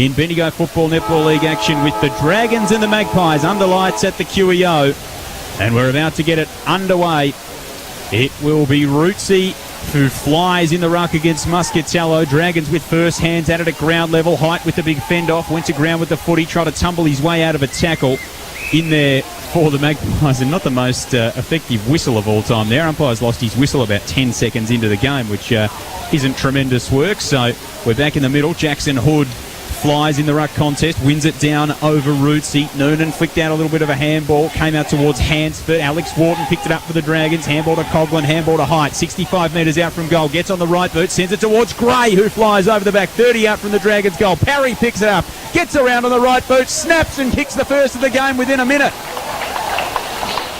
in Bendigo Football Netball League action with the Dragons and the Magpies under lights at the QEO. And we're about to get it underway. It will be Rootsy who flies in the ruck against Muscatello. Dragons with first, hands at it at ground level. Height with the big fend off, went to ground with the footy, tried to tumble his way out of a tackle. In there for the Magpies, and not the most effective whistle of all time there. Umpire's lost his whistle about 10 seconds into the game, which isn't tremendous work. So we're back in the middle. Jackson Hood flies in the ruck contest, wins it down over Rootsy. Noonan flicked out a little bit of a handball, came out towards Hansford. Alex Wharton picked it up for the Dragons. Handball to Coughlin, handball to Height. 65 metres out from goal, gets on the right boot, sends it towards Gray, who flies over the back. 30 out from the Dragons' goal. Parry picks it up, gets around on the right boot, snaps and kicks the first of the game within a minute.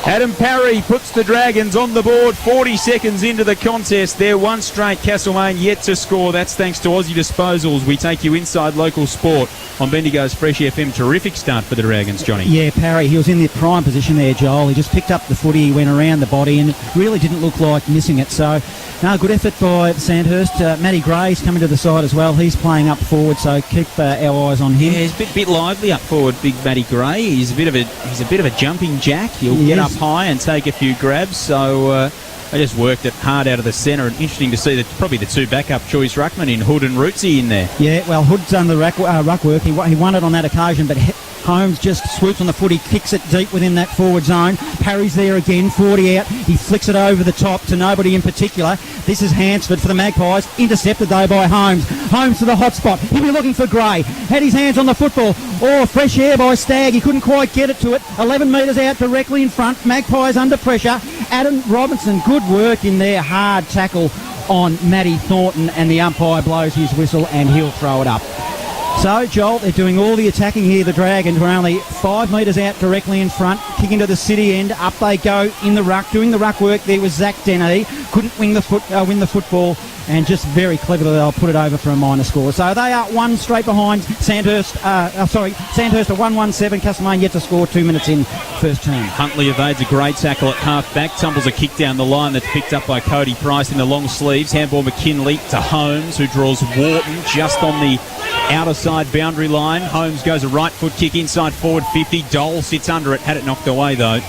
Adam Parry puts the Dragons on the board 40 seconds into the contest. They're one straight. Castlemaine yet to score. That's thanks to Aussie Disposals. We take you inside local sport on Bendigo's Fresh FM. Terrific start for the Dragons, Johnny. Yeah, Parry, he was in the prime position there, Joel. He just picked up the footy, he went around the body and really didn't look like missing it. So, no, good effort by Sandhurst. Matty Gray's coming to the side as well. He's playing up forward, so keep our eyes on him. Yeah, he's a bit lively up forward, big Matty Gray. He's a bit of a jumping jack. He'll get up high and take a few grabs. So they just worked it hard out of the centre. And interesting to see that probably the two backup choice ruckmen in Hood and Rootsy in there. Yeah, well, Hood's done the ruck work. He won it on that occasion, but Holmes just swoops on the footy, kicks it deep within that forward zone. Parry's there again, 40 out. He flicks it over the top to nobody in particular. This is Hansford for the Magpies, intercepted though by Holmes. Holmes to the hot spot. He'll be looking for Gray. Had his hands on the football. Oh, fresh air by Stagg. He couldn't quite get it to it. 11 metres out directly in front. Magpies under pressure. Adam Robinson, good work in there. Hard tackle on Matty Thornton, and the umpire blows his whistle and he'll throw it up. So, Joel, they're doing all the attacking here, the Dragons. We're only 5 metres out directly in front, kicking to the city end. Up they go in the ruck. Doing the ruck work there was Zach Dennehy. Couldn't win the football, and just very cleverly they'll put it over for a minor score. So they are one straight behind Sandhurst. Sandhurst are 1-1-7. Castlemaine yet to score 2 minutes in first term. Huntley evades a great tackle at half back, tumbles a kick down the line that's picked up by Cody Price in the long sleeves. Handball McKinley to Holmes, who draws Wharton just on the outer side boundary line. Holmes goes a right foot kick inside forward 50. Dole sits under it, had it knocked away though.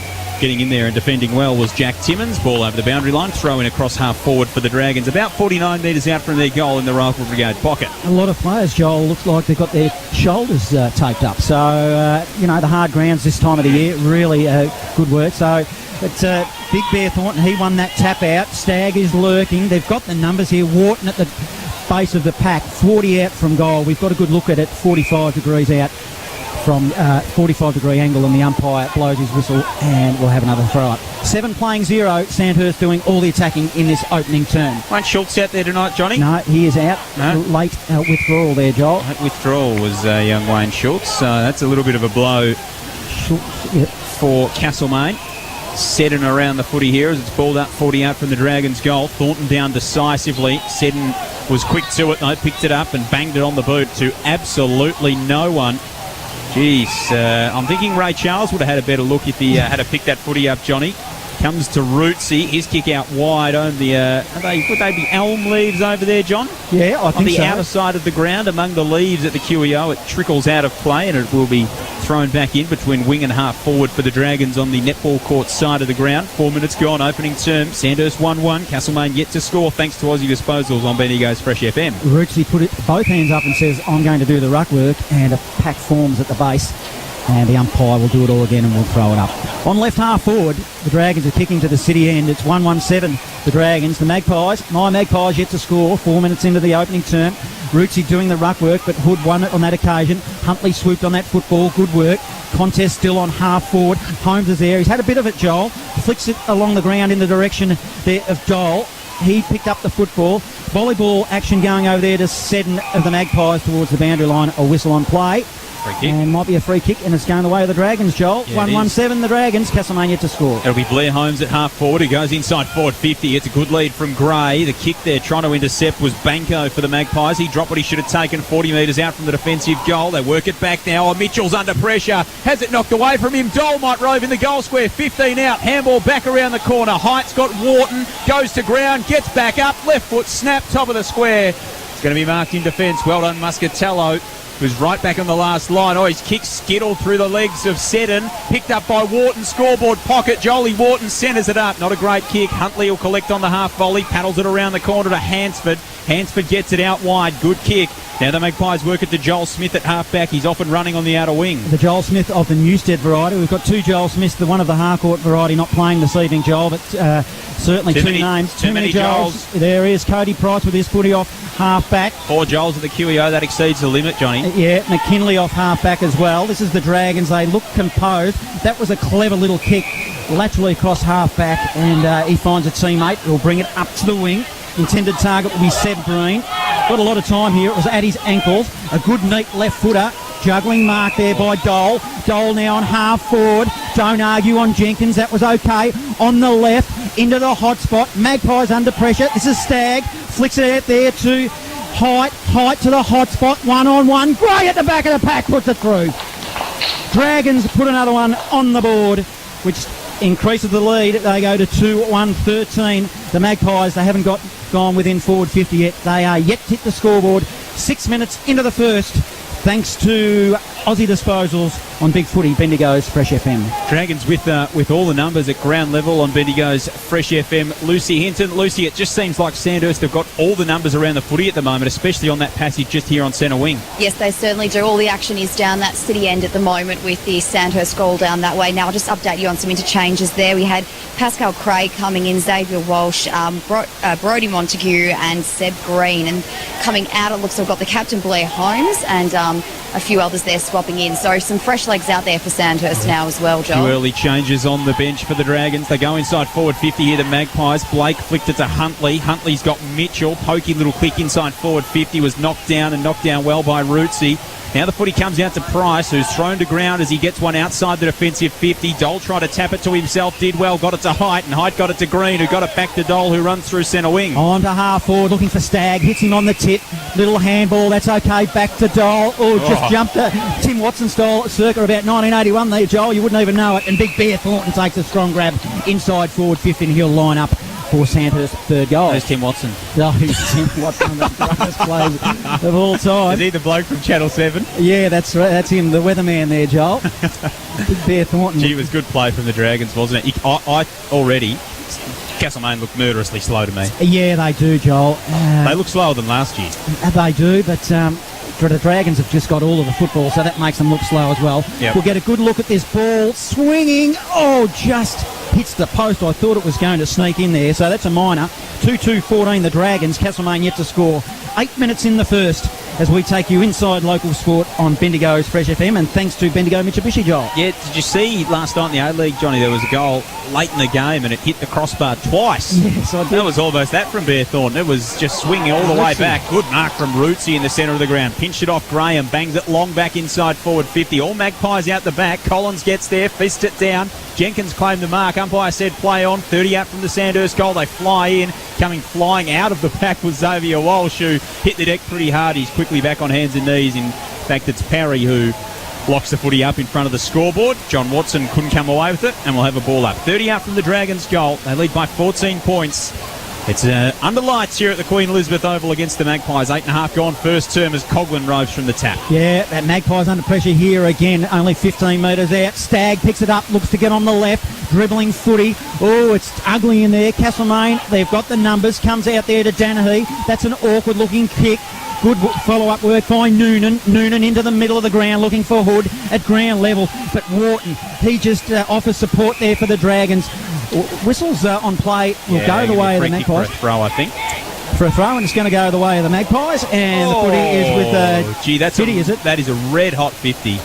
Getting in there and defending well was Jack Timmins. Ball over the boundary line, throw in across half forward for the Dragons. About 49 metres out from their goal in the Rifle Brigade pocket. A lot of players, Joel, looks like they've got their shoulders taped up. So, the hard grounds this time of the year, really good work. So, it's Big Bear Thornton, he won that tap out. Stagg is lurking. They've got the numbers here. Wharton at the base of the pack, 40 out from goal. We've got a good look at it, 45 degrees out from 45-degree angle, and the umpire blows his whistle and we'll have another throw-up. 7 playing 0, Sandhurst doing all the attacking in this opening term. Wayne Schultz out there tonight, Johnny? No, he is out. No? Late withdrawal there, Joel. Late withdrawal was young Wayne Schultz. That's a little bit of a blow for Castlemaine. Seddon around the footy here as it's balled up 40 out from the Dragons' goal. Thornton down decisively. Seddon was quick to it though, picked it up and banged it on the boot to absolutely no one. Jeez, I'm thinking Ray Charles would have had a better look if he had to pick that footy up, Johnny. Comes to Rootsy, his kick out wide on the, would they be elm leaves over there, John? Yeah, I think so. On the outer side of the ground, among the leaves at the QEO, it trickles out of play and it will be thrown back in between wing and half forward for the Dragons on the netball court side of the ground. 4 minutes gone, opening term. Sandhurst 1-1, Castlemaine yet to score thanks to Aussie Disposals on Bendigo's Fresh FM. Rootsy put both hands up and says, I'm going to do the ruck work, and a pack forms at the base. And the umpire will do it all again and we'll throw it up. On left half forward, the Dragons are kicking to the city end. It's 1-1-7, the Dragons. The Magpies, my Magpies yet to score, 4 minutes into the opening term. Rootsy doing the ruck work, but Hood won it on that occasion. Huntley swooped on that football, good work. Contest still on half forward. Holmes is there. He's had a bit of it, Joel. Flicks it along the ground in the direction there of Dole. He picked up the football. Volleyball action going over there to Seddon of the Magpies towards the boundary line. A whistle on play. Free kick. And might be a free kick, and it's going the way of the Dragons, Joel. Yeah, 1-1-7, the Dragons. Castlemaine yet to score. It'll be Blair Holmes at half forward, who goes inside forward 50. It's a good lead from Gray. The kick there trying to intercept was Banco for the Magpies. He dropped what he should have taken 40 metres out from the defensive goal. They work it back now. Oh, Mitchell's under pressure. Has it knocked away from him. Dole might rove in the goal square. 15 out. Handball back around the corner. Height's got Wharton. Goes to ground. Gets back up. Left foot snap. Top of the square. It's going to be marked in defence. Well done, Muscatello. was right back on the last line. Oh, his kick skittled through the legs of Seddon. Picked up by Wharton. Scoreboard pocket. Jolie Wharton centres it up. Not a great kick. Huntley will collect on the half volley. Paddles it around the corner to Hansford. Hansford gets it out wide. Good kick. Now the Magpies work it to Joel Smith at half-back. He's often running on the outer wing. The Joel Smith of the Newstead variety. We've got two Joel Smiths, the one of the Harcourt variety not playing this evening, Joel, but certainly two names. Too many Joels. There he is, Cody Price with his footy off half-back. 4 Joels at the QEO. That exceeds the limit, Johnny. Yeah, McKinley off half-back as well. This is the Dragons. They look composed. That was a clever little kick laterally across half-back, and he finds a teammate who will bring it up to the wing. Intended target will be Seb Green. Got a lot of time here. It was at his ankles. A good neat left footer. Juggling mark there by Dole. Dole now on half forward. Don't argue on Jenkins. That was okay. On the left. Into the hot spot. Magpies under pressure. This is Stagg. Flicks it out there to Height. Height to the hot spot. 1-on-1. Gray at the back of the pack. Puts it through. Dragons put another one on the board, which increases the lead. They go to 2-1-13. The Magpies, they haven't gone within forward 50 yet. They are yet to hit the scoreboard. 6 minutes into the first, thanks to Aussie Disposals on Big Footy, Bendigo's Fresh FM. Dragons with all the numbers at ground level on Bendigo's Fresh FM. Lucy Hinton. Lucy, it just seems like Sandhurst have got all the numbers around the footy at the moment, especially on that passage just here on centre wing. Yes, they certainly do. All the action is down that city end at the moment with the Sandhurst goal down that way. Now I'll just update you on some interchanges there. We had Pascal Craig coming in, Xavier Walsh, Brodie Montague and Seb Green. And coming out, it looks like we've got the captain Blair Holmes and a few others there swapping in. So some fresh legs out there for Sandhurst now as well, Joel. Two early changes on the bench for the Dragons. They go inside forward 50 here, the Magpies. Blake flicked it to Huntley. Huntley's got Mitchell. Pokey little click inside forward 50. Was knocked down and knocked down well by Rootsy. Now the footy comes out to Price, who's thrown to ground as he gets one outside the defensive 50. Dole tried to tap it to himself, did well, got it to Height, and Height got it to Green, who got it back to Dole, who runs through centre wing. On to half forward, looking for Stagg, hits him on the tip. Little handball, that's okay, back to Dole. Just jumped Tim Watson style circa about 1981 there, Joel, you wouldn't even know it. And Big Bear Thornton takes a strong grab inside forward 50, and he'll line up for Sandhurst's third goal. There's Tim Watson. Oh, he's Tim Watson, one of the greatest players of all time. Is he the bloke from Channel 7? Yeah, that's right. That's him, the weatherman there, Joel. Big Bear Thornton. Gee, it was good play from the Dragons, wasn't it? I already, Castlemaine looked murderously slow to me. Yeah, they do, Joel. They look slower than last year. They do, but the Dragons have just got all of the football, so that makes them look slow as well. Yep. We'll get a good look at this ball. Swinging. Just hits the post. I thought it was going to sneak in there, so that's a minor. 2-2-14 the Dragons. Castlemaine yet to score. 8 minutes in the first as we take you inside local sport on Bendigo's Fresh FM, and thanks to Bendigo Mitsubishi, Joel. Yeah, did you see last night in the A-League, Johnny, there was a goal late in the game and it hit the crossbar twice. Yes, I did. That was almost that from Bear Thornton. It was just swinging all the way back. Good mark from Rootsy in the centre of the ground. Pinched it off Graham, bangs it long back inside forward 50. All Magpies out the back. Collins gets there, fists it down. Jenkins claimed the mark. Umpire said play on. 30 out from the Sandhurst goal. They fly in. Coming flying out of the pack was Xavier Walsh, who hit the deck pretty hard. He's quickly back on hands and knees. In fact, it's Parry who locks the footy up in front of the scoreboard. John Watson couldn't come away with it, and we'll have a ball up. 30 out from the Dragons goal. They lead by 14 points. It's under lights here at the Queen Elizabeth Oval against the Magpies. 8.5 gone first term as Coghlan roves from the tap. Yeah, that Magpies under pressure here again. Only 15 metres out. Stagg picks it up, looks to get on the left. Dribbling footy. Oh, it's ugly in there. Castlemaine, they've got the numbers. Comes out there to Danahy. That's an awkward looking kick. Good follow-up work by Noonan. Noonan into the middle of the ground looking for Hood at ground level. But Wharton, he just offers support there for the Dragons. Whistles on play will go the way of the Magpies. For a throw, I think. For a throw, and it's going to go the way of the Magpies. And the footy is with that's Fitty, is it? That is a red-hot 50.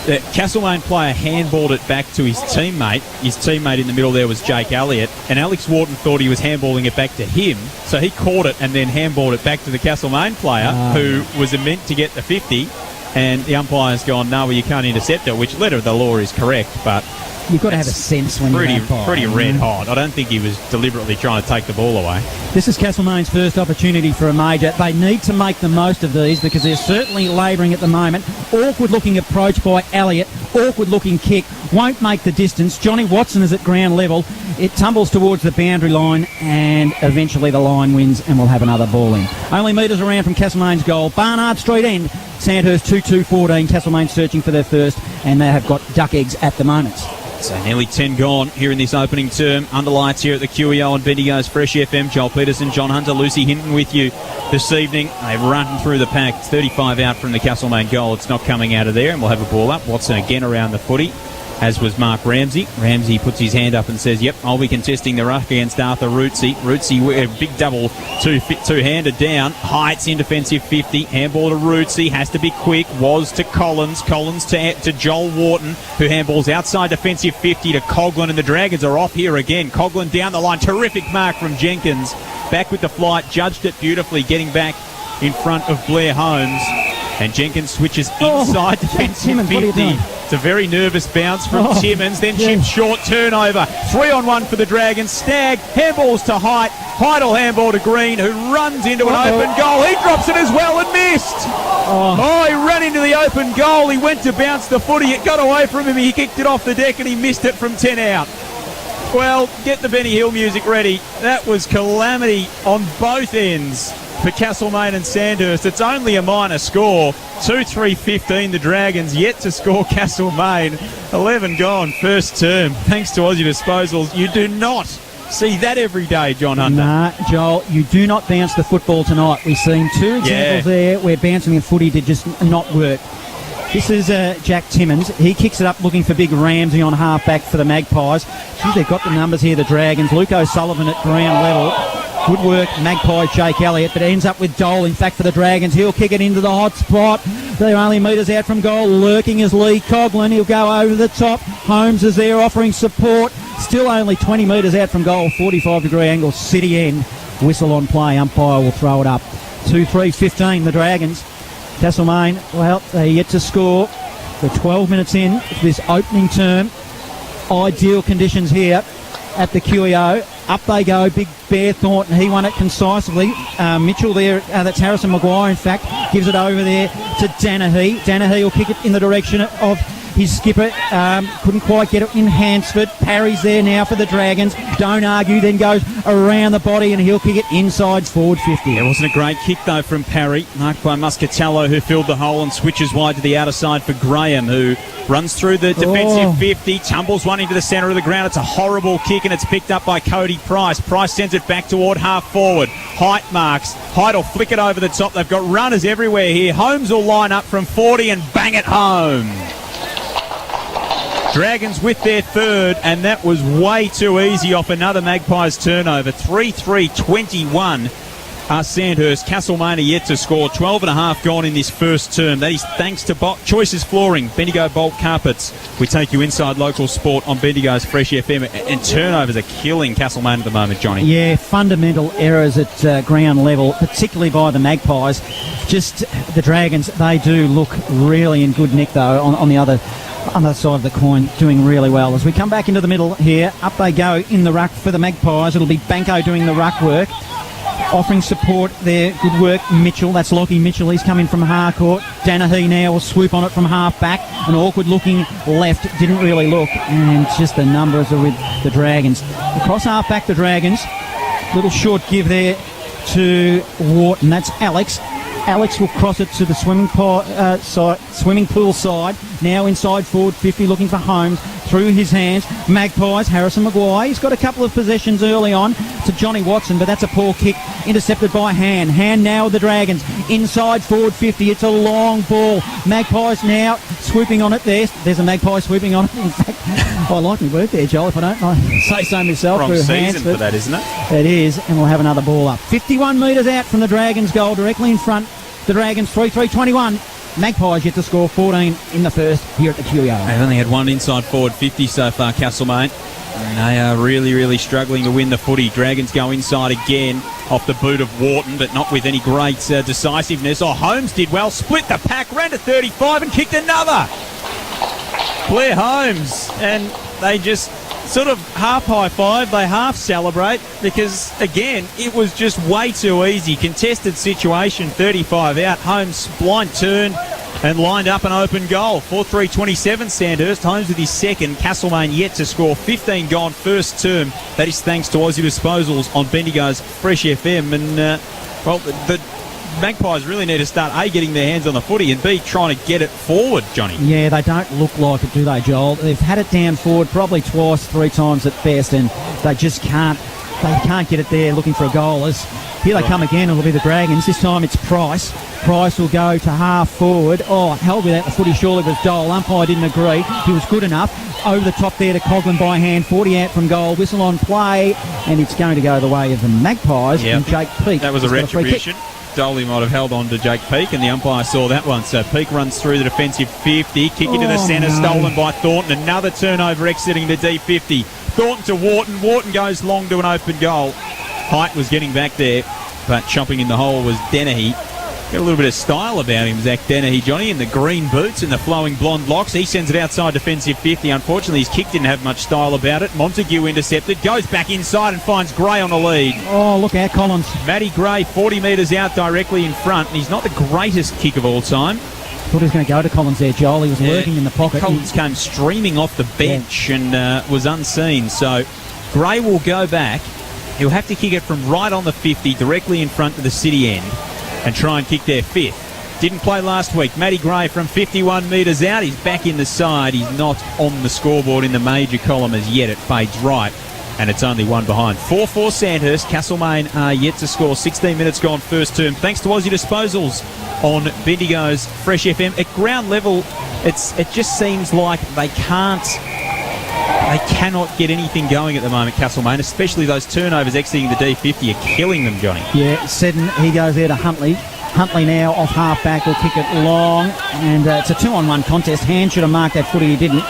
The Castlemaine player handballed it back to his teammate. His teammate in the middle there was Jake Elliott, and Alex Wharton thought he was handballing it back to him, so he caught it and then handballed it back to the Castlemaine player, who was meant to get the 50, and the umpire's gone, no, well, you can't intercept it, which letter of the law is correct, but You've got to have a sense when you're umpire. Pretty red hot. I don't think he was deliberately trying to take the ball away. This is Castlemaine's first opportunity for a major. They need to make the most of these because they're certainly labouring at the moment. Awkward-looking approach by Elliott. Awkward-looking kick. Won't make the distance. Johnny Watson is at ground level. It tumbles towards the boundary line and eventually the line wins and we'll have another ball in. Only metres around from Castlemaine's goal. Barnard Street end. Sandhurst 2-2-14. Castlemaine searching for their first and they have got duck eggs at the moment. So nearly 10 gone here in this opening term. Under lights here at the QEO and Bendigo's Fresh FM. Joel Peterson, John Hunter, Lucy Hinton with you this evening. They've run through the pack. It's 35 out from the Castlemaine goal. It's not coming out of there and we'll have a ball up. Watson again around the footy, as was Mark Ramsey. Ramsey puts his hand up and says, yep, I'll be contesting the ruck against Arthur Rootsey. Rootsey, a big double two-handed down. Heights in defensive 50. Handball to Rootsey. Has to be quick. Was to Collins. Collins to Joel Wharton, who handballs outside defensive 50 to Coughlin, and the Dragons are off here again. Coughlin down the line. Terrific mark from Jenkins. Back with the flight. Judged it beautifully, getting back in front of Blair Holmes. And Jenkins switches inside defensive 50. It's a very nervous bounce from Timmins. Then chips short, turnover. 3-on-1 for the Dragons. Stagg handballs to Height. Height will handball to Green, who runs into an open goal. He drops it as well and missed. He ran into the open goal. He went to bounce the footy. It got away from him. He kicked it off the deck and he missed it from 10 out. Well, get the Benny Hill music ready. That was calamity on both ends for Castlemaine and Sandhurst. It's only a minor score. 2-3-15 the Dragons, yet to score Castlemaine. 11 gone, first term. Thanks to Aussie Disposals. You do not see that every day, John Hunter. Nah, Joel, you do not bounce the football tonight. We've seen two examples there where bouncing the footy did just not work. This is Jack Timmins. He kicks it up looking for big Ramsey on half-back for the Magpies. Geez, they've got the numbers here, the Dragons. Luke O'Sullivan at ground level. Good work, Magpie Jake Elliott, but ends up with Dole. In fact, for the Dragons, he'll kick it into the hot spot. They're only metres out from goal. Lurking is Lee Coughlin. He'll go over the top. Holmes is there offering support. Still only 20 metres out from goal. 45-degree angle, city end. Whistle on play. Umpire will throw it up. 2-3-15, the Dragons. Castlemaine, well, they're yet to score. They're 12 minutes in this opening term. Ideal conditions here at the QEO. Up they go, big Bear Thornton. He won it concisely. Mitchell there, that's Harrison Maguire, in fact, gives it over there to Danahy. Danahy will kick it in the direction of his skipper. Couldn't quite get it in Hansford. Parry's there now for the Dragons. Don't argue, then goes around the body and he'll kick it inside forward 50. It wasn't a great kick though from Parry. Marked by Muscatello, who filled the hole and switches wide to the outer side for Graham, who runs through the defensive 50, tumbles one into the centre of the ground. It's a horrible kick and it's picked up by Cody Price. Price sends it back toward half forward. Height marks. Height will flick it over the top. They've got runners everywhere here. Holmes will line up from 40 and bang it home. Dragons with their third, and that was way too easy off another Magpies turnover. 3-3-21 Sandhurst. Castlemaine are yet to score. 12.5 gone in this first term. That is thanks to Choices Flooring, Bendigo Bolt Carpets. We take you inside local sport on Bendigo's Fresh FM, and turnovers are killing Castlemaine at the moment, Johnny. Yeah, fundamental errors at ground level, particularly by the Magpies. Just the Dragons, they do look really in good nick though on the other side of the coin, doing really well. As we come back into the middle here, up they go in the ruck for the Magpies. It'll be Banco doing the ruck work, offering support there. Good work, Mitchell. That's Lockie Mitchell. He's coming from Harcourt. Danahy now will swoop on it from half back. An awkward looking left, didn't really look, and just the numbers are with the Dragons. Across half back, the Dragons. Little short give there to Wharton. That's Alex. Alex will cross it to the swimming pool side. Now inside forward 50, looking for Holmes. Through his hands, Magpies, Harrison Maguire. He's got a couple of possessions early on to Johnny Watson, but that's a poor kick, intercepted by Han. Han now with the Dragons. Inside forward 50, it's a long ball. Magpies now swooping on it there. There's a Magpie swooping on it. In fact, I like my work there, Joel, if I don't say so myself. Wrong season for that, isn't it? It is, and we'll have another ball up. 51 metres out from the Dragons' goal, directly in front. The Dragons 3-3-21. Magpies yet to score 14 in the first here at the QEO. They've only had one inside forward 50 so far, Castlemaine. And they are really, really struggling to win the footy. Dragons go inside again off the boot of Wharton, but not with any great decisiveness. Holmes did well, split the pack, ran to 35 and kicked another. Blair Holmes, and they just sort of half high-five, they half celebrate because, again, it was just way too easy. Contested situation, 35 out. Holmes blind turned and lined up an open goal. 4-3-27 Sandhurst. Holmes with his second. Castlemaine yet to score. 15 gone first term. That is thanks to Aussie Disposals on Bendigo's Fresh FM. And, the Magpies really need to start, A, getting their hands on the footy, and B, trying to get it forward, Johnny. Yeah, they don't look like it, do they, Joel? They've had it down forward probably twice, 3 times at best, and they just can't get it there looking for a goal. Here they come again, it'll be the Dragons. This time it's Price. Price will go to half forward. Oh, held without the footy, surely was Dole. Umpire didn't agree. He was good enough. Over the top there to Coghlan by hand. 40 out from goal. Whistle on play. And it's going to go the way of the Magpies. Yep. And Jake Peake. That was a retribution. Dolly might have held on to Jake Peake, and the umpire saw that one. So Peake runs through the defensive 50. Kick into the centre, stolen by Thornton. Another turnover exiting the D50. Thornton to Wharton. Wharton goes long to an open goal. Height was getting back there, but chomping in the hole was Dennehy. Got a little bit of style about him, Zach Dennehy, Johnny, in the green boots and the flowing blonde locks. He sends it outside defensive 50. Unfortunately, his kick didn't have much style about it. Montague intercepted, goes back inside and finds Gray on the lead. Oh, look out, Collins. Matty Gray, 40 metres out directly in front. And he's not the greatest kick of all time. Thought he was going to go to Collins there, Joel. He was lurking in the pocket. Collins came streaming off the bench and was unseen. So Gray will go back. He'll have to kick it from right on the 50, directly in front of the city end, and try and kick their fifth. Didn't play last week. Matty Gray from 51 metres out. He's back in the side. He's not on the scoreboard in the major column as yet. It fades right, and it's only one behind. 4-4 Sandhurst. Castlemaine are yet to score. 16 minutes gone first term. Thanks to Aussie Disposals on Bendigo's Fresh FM. At ground level, it just seems like they cannot get anything going at the moment, Castlemaine, especially those turnovers exiting the D50 are killing them, Johnny. Yeah, Seddon, he goes there to Huntley. Huntley now off half-back will kick it long, and it's a 2-on-1 contest. Hand should have marked that footy, he didn't.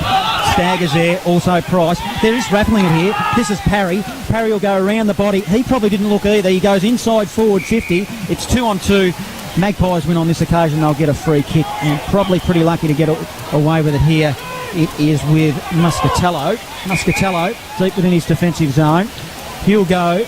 Staggers there, also Price. There is rattling it here. This is Parry. Parry will go around the body. He probably didn't look either. He goes inside forward 50. It's 2-on-2. Magpies win on this occasion. They'll get a free kick, and probably pretty lucky to get away with it here. It is with Muscatello. Muscatello deep within his defensive zone. He'll go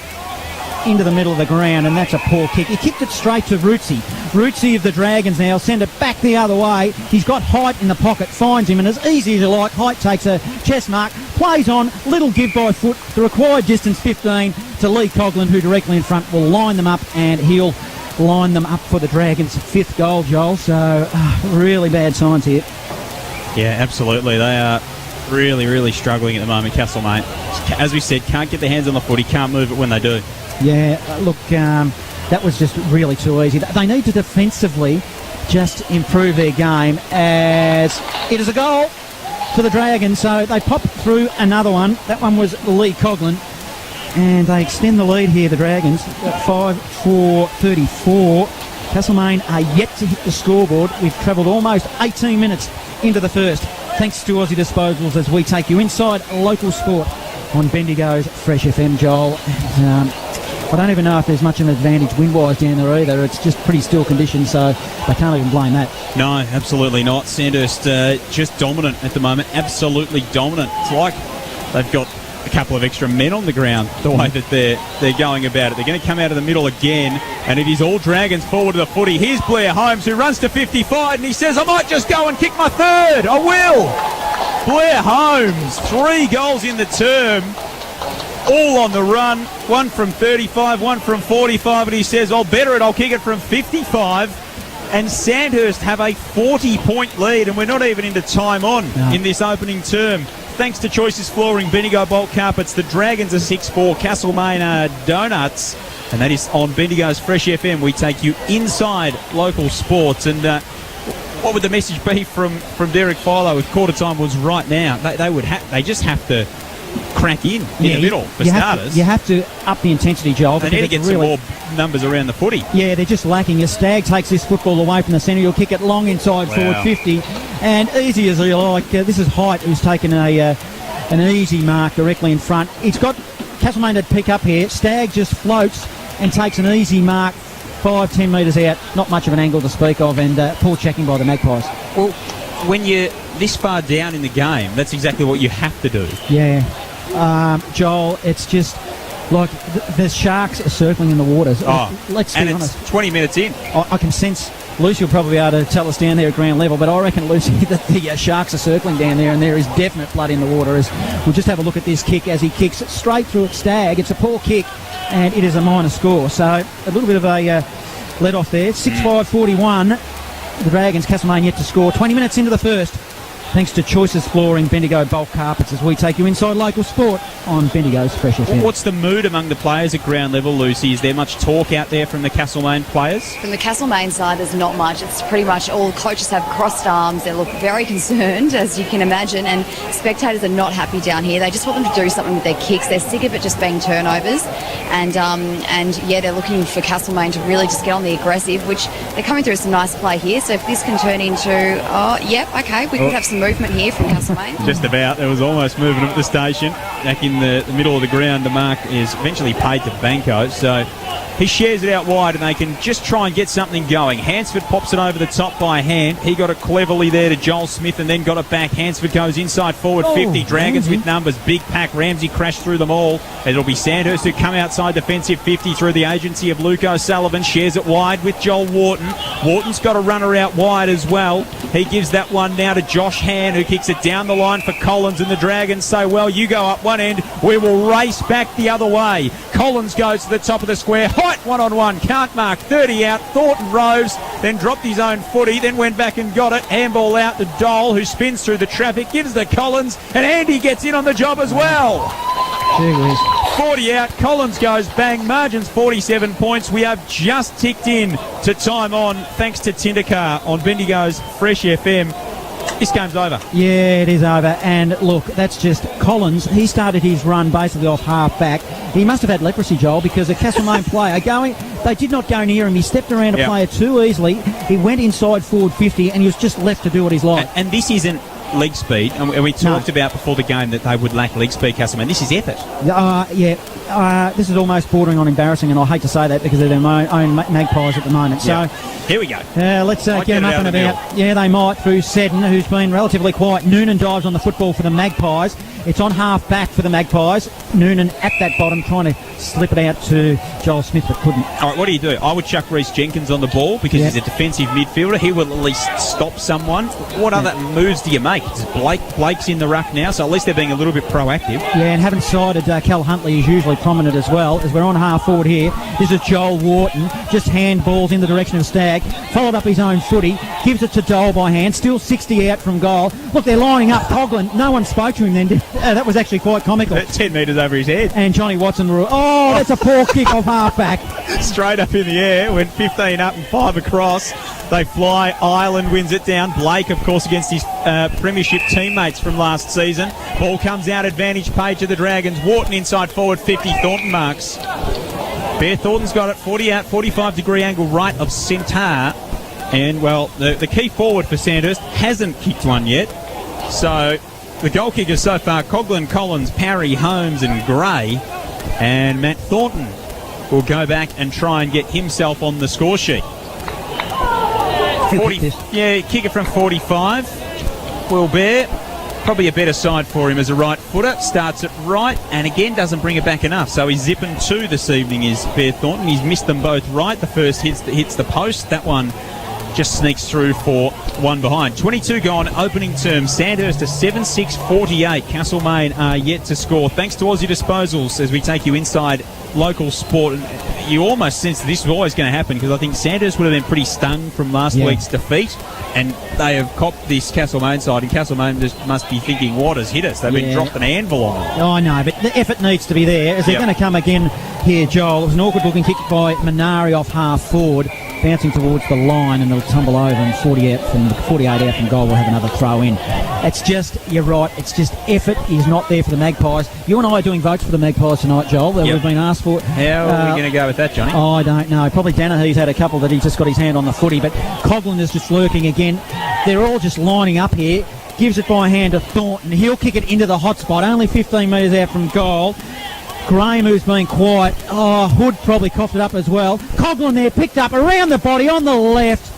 into the middle of the ground, and that's a poor kick. He kicked it straight to Rootsy. Rootsy of the Dragons now send it back the other way. He's got Height in the pocket, finds him, and as easy as you like, Height takes a chest mark, plays on, little give by foot, the required distance 15 to Lee Coghlan, who directly in front will line them up, and he'll line them up for the Dragons' fifth goal, Joel. So really bad signs here. Yeah, absolutely. They are really, really struggling at the moment, Castlemaine. As we said, can't get their hands on the footy, can't move it when they do. Yeah, look, that was just really too easy. They need to defensively just improve their game, as it is a goal to the Dragons. So they pop through another one. That one was Lee Coghlan, and they extend the lead here, the Dragons, at 5-4-34. Castlemaine are yet to hit the scoreboard. We've travelled almost 18 minutes into the first. Thanks to Aussie Disposals as we take you inside local sport on Bendigo's Fresh FM, Joel. And, I don't even know if there's much of an advantage wind-wise down there either. It's just pretty still conditions, so they can't even blame that. No, absolutely not. Sandhurst just dominant at the moment. Absolutely dominant. It's like they've got a couple of extra men on the ground, the way that they're going about it. They're going to come out of the middle again, and it is all Dragons forward to the footy. Here's Blair Holmes, who runs to 55, and he says, I might just go and kick my third. I will. Blair Holmes, 3 goals in the term, all on the run. One from 35, one from 45, and he says, I'll better it. I'll kick it from 55. And Sandhurst have a 40-point lead, and we're not even into time on in this opening term. Thanks to Choices Flooring, Bendigo Bolt Carpets, the Dragons are 6-4, Castlemaine are Donuts, and that is on Bendigo's Fresh FM. We take you inside local sports, and what would the message be from Derek Philo if quarter time was right now? They just have to crack in the middle for starters. You have to up the intensity, Joel. They need to get some more numbers around the footy. Yeah, they're just lacking. As Stagg takes this football away from the centre, he'll kick it long inside forward 50, and easy as you like. This is Height, who's taken an easy mark directly in front. He's got Castlemaine to pick up here. Stagg just floats and takes an easy mark 5-10 metres out. Not much of an angle to speak of, and poor checking by the Magpies. Well, when you this far down in the game, that's exactly what you have to do. Yeah. Joel, it's just like the sharks are circling in the waters. Let's be honest. It's 20 minutes in. I can sense Lucy will probably be able to tell us down there at ground level, but I reckon, Lucy, that the sharks are circling down there, and there is definite blood in the water. As we'll just have a look at this kick as he kicks it straight through at Stagg. It's a poor kick, and it is a minor score. So a little bit of a let off there. 6-5-41. The Dragons, Castlemaine yet to score. 20 minutes into the first. Thanks to Choices Flooring, Bendigo Bulk Carpets, as we take you inside local sport on Bendigo's Fresh FM. What's the mood among the players at ground level, Lucy? Is there much talk out there from the Castlemaine players? From the Castlemaine side, there's not much. It's pretty much all coaches have crossed arms. They look very concerned, as you can imagine, and spectators are not happy down here. They just want them to do something with their kicks. They're sick of it just being turnovers, and they're looking for Castlemaine to really just get on the aggressive, which they're coming through some nice play here. So if this can turn into, we could have some movement here from Castlemaine. Just about. There was almost movement at the station. Back in the middle of the ground, the mark is eventually paid to Banco. So he shares it out wide, and they can just try and get something going. Hansford pops it over the top by hand. He got it cleverly there to Joel Smith and then got it back. Hansford goes inside forward 50. Dragons with numbers. Big pack. Ramsey crashed through them all. It'll be Sandhurst who come outside defensive 50 through the agency of Luke O'Sullivan. Shares it wide with Joel Wharton. Wharton's got a runner out wide as well. He gives that one now to Josh Han, who kicks it down the line for Collins, and the Dragons say, well, you go up one end, we will race back the other way. Collins goes to the top of the square. Height one-on-one. Can't mark. 30 out. Thornton rose, then dropped his own footy, then went back and got it. Handball out to Dole, who spins through the traffic, gives to Collins, and Andy gets in on the job as well. 40 out. Collins goes bang. Margins 47 points. We have just ticked in to time on, thanks to Tindercar on Bendigo's Fresh FM. This game's over. Yeah, it is over. And look, that's just Collins. He started his run basically off half back. He must have had leprosy, Joel, because a Castlemaine player they did not go near him. He stepped around a player too easily. He went inside forward 50, and he was just left to do what he's like. And this isn't leg speed, and we talked about before the game that they would lack leg speed, Castlemaine. This is effort. This is almost bordering on embarrassing, and I hate to say that because they're their own Magpies at the moment. So here we go. Let's get them up and about. Yeah, they might through Seddon, who's been relatively quiet. Noonan dives on the football for the Magpies. It's on half back for the Magpies. Noonan at that bottom trying to slip it out to Joel Smith, but couldn't. All right, what do? I would chuck Reece Jenkins on the ball because he's a defensive midfielder. He will at least stop someone. What other moves do you make? Blake's in the ruck now, so at least they're being a little bit proactive. Yeah, and haven't sided Cal Huntley is usually prominent as well, as we're on half forward here. This is Joel Wharton, just handballs in the direction of Stagg, followed up his own footy, gives it to Dole by hand, still 60 out from goal. Look, they're lining up. Coghlan, no one spoke to him then. That was actually quite comical. 10 metres over his head. And Johnny Watson, that's a poor kick off half back. Straight up in the air, went 15 up and 5 across. They fly. Ireland wins it down. Blake, of course, against his premiership teammates from last season. Ball comes out, advantage page of the Dragons. Wharton inside forward 50. Thornton marks. Bear Thornton's got it. 40 out, 45-degree angle right of centre. And, well, the key forward for Sandhurst hasn't kicked one yet. So the goal kickers so far, Coghlan, Collins, Parry, Holmes and Gray. And Matt Thornton will go back and try and get himself on the score sheet. 40, kicker from 45. Will Bear, probably a better side for him as a right footer. Starts it right and again doesn't bring it back enough. So he's zipping 2 this evening is Bear Thornton. He's missed them both right. The first hits the post. That one just sneaks through for 1 behind. 22 gone, opening term. Sandhurst to 7-6-48. Castlemaine are yet to score. Thanks to Aussie Disposals as we take you inside local sport. You almost sense that this was always going to happen because I think Sandhurst would have been pretty stung from last week's defeat, and they have copped this Castlemaine side, and Castlemaine just must be thinking, what has hit us? They've been dropped an anvil on them. Oh, I know, but the effort needs to be there. As they're going to come again here, Joel. It was an awkward-looking kick by Minari off half forward, bouncing towards the line, and they'll tumble over, and 48 out from goal will have another throw in. It's just, you're right, it's just effort is not there for the Magpies. You and I are doing votes for the Magpies tonight, Joel, that we've been asked for. How are we going to go with that, Johnny? Oh, I don't know. Probably Danahy's had a couple that he's just got his hand on the footy, but Coghlan is just lurking again. They're all just lining up here. Gives it by hand to Thornton. He'll kick it into the hot spot, only 15 metres out from goal. Graham, who's been quiet. Hood probably coughed it up as well. Coghlan there, picked up around the body on the left.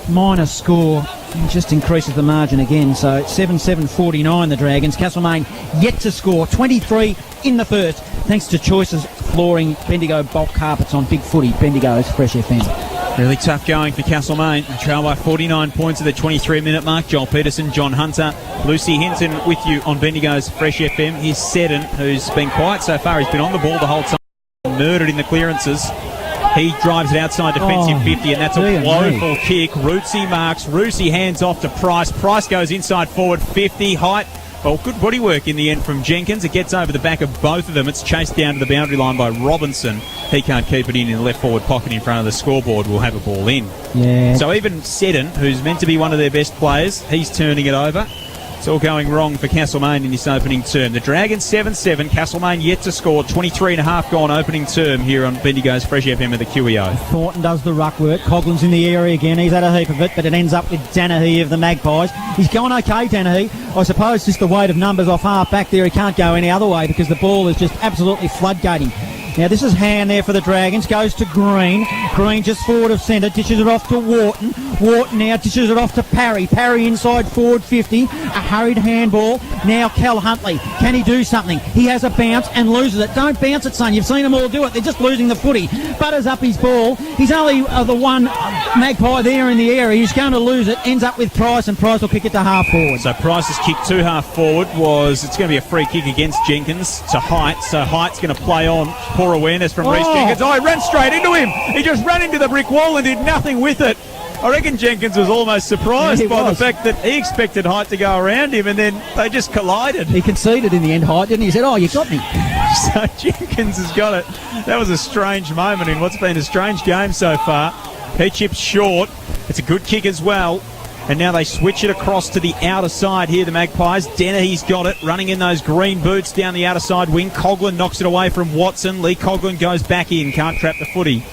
Minor score. He just increases the margin again. So it's 7-7-49 the Dragons. Castlemaine yet to score. 23 in the first. Thanks to Choices Flooring, Bendigo Bulk Carpets on Big Footy. Bendigo's Fresh FM. Really tough going for Castlemaine. They trail by 49 points at the 23-minute mark. Joel Peterson, John Hunter, Lucy Hinton with you on Bendigo's Fresh FM. Here's Seddon, who's been quiet so far. He's been on the ball the whole time. Murdered in the clearances. He drives it outside defensive 50, and that's a woeful kick. Rootsy marks. Rootsy hands off to Price. Price goes inside forward 50. Height. Well, good body work in the end from Jenkins. It gets over the back of both of them. It's chased down to the boundary line by Robinson. He can't keep it in the left forward pocket in front of the scoreboard. Will have a ball in. Yeah. So even Seddon, who's meant to be one of their best players, he's turning it over. It's all going wrong for Castlemaine in this opening term. The Dragons 7-7. Castlemaine yet to score. 23.5 gone opening term here on Bendigo's Fresh FM of the QEO. Thornton does the ruck work. Coughlin's in the area again. He's had a heap of it, but it ends up with Danahy of the Magpies. He's going okay, Danahy. I suppose just the weight of numbers off half back there. He can't go any other way because the ball is just absolutely floodgating. Now this is Hand there for the Dragons. Goes to Green. Green just forward of centre. Dishes it off to Wharton. Wharton now dishes it off to Parry. Parry inside forward 50. A hurried handball. Now Cal Huntley. Can he do something? He has a bounce and loses it. Don't bounce it, son. You've seen them all do it. They're just losing the footy. Butters up his ball. He's only the one Magpie there in the area. He's going to lose it. Ends up with Price, and Price will kick it to half forward. So Price's kick to half forward it's going to be a free kick against Jenkins to Height. So Height's going to play on. Poor awareness from Reece Jenkins. Oh, he ran straight into him. He just ran into the brick wall and did nothing with it. I reckon Jenkins was almost surprised by the fact that he expected Height to go around him, and then they just collided. He conceded in the end, Height, didn't he? He said, you got me. So Jenkins has got it. That was a strange moment in what's been a strange game so far. He chips short. It's a good kick as well. And now they switch it across to the outer side here, the Magpies. Dennehy's got it, running in those green boots down the outer side wing. Coughlin knocks it away from Watson. Lee Coughlin goes back in, can't trap the footy.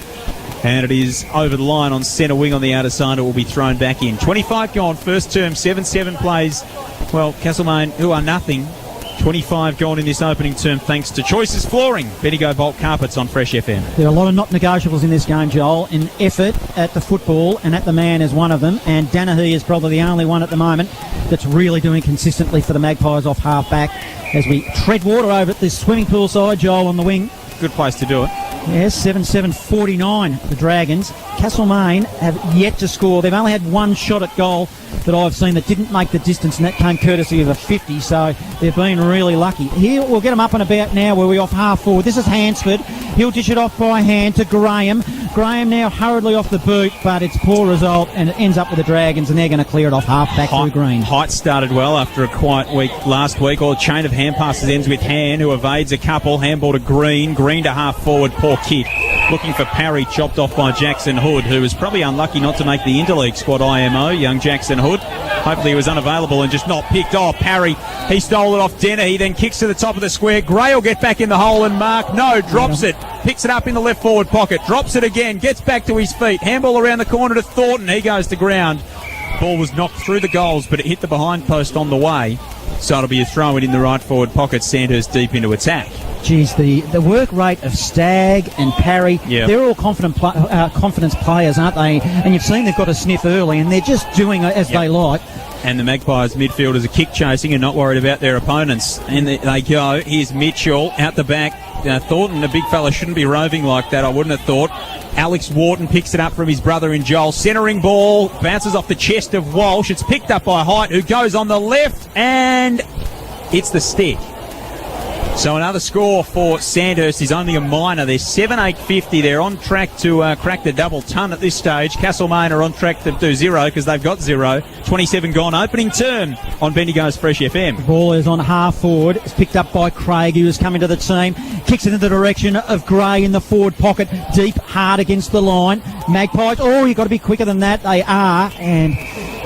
And it is over the line on centre wing on the outer side. It will be thrown back in. 25 gone, first term, 7-7 plays. Well, Castlemaine, who are nothing. 25 gone in this opening term thanks to Choices Flooring, Bendigo Bulk Carpets on Fresh FM. There are a lot of not negotiables in this game, Joel. In effort at the football and at the man is one of them, and Danahy is probably the only one at the moment that's really doing consistently for the Magpies off half back as we tread water over at this swimming pool side. Joel on the wing. Good place to do it. Yes, 7-7-49 the Dragons. Castlemaine have yet to score. They've only had one shot at goal that I've seen that didn't make the distance, and that came courtesy of a 50, so they've been really lucky. Here, we'll get them up and about now where we're off half forward. This is Hansford. He'll dish it off by hand to Graham. Graham now hurriedly off the boot, but it's poor result, and it ends up with the Dragons, and they're going to clear it off half back through Green. Height started well after a quiet week last week. All chain of hand passes ends with Hand, who evades a couple. Handball to Green. Green to half forward. Poor kick. Looking for Parry, chopped off by Jackson Hood, who was probably unlucky not to make the interleague squad IMO, young Jackson Hood. Hopefully he was unavailable and just not picked. Parry, he stole it off Denner. He then kicks to the top of the square. Gray will get back in the hole and mark. No, drops it. Picks it up in the left forward pocket. Drops it again. Gets back to his feet. Handball around the corner to Thornton. He goes to ground. Ball was knocked through the goals, but it hit the behind post on the way. So it'll be a throw-in in the right forward pocket. Sandhurst deep into attack. Geez, the work rate of Stagg and Parry, they're all confidence players, aren't they? And you've seen they've got a sniff early, and they're just doing as they like. And the Magpies midfielders are kick chasing and not worried about their opponents. And they go. Here's Mitchell out the back. Thornton, a big fella, shouldn't be roving like that, I wouldn't have thought. Alex Wharton picks it up from his brother in Joel. Centering ball, bounces off the chest of Walsh. It's picked up by Height, who goes on the left, and it's the stick. So another score for Sandhurst is only a minor. They're 7-8-50. They're on track to crack the double ton at this stage. Castlemaine are on track to do 0 because they've got 0. 27 gone. Opening term on Bendigo's Fresh FM. The ball is on half forward. It's picked up by Craig, who has come into the team. Kicks it in the direction of Gray in the forward pocket. Deep, hard against the line. Magpies, you've got to be quicker than that. They are. And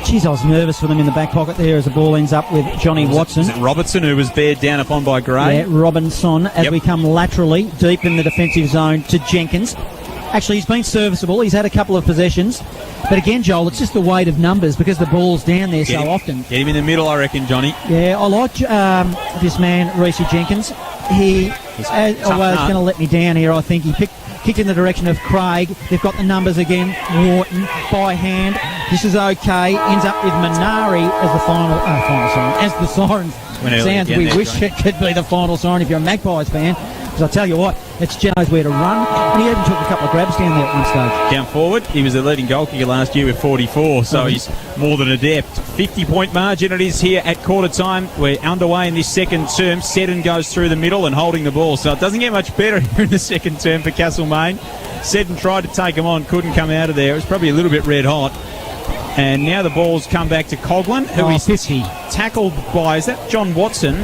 geez, I was nervous for them in the back pocket there as the ball ends up with Johnny Watson. Was it Robertson who was bared down upon by Gray? Yeah, Robinson as we come laterally deep in the defensive zone to Jenkins. Actually, he's been serviceable. He's had a couple of possessions. But again, Joel, it's just the weight of numbers because the ball's down there often. Get him in the middle, I reckon, Johnny. Yeah, I like this man, Reece Jenkins. He's going to let me down here, I think. He kicked in the direction of Craig. They've got the numbers again. Wharton by hand. This is okay. Ends up with Minari as the final siren. As the siren Went early sounds, again we there, wish Johnny. it could be the final siren if you're a Magpies fan. Because I tell you what, it's Jen knows where to run. And he even took a couple of grabs down there at one stage. Down forward, he was the leading goal kicker last year with 44, so he's more than adept. 50-point margin it is here at quarter time. We're underway in this second term. Seddon goes through the middle and holding the ball, so it doesn't get much better here in the second term for Castlemaine. Seddon tried to take him on, couldn't come out of there. It was probably a little bit red hot. And now the ball's come back to Coughlin, who is 50. tackled by, is that John Watson?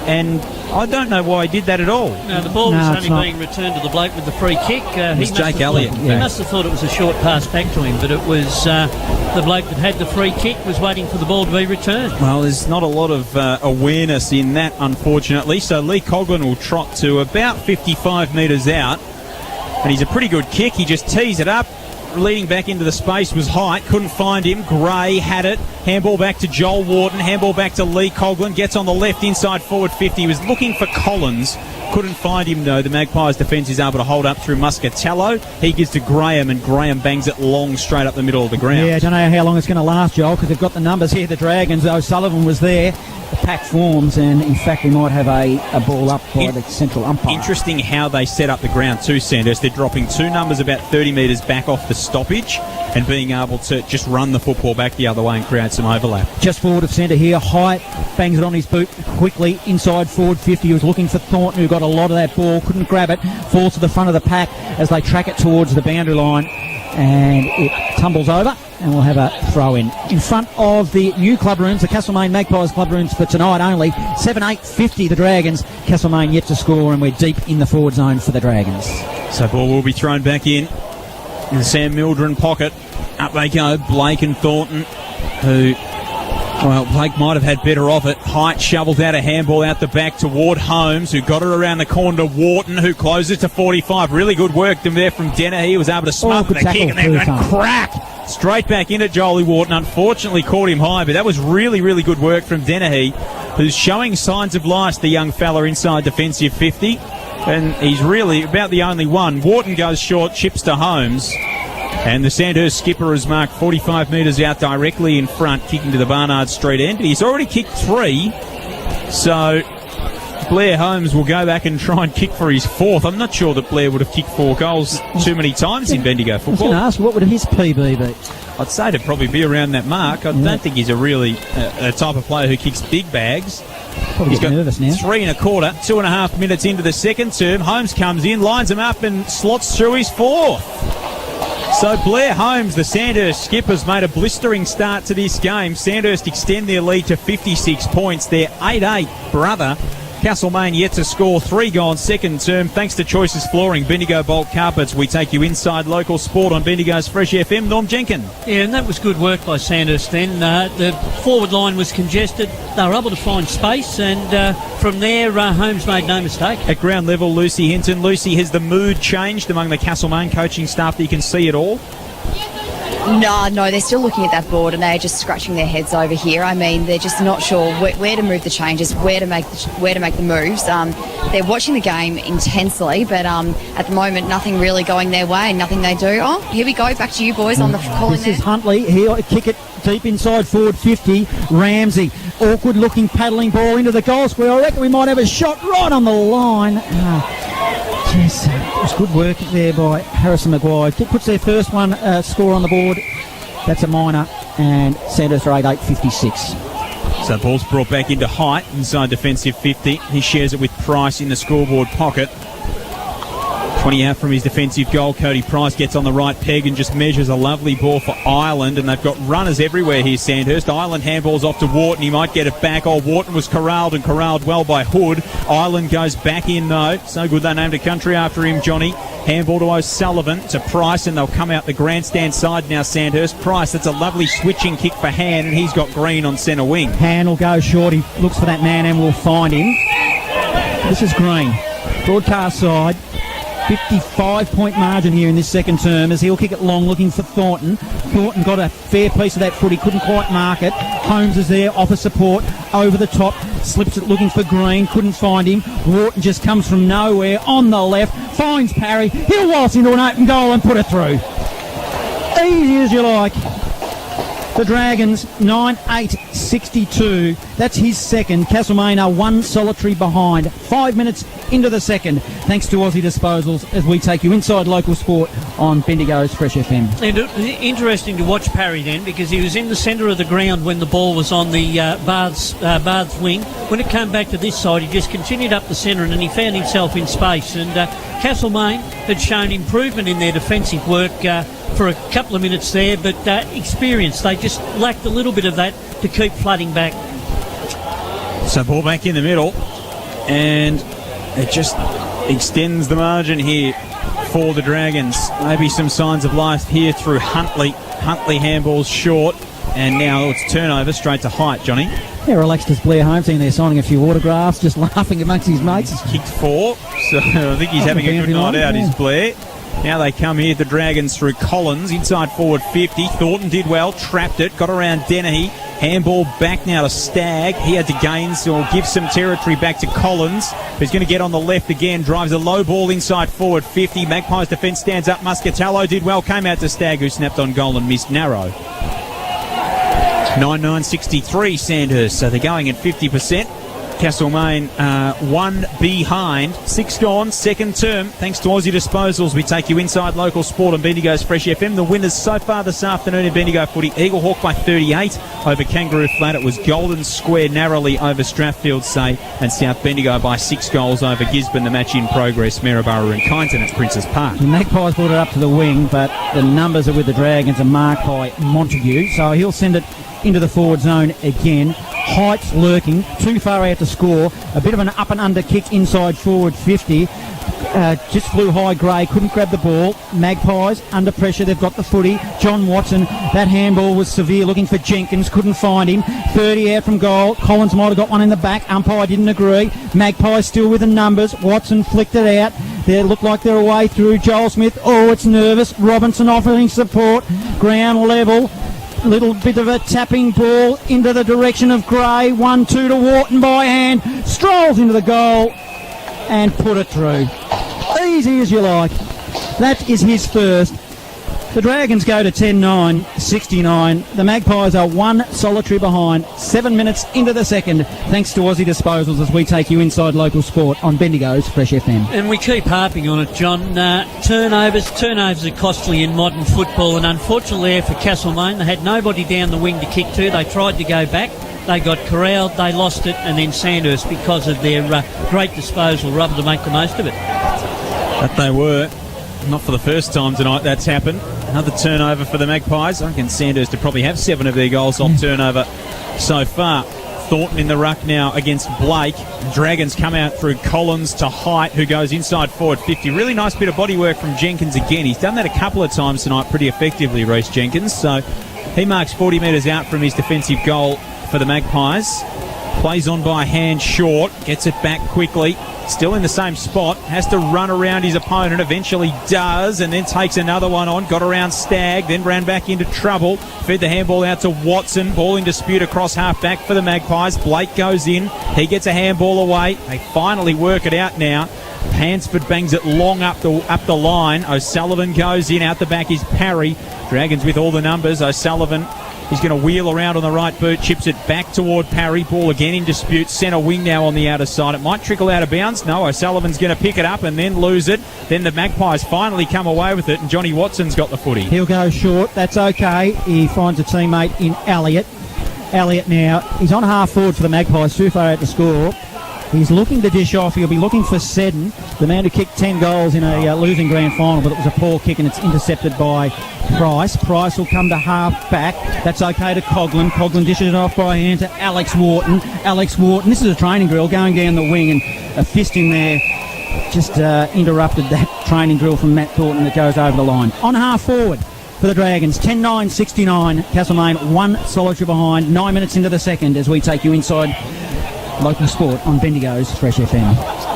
And I don't know why he did that at all. No, the ball No, was it's only not. being returned to the bloke with the free kick. was Jake Elliott. He must have thought it was a short pass back to him, but it was the bloke that had the free kick was waiting for the ball to be returned. Well, there's not a lot of awareness in that, unfortunately. So Lee Coughlin will trot to about 55 metres out. And he's a pretty good kick. He just tees it up. Leading back into the space was Height. Couldn't find him. Gray had it. Handball back to Joel Wharton. Handball back to Lee Coughlin. Gets on the left inside forward 50. He was looking for Collins. Couldn't find him though. The Magpies defence is able to hold up through Muscatello. He gives to Graham and Graham bangs it long straight up the middle of the ground. Yeah, I don't know how long it's going to last, Joel, because they've got the numbers here. The Dragons, O'Sullivan was there. The pack forms, and in fact we might have a ball up by the central umpire. Interesting how they set up the ground too, Sandhurst. They're dropping two numbers about 30 metres back off the stoppage and being able to just run the football back the other way and create some overlap. Just forward of centre here, Height bangs it on his boot quickly inside forward 50. He was looking for Thornton, who got a lot of that ball, couldn't grab it, falls to the front of the pack as they track it towards the boundary line, and it tumbles over, and we'll have a throw in front of the new club rooms, the Castlemaine Magpies club rooms for tonight only. 7-8-50 the Dragons. Castlemaine yet to score, and we're deep in the forward zone for the Dragons. So ball will be thrown back in the Sam Mildren pocket. Up they go, Blake and Thornton, who, well, Blake might have had better of it. Height shovels out a handball out the back toward Holmes, who got it around the corner to Wharton, who closes to 45. Really good work there from Dennehy. He was able to smother good the kick tackle, and then crack straight back into Jolie Wharton. Unfortunately caught him high, but that was really, really good work from Dennehy, who's showing signs of life, the young fella inside defensive 50. And he's really about the only one. Wharton goes short, chips to Holmes. And the Sandhurst skipper has marked 45 metres out directly in front, kicking to the Barnard Street end. But he's already kicked 3. So Blair Holmes will go back and try and kick for his 4th. I'm not sure that Blair would have kicked 4 goals too many times in Bendigo I was football. going to ask, what would his PB be? I'd say to probably be around that mark. I don't think he's a really a type of player who kicks big bags. Probably He's get got nervous now. 3 1/4, 2.5 minutes into the second term. Holmes comes in, lines him up and slots through his 4th. So Blair Holmes, the Sandhurst skipper's made a blistering start to this game. Sandhurst extend their lead to 56 points. They're 8-8, brother. Castlemaine yet to score. 3 gone second term. Thanks to Choices Flooring, Bendigo Bolt Carpets. We take you inside local sport on Bendigo's Fresh FM. Norm Jenkin. Yeah, and that was good work by Sandhurst then. The forward line was congested. They were able to find space, and from there, Holmes made no mistake. At ground level, Lucy Hinton. Lucy, has the mood changed among the Castlemaine coaching staff that you can see it all? No, they're still looking at that board and they're just scratching their heads over here. I mean, they're just not sure where to move the changes, where to make the moves. They're watching the game intensely, but at the moment, nothing really going their way, nothing they do. Oh, here we go, back to you boys on the calling This there. is Huntley. He'll kick it deep inside forward 50. Ramsey, awkward looking paddling ball into the goal square. I reckon we might have a shot right on the line. Yes, it was good work there by Harrison Maguire. Puts their first one score on the board. That's a minor, and Sandhurst are 8-8, 56. So ball's brought back into Height inside defensive 50. He shares it with Price in the scoreboard pocket. 20 out from his defensive goal. Cody Price gets on the right peg and just measures a lovely ball for Ireland, and they've got runners everywhere here, Sandhurst. Ireland handballs off to Wharton. He might get it back. Oh, Wharton was corralled well by Hood. Ireland goes back in though. So good they named a country after him, Johnny. Handball to O'Sullivan, to Price, and they'll come out the grandstand side now, Sandhurst. Price, that's a lovely switching kick for Han, and he's got Green on centre wing. Han will go short. He looks for that man and will find him. This is Green. Broadcast side. 55-point margin here in this second term as he'll kick it long looking for Thornton. Thornton got a fair piece of that foot. He couldn't quite mark it. Holmes is there, offer support, over the top, slips it looking for Green, couldn't find him. Wharton just comes from nowhere on the left, finds Parry. He'll waltz into an open goal and put it through. Easy as you like. The Dragons, 9-8-62. That's his second. Castlemaine are one solitary behind. 5 minutes into the second, thanks to Aussie Disposals, as we take you inside local sport on Bendigo's Fresh FM. And interesting to watch Parry then, because he was in the centre of the ground when the ball was on the Bath's wing. When it came back to this side, he just continued up the centre and then he found himself in space. And Castlemaine had shown improvement in their defensive work for a couple of minutes there, but experience, they just lacked a little bit of that to keep flooding back. So ball back in the middle, and it just extends the margin here for the Dragons. Maybe some signs of life here through Huntley. Huntley handballs short, and now it's turnover straight to Height, Johnny. Yeah, relaxed as Blair Holmes in there signing a few autographs, just laughing amongst his mates. He's kicked 4, so I think he's having a good night out, is Blair. Now they come here, the Dragons, through Collins, inside forward 50. Thornton did well, trapped it, got around Dennehy. Handball back now to Stagg. He had to gain, so will give some territory back to Collins, who's going to get on the left again. Drives a low ball inside forward 50. Magpies defence stands up. Muscatello did well, came out to Stagg, who snapped on goal and missed narrow. 9-9-63 Sandhurst, so they're going at 50%. Castlemaine one behind, 6 gone, second term. Thanks to Aussie Disposals, we take you inside local sport on Bendigo's Fresh FM. The winners so far this afternoon in Bendigo footy: Eagle Hawk by 38 over Kangaroo Flat. It was Golden Square narrowly over Strathfield Say, and South Bendigo by 6 goals over Gisborne. The match in progress, Maryborough and Kyneton at Princes Park. The Magpies brought it up to the wing, but the numbers are with the Dragons and marked by Montague, so he'll send it into the forward zone again. Heights lurking, too far out to score. A bit of an up and under kick inside forward 50. Just flew high. Gray couldn't grab the ball. Magpies under pressure, they've got the footy. John Watson, that handball was severe, looking for Jenkins, couldn't find him. 30 out from goal. Collins might have got one in the back. Umpire didn't agree. Magpies still with the numbers. Watson flicked it out. They look like they're away through. Joel Smith, oh, it's nervous. Robinson offering support. Ground level. Little bit of a tapping ball into the direction of Gray. 1-2 to Wharton by hand. Strolls into the goal and put it through. Easy as you like. That is his first. The Dragons go to 10-9-69. The Magpies are one solitary behind. 7 minutes into the second, thanks to Aussie Disposals, as we take you inside local sport on Bendigo's Fresh FM. And we keep harping on it, John. Turnovers are costly in modern football, and unfortunately there for Castlemaine, they had nobody down the wing to kick to. They tried to go back. They got corralled, they lost it, and then Sandhurst, because of their great disposal, were able to make the most of it. But they were. Not for the first time tonight that's happened. Another turnover for the Magpies. I reckon Sandhurst to probably have 7 of their goals off turnover so far. Thornton in the ruck now against Blake. Dragons come out through Collins to Height, who goes inside forward 50. Really nice bit of bodywork from Jenkins again. He's done that a couple of times tonight pretty effectively, Reece Jenkins. So he marks 40 metres out from his defensive goal for the Magpies. Plays on by hand short. Gets it back quickly. Still in the same spot, has to run around his opponent, eventually does, and then takes another one on, got around Stagg, then ran back into trouble, fed the handball out to Watson, ball in dispute across half-back for the Magpies. Blake goes in, he gets a handball away, they finally work it out now. Hansford bangs it long up the line. O'Sullivan goes in, out the back is Parry. Dragons with all the numbers. O'Sullivan, he's going to wheel around on the right boot, chips it back toward Parry. Ball again in dispute. Centre wing now on the outer side. It might trickle out of bounds. No, O'Sullivan's going to pick it up and then lose it. Then the Magpies finally come away with it, and Johnny Watson's got the footy. He'll go short. That's okay. He finds a teammate in Elliott. Elliott now, he's on half forward for the Magpies, too far out to score. He's looking to dish off. He'll be looking for Seddon, the man who kicked 10 goals in a losing grand final, but it was a poor kick and it's intercepted by Price. Price will come to half back. That's okay to Coughlin. Coughlin dishes it off by hand to Alex Wharton. Alex Wharton, this is a training drill, going down the wing, and a fist in there just interrupted that training drill from Matt Thornton that goes over the line. On half forward for the Dragons, 10-9-69. Castlemaine one solitary behind. 9 minutes into the second as we take you inside local sport on Bendigo's Fresh FM.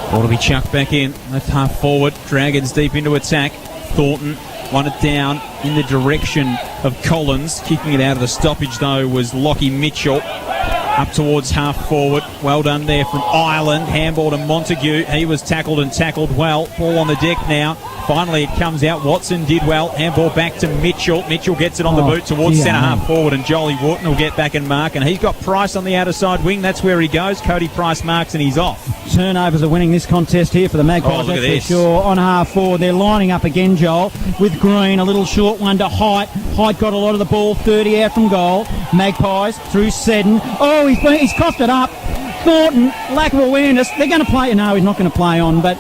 Ball to be chucked back in. Left half forward. Dragons deep into attack. Thornton won it down in the direction of Collins. Kicking it out of the stoppage though was Lockie Mitchell. up towards half forward. Well done there from Ireland. Handball to Montague. He was tackled and tackled well. Ball on the deck now. Finally, it comes out. Watson did well. Handball back to Mitchell. Mitchell gets it on the boot towards centre half forward, and Jolie Wharton will get back and mark. And he's got Price on the outer side wing. That's where he goes. Cody Price marks, and he's off. Turnovers are winning this contest here for the Magpies. Look at this. For sure. On half forward, they're lining up again, Joel, with Green. A little short one to Height. Height got a lot of the ball. 30 out from goal. Magpies through Seddon. Oh, he's coughed it up. Thornton, lack of awareness. They're going to play. No, he's not going to play on, but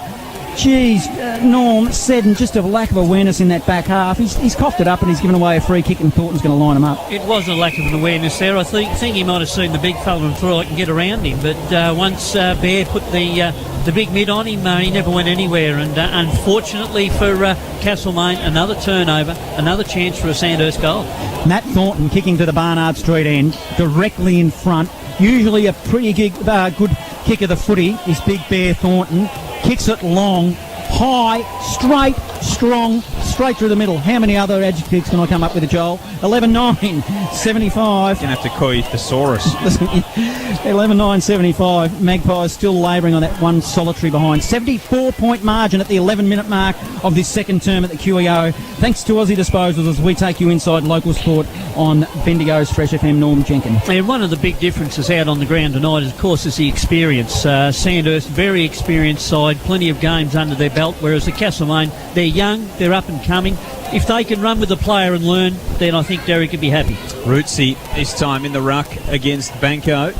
geez, Norm, Seddon, just a lack of awareness in that back half. He's coughed it up and he's given away a free kick, and Thornton's going to line him up. It was a lack of an awareness there. I think he might have seen the big fella and thought I can get around him, but once Bear put the big mid on him, he never went anywhere. And unfortunately for Castlemaine, another turnover, another chance for a Sandhurst goal. Matt Thornton kicking to the Barnard Street end, directly in front. Usually a pretty good kick of the footy, this big Bear Thornton. Kicks it long, high, straight, strong, straight through the middle. How many other adjectives can I come up with, Joel? 11-9, 75. Going to have to call you Thesaurus. 11-9, 75. Magpies still labouring on that one solitary behind. 74-point margin at the 11-minute mark of this second term at the QEO. Thanks to Aussie Disposals as we take you inside local sport on Bendigo's Fresh FM. Norm Jenkins. And one of the big differences out on the ground tonight, of course, is the experience. Sandhurst, very experienced side, plenty of games under their belt, whereas the Castlemaine, they're young, they're up and coming. If they can run with the player and learn, then I think Derry could be happy. Rootsy this time in the ruck against Banco.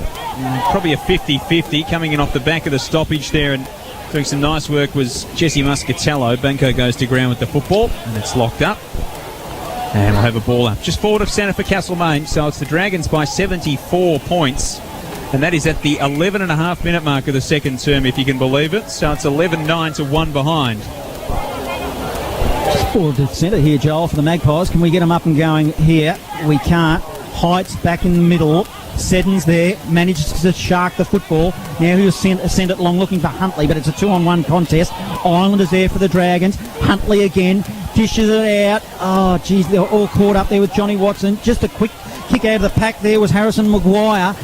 Probably a 50-50 coming in off the back of the stoppage there, and doing some nice work was Jesse Muscatello. Banco goes to ground with the football, and it's locked up. And we'll have a ball up just forward of centre for Castlemaine. So it's the Dragons by 74 points. And that is at the 11.5 minute mark of the second term, if you can believe it. So it's 11-9 to 1 behind. Forward to centre here, Joel, for the Magpies. Can we get them up and going here? We can't. Heights back in the middle. Seddon's there, manages to shark the football. Now he'll send it long looking for Huntley, but it's a 2-on-1 contest. Islanders there for the Dragons. Huntley again, dishes it out. Oh, geez, they're all caught up there with Johnny Watson. Just a quick kick out of the pack there was Harrison Maguire.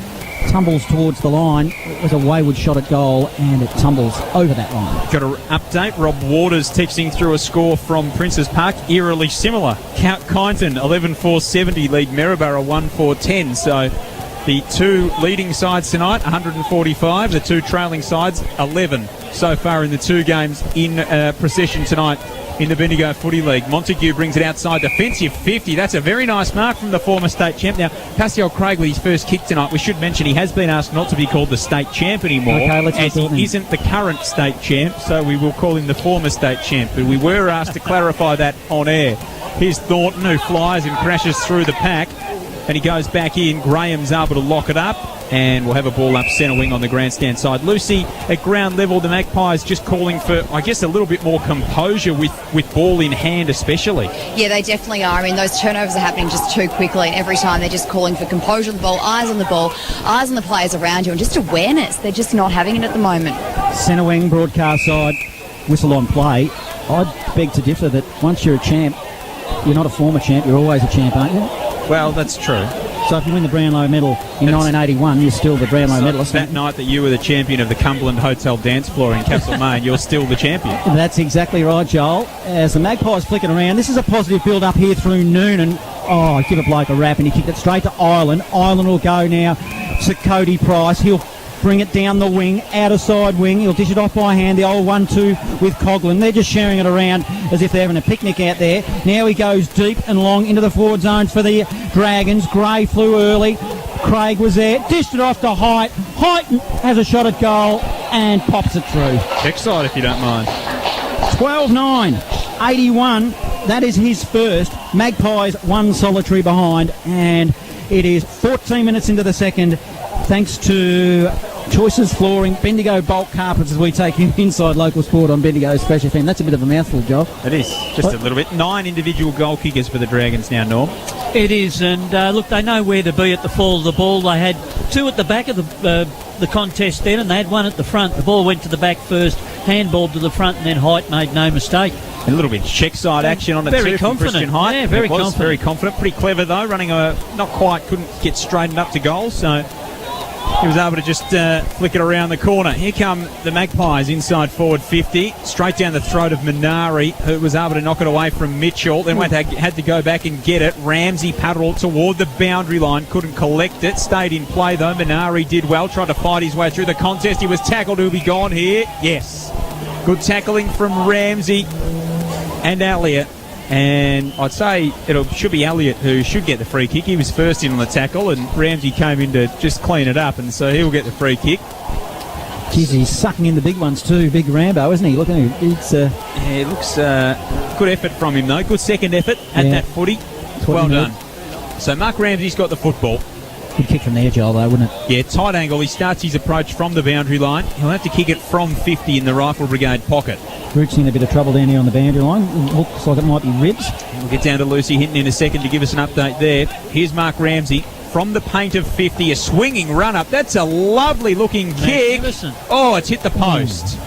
Tumbles towards the line. It was a wayward shot at goal, and it tumbles over that line. Got an update. Rob Waters texting through a score from Princes Park, eerily similar. Count Kyneton 11-4-70 lead Maryborough 1-4-10. So the two leading sides tonight 145, the two trailing sides 11 so far in the two games in procession tonight in the Bendigo Footy League. Montague brings it outside, defensive 50. That's a very nice mark from the former state champ. Now, Pascal Craig with his first kick tonight, we should mention he has been asked not to be called the state champ anymore, as he isn't the current state champ, so we will call him the former state champ. But we were asked to clarify that on air. Here's Thornton, who flies and crashes through the pack, and he goes back in. Graham's able to lock it up, and we'll have a ball up centre wing on the grandstand side. Lucy, at ground level, the Magpies just calling for, I guess, a little bit more composure with ball in hand especially. Yeah, they definitely are. I mean, those turnovers are happening just too quickly, and every time they're just calling for composure on the ball, eyes on the players around you, and just awareness. They're just not having it at the moment. Centre wing, broadcast side, whistle on play. I'd beg to differ that once you're a champ, you're not a former champ, you're always a champ, aren't you? Well, that's true. So if you win the Brownlow medal in 1981, you're still the Brownlow medalist. That night that you were the champion of the Cumberland Hotel dance floor in Castlemaine, you're still the champion. That's exactly right, Joel. As the Magpies flicking around, this is a positive build-up here through Noonan. Oh, give a bloke a rap, and he kicked it straight to Ireland. Ireland will go now to Cody Price. He'll bring it down the wing, outer side wing. He'll dish it off by hand, the old 1-2 with Coughlin. They're just sharing it around as if they're having a picnic out there. Now he goes deep and long into the forward zone for the Dragons. Gray flew early. Craig was there, dished it off to Height. Height has a shot at goal and pops it through. Check side if you don't mind. 12-9, 81. That is his first. Magpies one solitary behind, and it is 14 minutes into the second. Thanks to Choices Flooring, Bendigo Bulk Carpets, as we take you inside local sport on Bendigo's Fresh FM. That's a bit of a mouthful, Joel. It is, just a little bit. 9 individual goal kickers for the Dragons now, Norm. It is, and look, they know where to be at the fall of the ball. They had 2 at the back of the contest then, and they had 1 at the front. The ball went to the back first, handballed to the front, and then Height made no mistake. A little bit check side action on it very too from Christian Height. Yeah, very confident. Very confident. Pretty clever though, running not quite, couldn't get straightened up to goal, so He was able to just flick it around the corner. Here come the Magpies inside forward 50, straight down the throat of Minari, who was able to knock it away from Mitchell. Then had to go back and get it. Ramsey paddled toward the boundary line, couldn't collect it. Stayed in play though. Minari did well, tried to fight his way through the contest. He was tackled. He'll be gone here. Yes. Good tackling from Ramsey and Elliott. And I'd say it should be Elliott who should get the free kick. He was first in on the tackle, and Ramsey came in to just clean it up, and so he'll get the free kick. Jeez, he's sucking in the big ones too. Big Rambo, isn't he? Look at him. It's, yeah, it looks good effort from him, though. Good second effort at that footy. Well done. So Mark Ramsey's got the football. Good kick from there, Joel, though, wouldn't it? Yeah, tight angle. He starts his approach from the boundary line. He'll have to kick it from 50 in the Rifle Brigade pocket. Root's in a bit of trouble down here on the boundary line. It looks like it might be ribs. We'll get down to Lucy Hinton in a second to give us an update there. Here's Mark Ramsey from the paint of 50. A swinging run-up. That's a lovely looking kick. Oh, it's hit the post.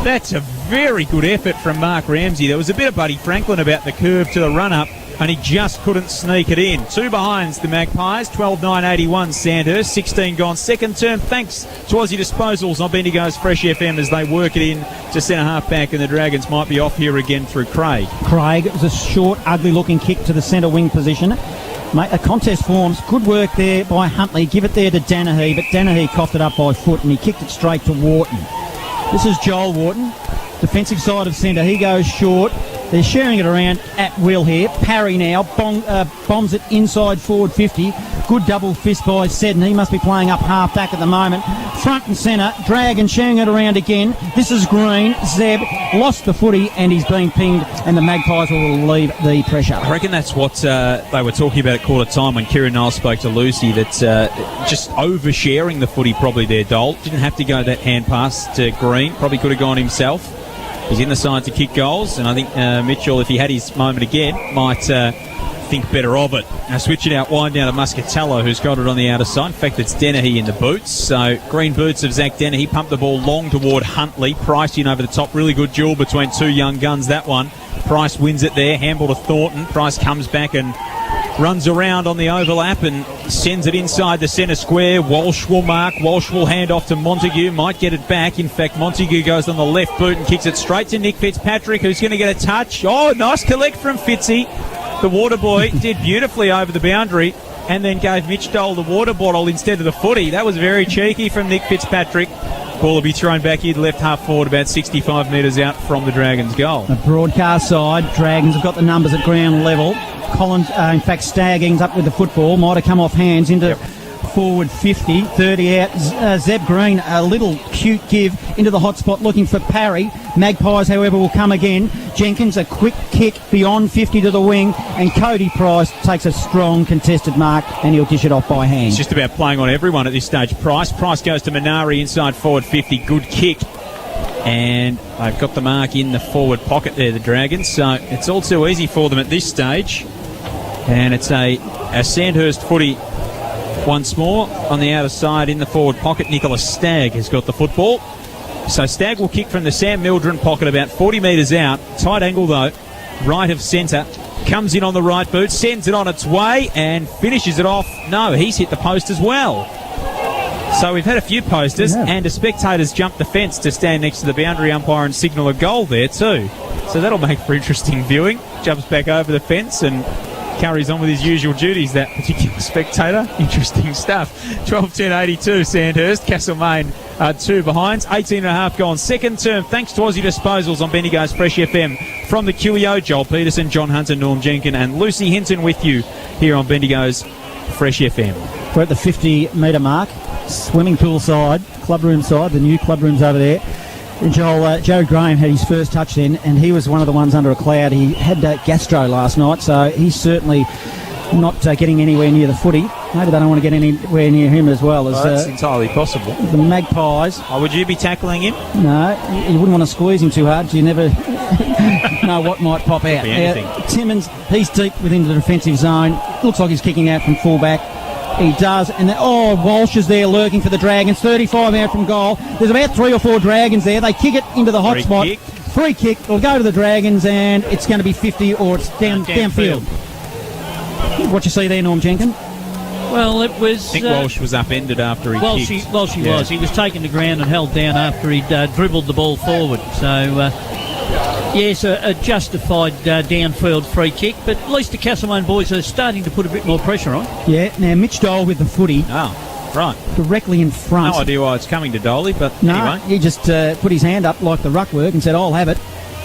That's a very good effort from Mark Ramsey. There was a bit of Buddy Franklin about the curve to the run-up, and he just couldn't sneak it in. 2 behinds the Magpies, 12-9-81 Sandhurst, 16 gone second term. Thanks to Aussie Disposals on Bendigo's Fresh FM as they work it in to centre half back, and the Dragons might be off here again through Craig. It was a short, ugly looking kick to the centre wing position. A contest forms. Good work there by Huntley. Give it there to Danahy, but Danahy coughed it up by foot and he kicked it straight to Wharton. This is Joel Wharton, defensive side of centre. He goes short. They're sharing it around at will here. Parry now bombs it inside forward 50. Good double fist by Seddon. He must be playing up half back at the moment. Front and centre. Dragon sharing it around again. This is Green. Zeb lost the footy and he's been pinged, and the Magpies will relieve the pressure. I reckon that's what they were talking about at quarter time when Kieran Niles spoke to Lucy, that just oversharing the footy probably there, Dole. Didn't have to go that hand pass to Green. Probably could have gone himself. He's in the side to kick goals, and I think Mitchell, if he had his moment again, might think better of it. Now switch it out wide down to Muscatello, who's got it on the outer side. In fact, it's Danahy in the boots. So green boots of Zach Danahy. Pumped the ball long toward Huntley. Price in over the top. Really good duel between two young guns, that one. Price wins it there. Handball to Thornton. Price comes back and runs around on the overlap and sends it inside the centre square. Walsh will mark. Walsh will hand off to Montague. Might get it back. In fact, Montague goes on the left boot and kicks it straight to Nick Fitzpatrick, who's going to get a touch. Oh, nice collect from Fitzy. The water boy did beautifully over the boundary and then gave Mitch Dole the water bottle instead of the footy. That was very cheeky from Nick Fitzpatrick. Ball will be thrown back in left half forward, about 65 metres out from the Dragons' goal. The broadcast side, Dragons have got the numbers at ground level. Collins, in fact, Stagg ends up with the football. Might have come off hands into forward 50, 30 out. Zeb Green, a little cute give into the hot spot looking for Parry. Magpies, however, will come again. Jenkins, a quick kick beyond 50 to the wing, and Cody Price takes a strong contested mark and he'll dish it off by hand. It's just about playing on everyone at this stage. Price goes to Minari inside forward 50. Good kick. And they've got the mark in the forward pocket there, the Dragons. So it's all too easy for them at this stage. And it's a Sandhurst footy once more on the outer side in the forward pocket. Nicholas Stagg has got the football. So Stagg will kick from the Sam Mildren pocket about 40 metres out. Tight angle though, right of centre. Comes in on the right boot, sends it on its way and finishes it off. No, he's hit the post as well. So we've had a few posters and a spectator's jumped the fence to stand next to the boundary umpire and signal a goal there too. So that'll make for interesting viewing. Jumps back over the fence and carries on with his usual duties, that particular spectator. Interesting stuff. 12-10-82 Sandhurst. Castlemaine 2 behinds. 18.5 gone second term. Thanks to Aussie Disposals on Bendigo's Fresh FM. From the QEO, Joel Peterson, John Hunter, Norm Jenkin and Lucy Hinton with you here on Bendigo's Fresh FM. We're at the 50-metre mark. Swimming pool side, clubroom side, the new clubrooms over there. And Joe Graham had his first touch then, and he was one of the ones under a cloud. He had gastro last night, so he's certainly not getting anywhere near the footy. Maybe they don't want to get anywhere near him as well. That's entirely possible. The Magpies. Oh, would you be tackling him? No, you wouldn't want to squeeze him too hard. You never know what might pop out. Timmins, he's deep within the defensive zone. Looks like he's kicking out from fullback. He does, and then, Walsh is there lurking for the Dragons. 35 out from goal. There's about 3 or 4 Dragons there. They kick it into the hot spot. Free kick. It'll go to the Dragons, and it's going to be 50 or it's downfield. What you see there, Norm Jenkins? Well, it was... I think Walsh was upended after he kicked. She was. He was taken to ground and held down after he'd dribbled the ball forward. So, yes, a justified downfield free kick, but at least the Castlemaine boys are starting to put a bit more pressure on. Yeah, now Mitch Dole with the footy. Oh, right. Directly in front. No idea why it's coming to Dolly, but No, anyway. he just put his hand up like the ruck work and said, I'll have it.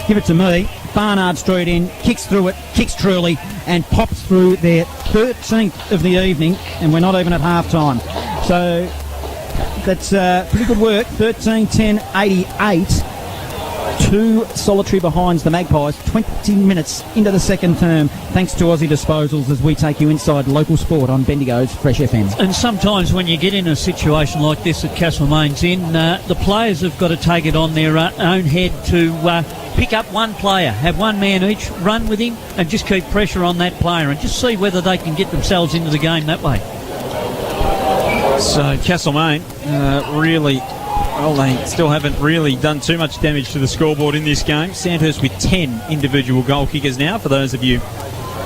Give it to me. Barnard straight in, kicks through it, kicks truly, and pops through their 13th of the evening, and we're not even at half-time. So that's pretty good work. 13-10-88. 2 solitary behinds the Magpies, 20 minutes into the second term, thanks to Aussie Disposals as we take you inside local sport on Bendigo's Fresh FM. And sometimes when you get in a situation like this that Castlemaine's in, the players have got to take it on their own head to pick up one player, have one man each, run with him, and just keep pressure on that player and just see whether they can get themselves into the game that way. So Castlemaine really... Well, they still haven't really done too much damage to the scoreboard in this game. Sandhurst with 10 individual goal kickers now. For those of you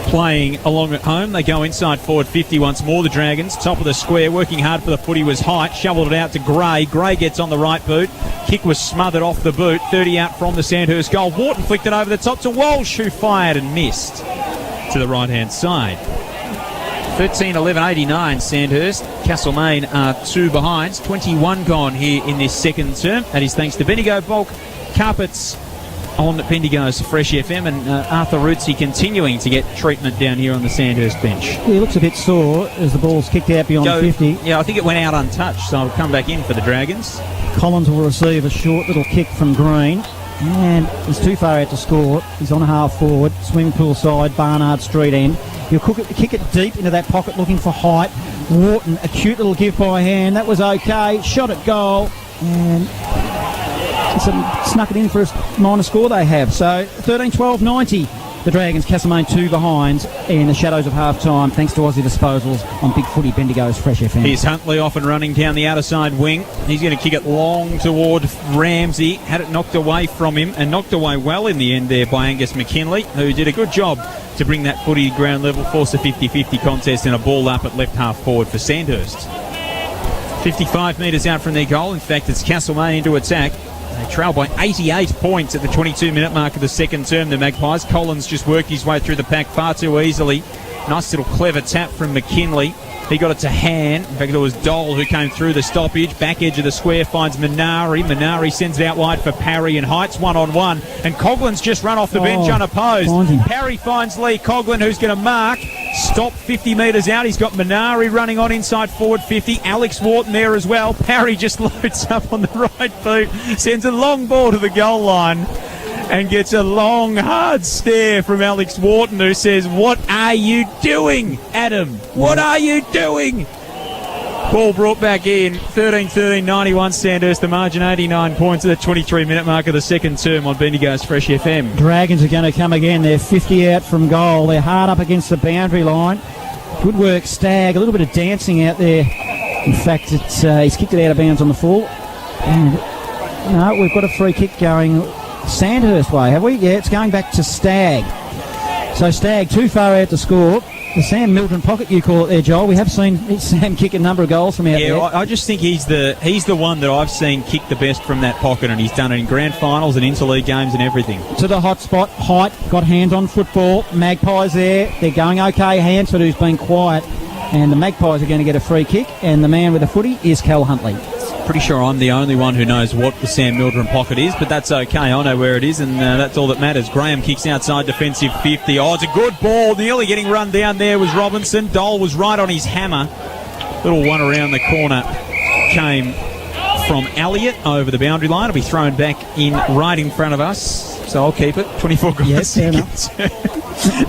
playing along at home, they go inside forward 50 once more. The Dragons, top of the square, working hard for the footy was Height. Shoveled it out to Gray. Gray gets on the right boot. Kick was smothered off the boot. 30 out from the Sandhurst goal. Wharton flicked it over the top to Walsh, who fired and missed to the right-hand side. 13-11-89 Sandhurst. Castlemaine are 2 behinds. 21 gone here in this second term. That is thanks to Bendigo Bulk Carpets on Bendigo's Fresh FM, and Arthur Rootsey continuing to get treatment down here on the Sandhurst bench. He looks a bit sore as the ball's kicked out beyond 50. Yeah, I think it went out untouched, so I'll come back in for the Dragons. Collins will receive a short little kick from Green, and he's too far out to score. He's on half forward, swimming pool side, Barnard Street end. He'll kick it deep into that pocket looking for Height. Wharton, a cute little give by hand. That was okay. Shot at goal. And snuck it in for a minor score they have. So 13-12-90. The Dragons, Castlemaine 2 behinds in the shadows of half-time, thanks to Aussie Disposals on Big Footy Bendigo's Fresh FM. Here's Huntley off and running down the outer side wing. He's going to kick it long toward Ramsey. Had it knocked away from him, and knocked away well in the end there by Angus McKinley, who did a good job to bring that footy ground level, force a 50-50 contest and a ball up at left half forward for Sandhurst. 55 metres out from their goal. In fact, it's Castlemaine into attack. They trail by 88 points at the 22-minute mark of the second term, the Magpies. Collins just worked his way through the pack far too easily. Nice little clever tap from McKinley. He got it to hand. In fact, it was Dole who came through the stoppage. Back edge of the square finds Minari. Minari sends it out wide for Parry and Heights one-on-one. And Coughlin's just run off the bench unopposed. Parry finds Lee Coughlin, who's going to mark. Stop 50 metres out. He's got Minari running on inside forward 50. Alex Wharton there as well. Parry just loads up on the right boot. Sends a long ball to the goal line. And gets a long, hard stare from Alex Wharton, who says, "What are you doing, Adam? What are you doing?" Ball brought back in. 13-13-91 Sandhurst. The margin 89 points at the 23-minute mark of the second term on Bendigo's Fresh FM. Dragons are going to come again. They're 50 out from goal. They're hard up against the boundary line. Good work, Stagg. A little bit of dancing out there. In fact, he's kicked it out of bounds on the full. And no, we've got a free kick going Sandhurst way, have we? Yeah, it's going back to Stagg. So Stagg too far out to score. The Sam Mildren pocket, you call it there, Joel. We have seen Sam kick a number of goals from out there. Yeah, I just think he's the one that I've seen kick the best from that pocket, and he's done it in grand finals and interleague games and everything. To the hot spot, Height got hands on football. Magpies there, they're going okay. Hansford, who's been quiet, and the Magpies are going to get a free kick, and the man with the footy is Cal Huntley. Pretty sure I'm the only one who knows what the Sam Mildren pocket is, but that's okay. I know where it is, and that's all that matters. Graham kicks outside defensive 50. Oh, it's a good ball. Nearly getting run down there was Robinson. Dole was right on his hammer. Little one around the corner came from Elliott over the boundary line. It'll be thrown back in right in front of us, so I'll keep it. 24 goals. Yes, fair enough.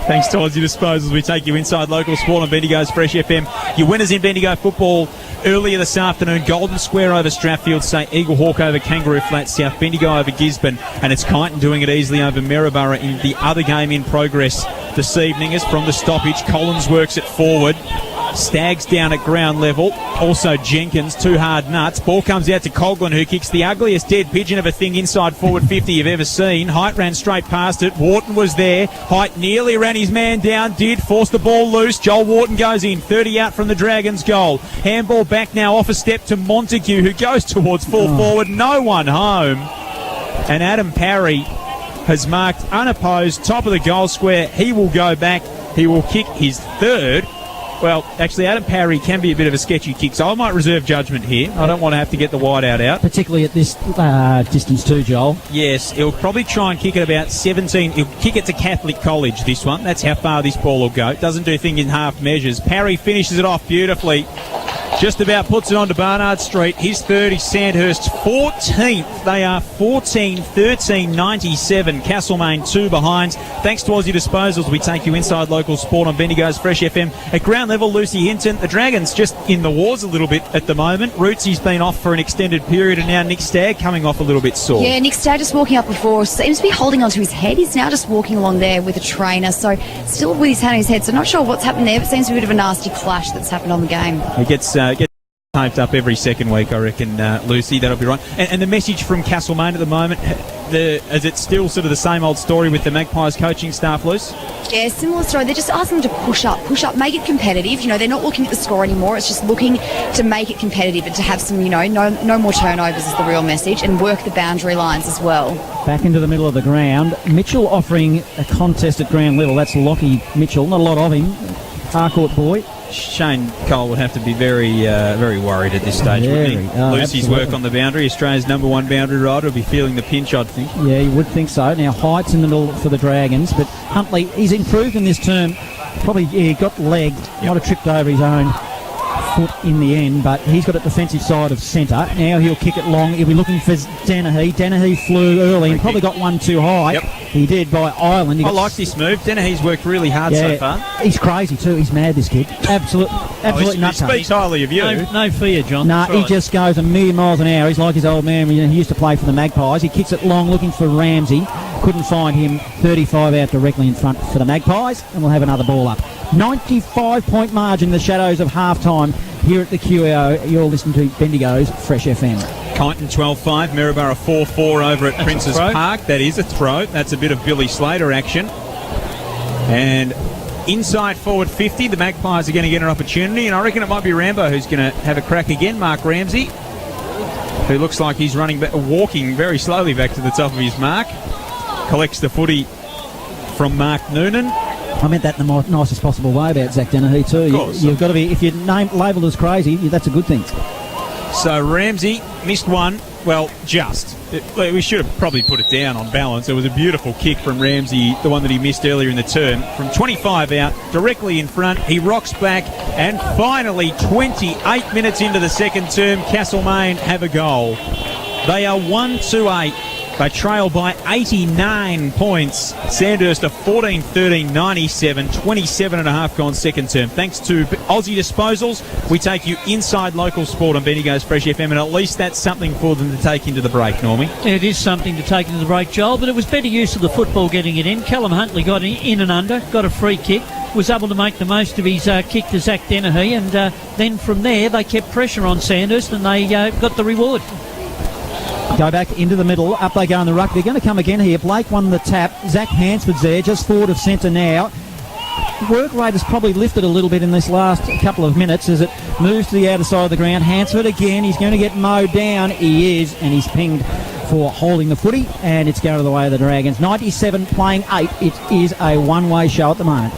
Thanks to Aussie Disposals. We take you inside local sport on Bendigo's Fresh FM. Your winners in Bendigo football earlier this afternoon: Golden Square over Strathfield, St Eagle Hawk over Kangaroo Flat, South Bendigo over Gisborne, and it's Kyneton doing it easily over Maryborough in the other game in progress this evening. As from the stoppage, Collins works it forward. Stags down at ground level. Also Jenkins, two hard nuts. Ball comes out to Coghlan, who kicks the ugliest dead pigeon of a thing inside forward 50 you've ever seen. Height ran straight past it. Wharton was there. Height nearly ran his man down. Did force the ball loose. Joel Wharton goes in. 30 out from the Dragons' goal. Handball back now off a step to Montague, who goes towards full forward. No one home. And Adam Parry has marked unopposed, top of the goal square. He will go back. He will kick his third. Well, actually, Adam Parry can be a bit of a sketchy kick, so I might reserve judgment here. I don't want to have to get the wide out. Particularly at this distance too, Joel. Yes, he'll probably try and kick it about 17. He'll kick it to Catholic College, this one. That's how far this ball will go. Doesn't do things in half measures. Parry finishes it off beautifully. Just about puts it onto Barnard Street. His third is Sandhurst's 14th. They are 14, 13, 97. Castlemaine 2 behind. Thanks to Aussie Disposals, we take you inside local sport on Bendigo's Fresh FM. At ground level, Lucy Hinton. The Dragons just in the wars a little bit at the moment. Rootsy's been off for an extended period, and now Nick Stagg coming off a little bit sore. Yeah, Nick Stagg just walking up before, seems to be holding onto his head. He's now just walking along there with a trainer, so still with his hand on his head. So not sure what's happened there, but seems to be a bit of a nasty clash that's happened on the game. He gets hyped up every second week, I reckon, Lucy. That'll be right. And the message from Castlemaine at the moment, is it still sort of the same old story with the Magpies coaching staff, Luce? Yeah, similar story. They're just asking them to push up, make it competitive. You know, they're not looking at the score anymore. It's just looking to make it competitive and to have some, no more turnovers is the real message, and work the boundary lines as well. Back into the middle of the ground. Mitchell offering a contest at ground level. That's Lockie Mitchell. Not a lot of him. Harcourt boy. Shane Cole would have to be very worried at this stage, wouldn't he? Lucy's absolutely. work on the boundary. Australia's number one boundary rider will be feeling the pinch, I'd think. Yeah, you would think so. Now, Height's in the middle for the Dragons, but Huntley, he's improved in this term. Probably got leg, might have tripped over his own foot in the end, but he's got a defensive side of centre. Now he'll kick it long. He'll be looking for Dennehy. Dennehy flew early and probably got one too high. Yep. He did by Ireland. I like this move. Dennehy's worked really hard so far. He's crazy too. He's mad, this kid. Absolute He nutcase. speaks highly of you. No fear, John. No, That's he right. just goes a million miles an hour. He's like his old man. He used to play for the Magpies. He kicks it long, looking for Ramsey. Couldn't find him. 35 out directly in front for the Magpies, and we'll have another ball up. 95-point margin in the shadows of half-time here at the QEO. You're listening to Bendigo's Fresh FM. Kyneton 12-5, Maryborough 4-4 over at Princes Park. That is a throw. That's a bit of Billy Slater action. And inside forward 50, the Magpies are going to get an opportunity, and I reckon it might be Rambo who's going to have a crack again. Mark Ramsey, who looks like he's walking very slowly back to the top of his mark. Collects the footy from Mark Noonan. I meant that in the nicest possible way about Zach Dennehy too. You've got to be, if you're labelled as crazy, that's a good thing. So Ramsey missed one. Well, just. We should have probably put it down on balance. It was a beautiful kick from Ramsey, the one that he missed earlier in the term. From 25 out, directly in front, he rocks back, and finally, 28 minutes into the second term, Castlemaine have a goal. They are 1-8. They trail by 89 points. Sandhurst are 14-13-97, 27 and a half gone second term. Thanks to Aussie Disposals, we take you inside local sport on Bendigo's Fresh FM, and at least that's something for them to take into the break, Normie. It is something to take into the break, Joel, but it was better use of the football getting it in. Callum Huntley got in and under, got a free kick, was able to make the most of his kick to Zach Dennehy, and then from there they kept pressure on Sandhurst, and they got the reward. Go back into the middle. Up they go in the ruck. They're going to come again here. Blake won the tap. Zach Hansford's there, just forward of centre now. Work rate has probably lifted a little bit in this last couple of minutes as it moves to the outer side of the ground. Hansford again. He's going to get mowed down. He is, and he's pinged for holding the footy, and it's going to the way of the Dragons. 97 playing 8. It is a one-way show at the moment.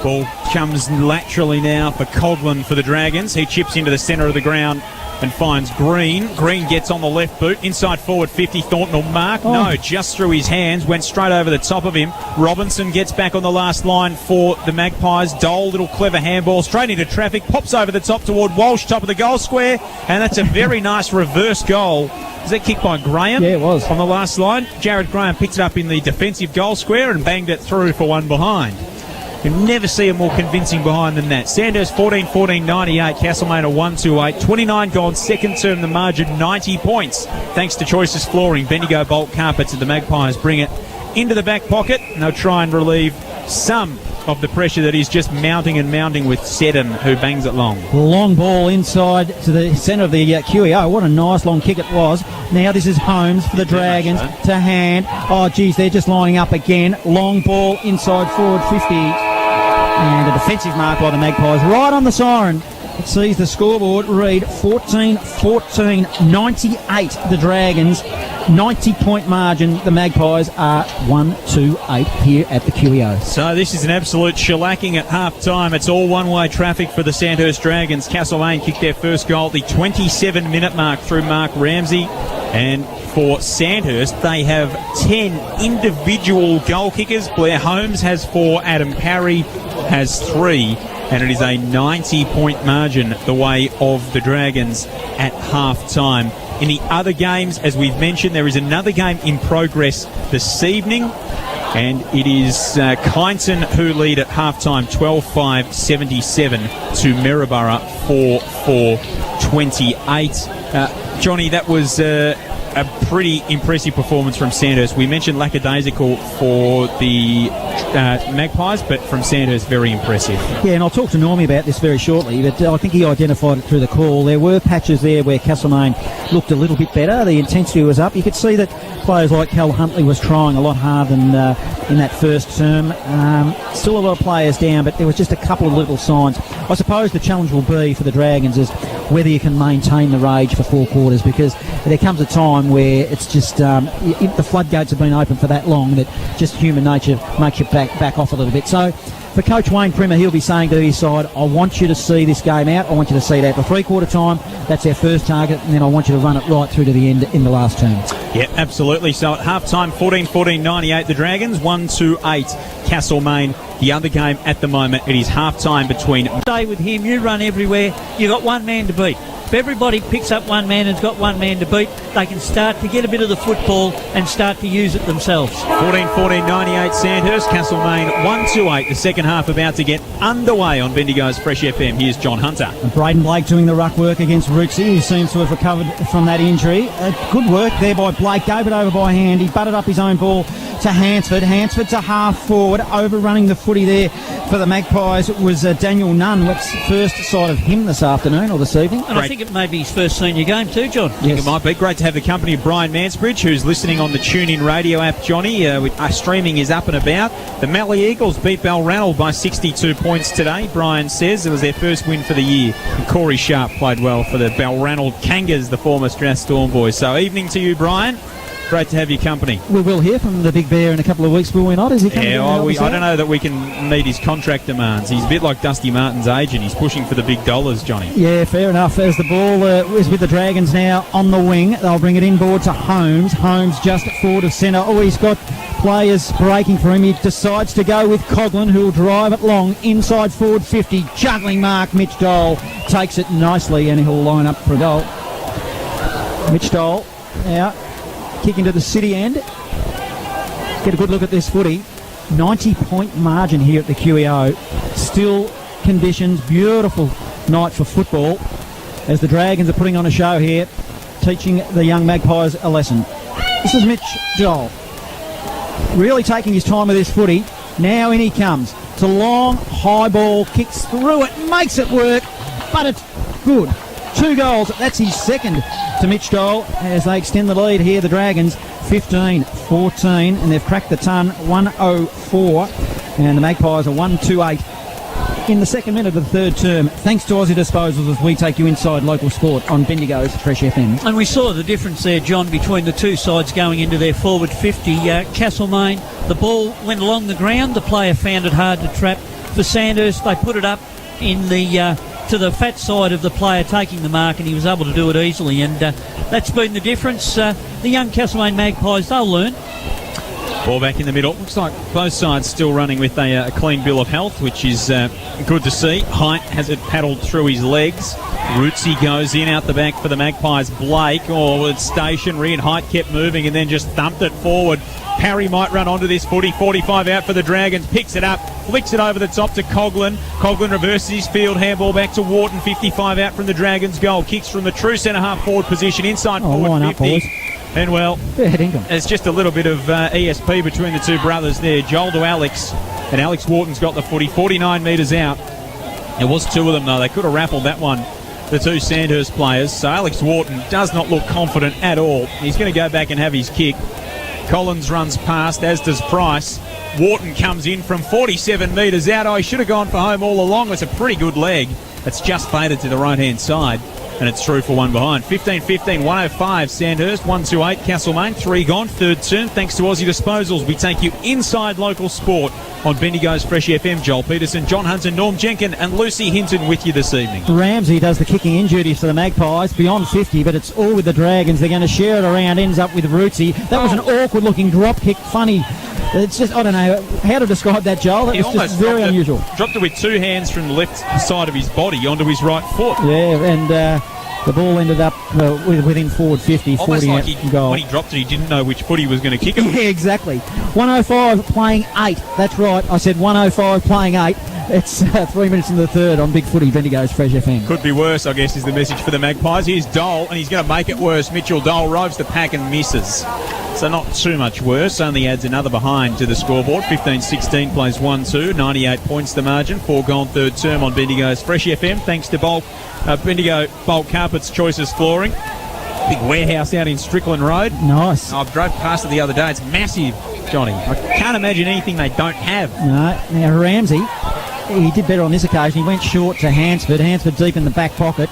Ball comes laterally now for Coghlan for the Dragons. He chips into the centre of the ground and finds Green. Green gets on the left boot. Inside forward 50, Thornton will mark. No, just through his hands. Went straight over the top of him. Robinson gets back on the last line for the Magpies. Dole, little clever handball. Straight into traffic. Pops over the top toward Walsh, top of the goal square. And that's a very nice reverse goal. Was that kicked by Graham? Yeah, it was. On the last line. Jared Graham picked it up in the defensive goal square and banged it through for one behind. You never see a more convincing behind than that. Sandhurst 14-14-98. Castlemaine are 1-8. 29 gone. Second term, the margin 90 points. Thanks to Choices Flooring. Bendigo Bulk Carpets and the Magpies bring it into the back pocket. And they'll try and relieve some of the pressure that is just mounting and mounting with Seddon, who bangs it long. Long ball inside to the centre of the QEO. What a nice long kick it was. Now this is Holmes for the Dragons to hand. Oh, geez, they're just lining up again. Long ball inside forward 50. And a defensive mark by the Magpies right on the siren. It sees the scoreboard read 14-14, 98 the Dragons, 90-point margin. The Magpies are 1-2-8 here at the QEO. So this is an absolute shellacking at half-time. It's all one-way traffic for the Sandhurst Dragons. Castlemaine kicked their first goal at the 27-minute mark through Mark Ramsey. And for Sandhurst, they have 10 individual goal kickers. Blair Holmes has 4, Adam Parry has 3. And it is a 90-point margin the way of the Dragons at half-time. In the other games, as we've mentioned, there is another game in progress this evening. And it is Kyneton who lead at half-time 12-5, 77 to Maryborough 4-4, 28. Johnny, that was a pretty impressive performance from Sandhurst. We mentioned lackadaisical for the Magpies, but from Sandhurst, very impressive. Yeah, and I'll talk to Normie about this very shortly, but I think he identified it through the call. There were patches there where Castlemaine looked a little bit better. The intensity was up. You could see that players like Cal Huntley was trying a lot harder than in that first term. Still a lot of players down, but there was just a couple of little signs. I suppose the challenge will be for the Dragons is whether you can maintain the rage for 4 quarters, because there comes a time where it's just the floodgates have been open for that long that just human nature makes you back off a little bit. So for Coach Wayne Primmer, he'll be saying to his side, I want you to see this game out. I want you to see it out for 3-quarter time. That's our first target, and then I want you to run it right through to the end in the last term. Yeah, absolutely. So at half-time, 14-14, 98 the Dragons, 1-8 Castlemaine. The other game at the moment, it is half-time between... Stay with him, you run everywhere, you got one man to beat. If everybody picks up one man and's got one man to beat, they can start to get a bit of the football and start to use it themselves. 14-14, 98 Sandhurst, Castlemaine 1-8. The second half about to get underway on Bendigo's Fresh FM. Here's John Hunter. And Braden Blake doing the ruck work against Rootsy, who seems to have recovered from that injury. Good work there by Blake, gave it over by hand. He butted up his own ball to Hansford. Hansford to half forward, overrunning the footy there for the Magpies. It was Daniel Nunn. What's first sight of him this afternoon or this evening? And I think it may be his first senior game too, John. Yes. It might be. Great to have the company of Brian Mansbridge, who's listening on the TuneIn radio app, Johnny. Streaming is up and about. The Mallee Eagles beat Balranald by 62 points today. Brian says it was their first win for the year. And Corey Sharp played well for the Balranald Kangas, the former Strathstorm boys. So evening to you, Brian. Great to have your company. We will hear from the Big Bear in a couple of weeks, will we not? Is he coming? Yeah, I don't know that we can meet his contract demands. He's a bit like Dusty Martin's agent. He's pushing for the big dollars, Johnny. Yeah, fair enough. As the ball is with the Dragons now on the wing, they'll bring it inboard to Holmes. Holmes just forward of centre. Oh, he's got players breaking for him. He decides to go with Coughlin, who will drive it long inside forward 50. Juggling mark. Mitch Dole takes it nicely, and he'll line up for a goal. Mitch Dole now kick into the city end. Get a good look at this footy. 90-point margin here at the QEO. Still conditions. Beautiful night for football as the Dragons are putting on a show here, teaching the young Magpies a lesson. This is Mitch Dole. Really taking his time with this footy. Now in he comes. It's a long, high ball. Kicks through it. Makes it work. But it's good. 2 goals. That's his second to Mitch Dole as they extend the lead here. The Dragons 15-14, and they've cracked the ton 104, and the Magpies are 1-8 in the second minute of the third term. Thanks to Aussie Disposals as we take you inside local sport on Bendigo's Fresh FM. And we saw the difference there, John, between the two sides going into their forward 50. Castlemaine, the ball went along the ground. The player found it hard to trap. For Sandhurst, they put it up in the to the fat side of the player taking the mark, and he was able to do it easily, and that's been the difference. The young Castlemaine Magpies, they'll learn. Ball back in the middle. Looks like both sides still running with a clean bill of health, which is good to see. Height has it paddled through his legs. Rootsy goes in out the back for the Magpies. Blake, it's stationary, and Height kept moving and then just thumped it forward. Parry might run onto this footy. 45 out for the Dragons. Picks it up. Flicks it over the top to Coughlin. Coughlin reverses his field. Handball back to Wharton. 55 out from the Dragons' goal. Kicks from the true centre-half forward position. Inside forward 50. Up, and, well, there's just a little bit of ESP between the two brothers there. Joel to Alex. And Alex Wharton's got the footy, 49 metres out. There was two of them, though. They could have raffled that one, the two Sandhurst players. So Alex Wharton does not look confident at all. He's going to go back and have his kick. Collins runs past, as does Price. Wharton comes in from 47 metres out. Oh, he should have gone for home all along. It's a pretty good leg. It's just faded to the right-hand side, and it's true for one behind. 15-15, 105 Sandhurst, 128 Castlemaine, 3 gone, third turn. Thanks to Aussie Disposals, we take you inside local sport on Bendigo's Fresh FM. Joel Peterson, John Hunt and Norm Jenkin and Lucy Hinton with you this evening. Ramsey does the kicking in duties for the Magpies, beyond 50, but it's all with the Dragons. They're going to share it around, ends up with Rootsy. That was an awkward-looking drop kick, funny. It's just, I don't know how to describe that, Joel. That was just very unusual. Dropped it with two hands from the left side of his body onto his right foot. Yeah, and the ball ended up within forward 50, almost 40 like out goal. When he dropped it, he didn't know which foot he was going to kick it with. Yeah, exactly. 105 playing 8. That's right. I said 105 playing 8. It's 3 minutes in the third on Big Footy, Bendigo's Fresh FM. Could be worse, I guess, is the message for the Magpies. Here's Dole, and he's going to make it worse. Mitchell Dole robes the pack and misses. So not too much worse. Only adds another behind to the scoreboard. 15-16 plays 1-2. 98 points the margin. 4 gone third term on Bendigo's Fresh FM. Thanks to Bendigo Bulk Carpets Choices Flooring. Big warehouse out in Strickland Road. Nice. I drove past it the other day. It's massive, Johnny. I can't imagine anything they don't have. No. Now, Ramsey, he did better on this occasion. He went short to Hansford. Hansford deep in the back pocket,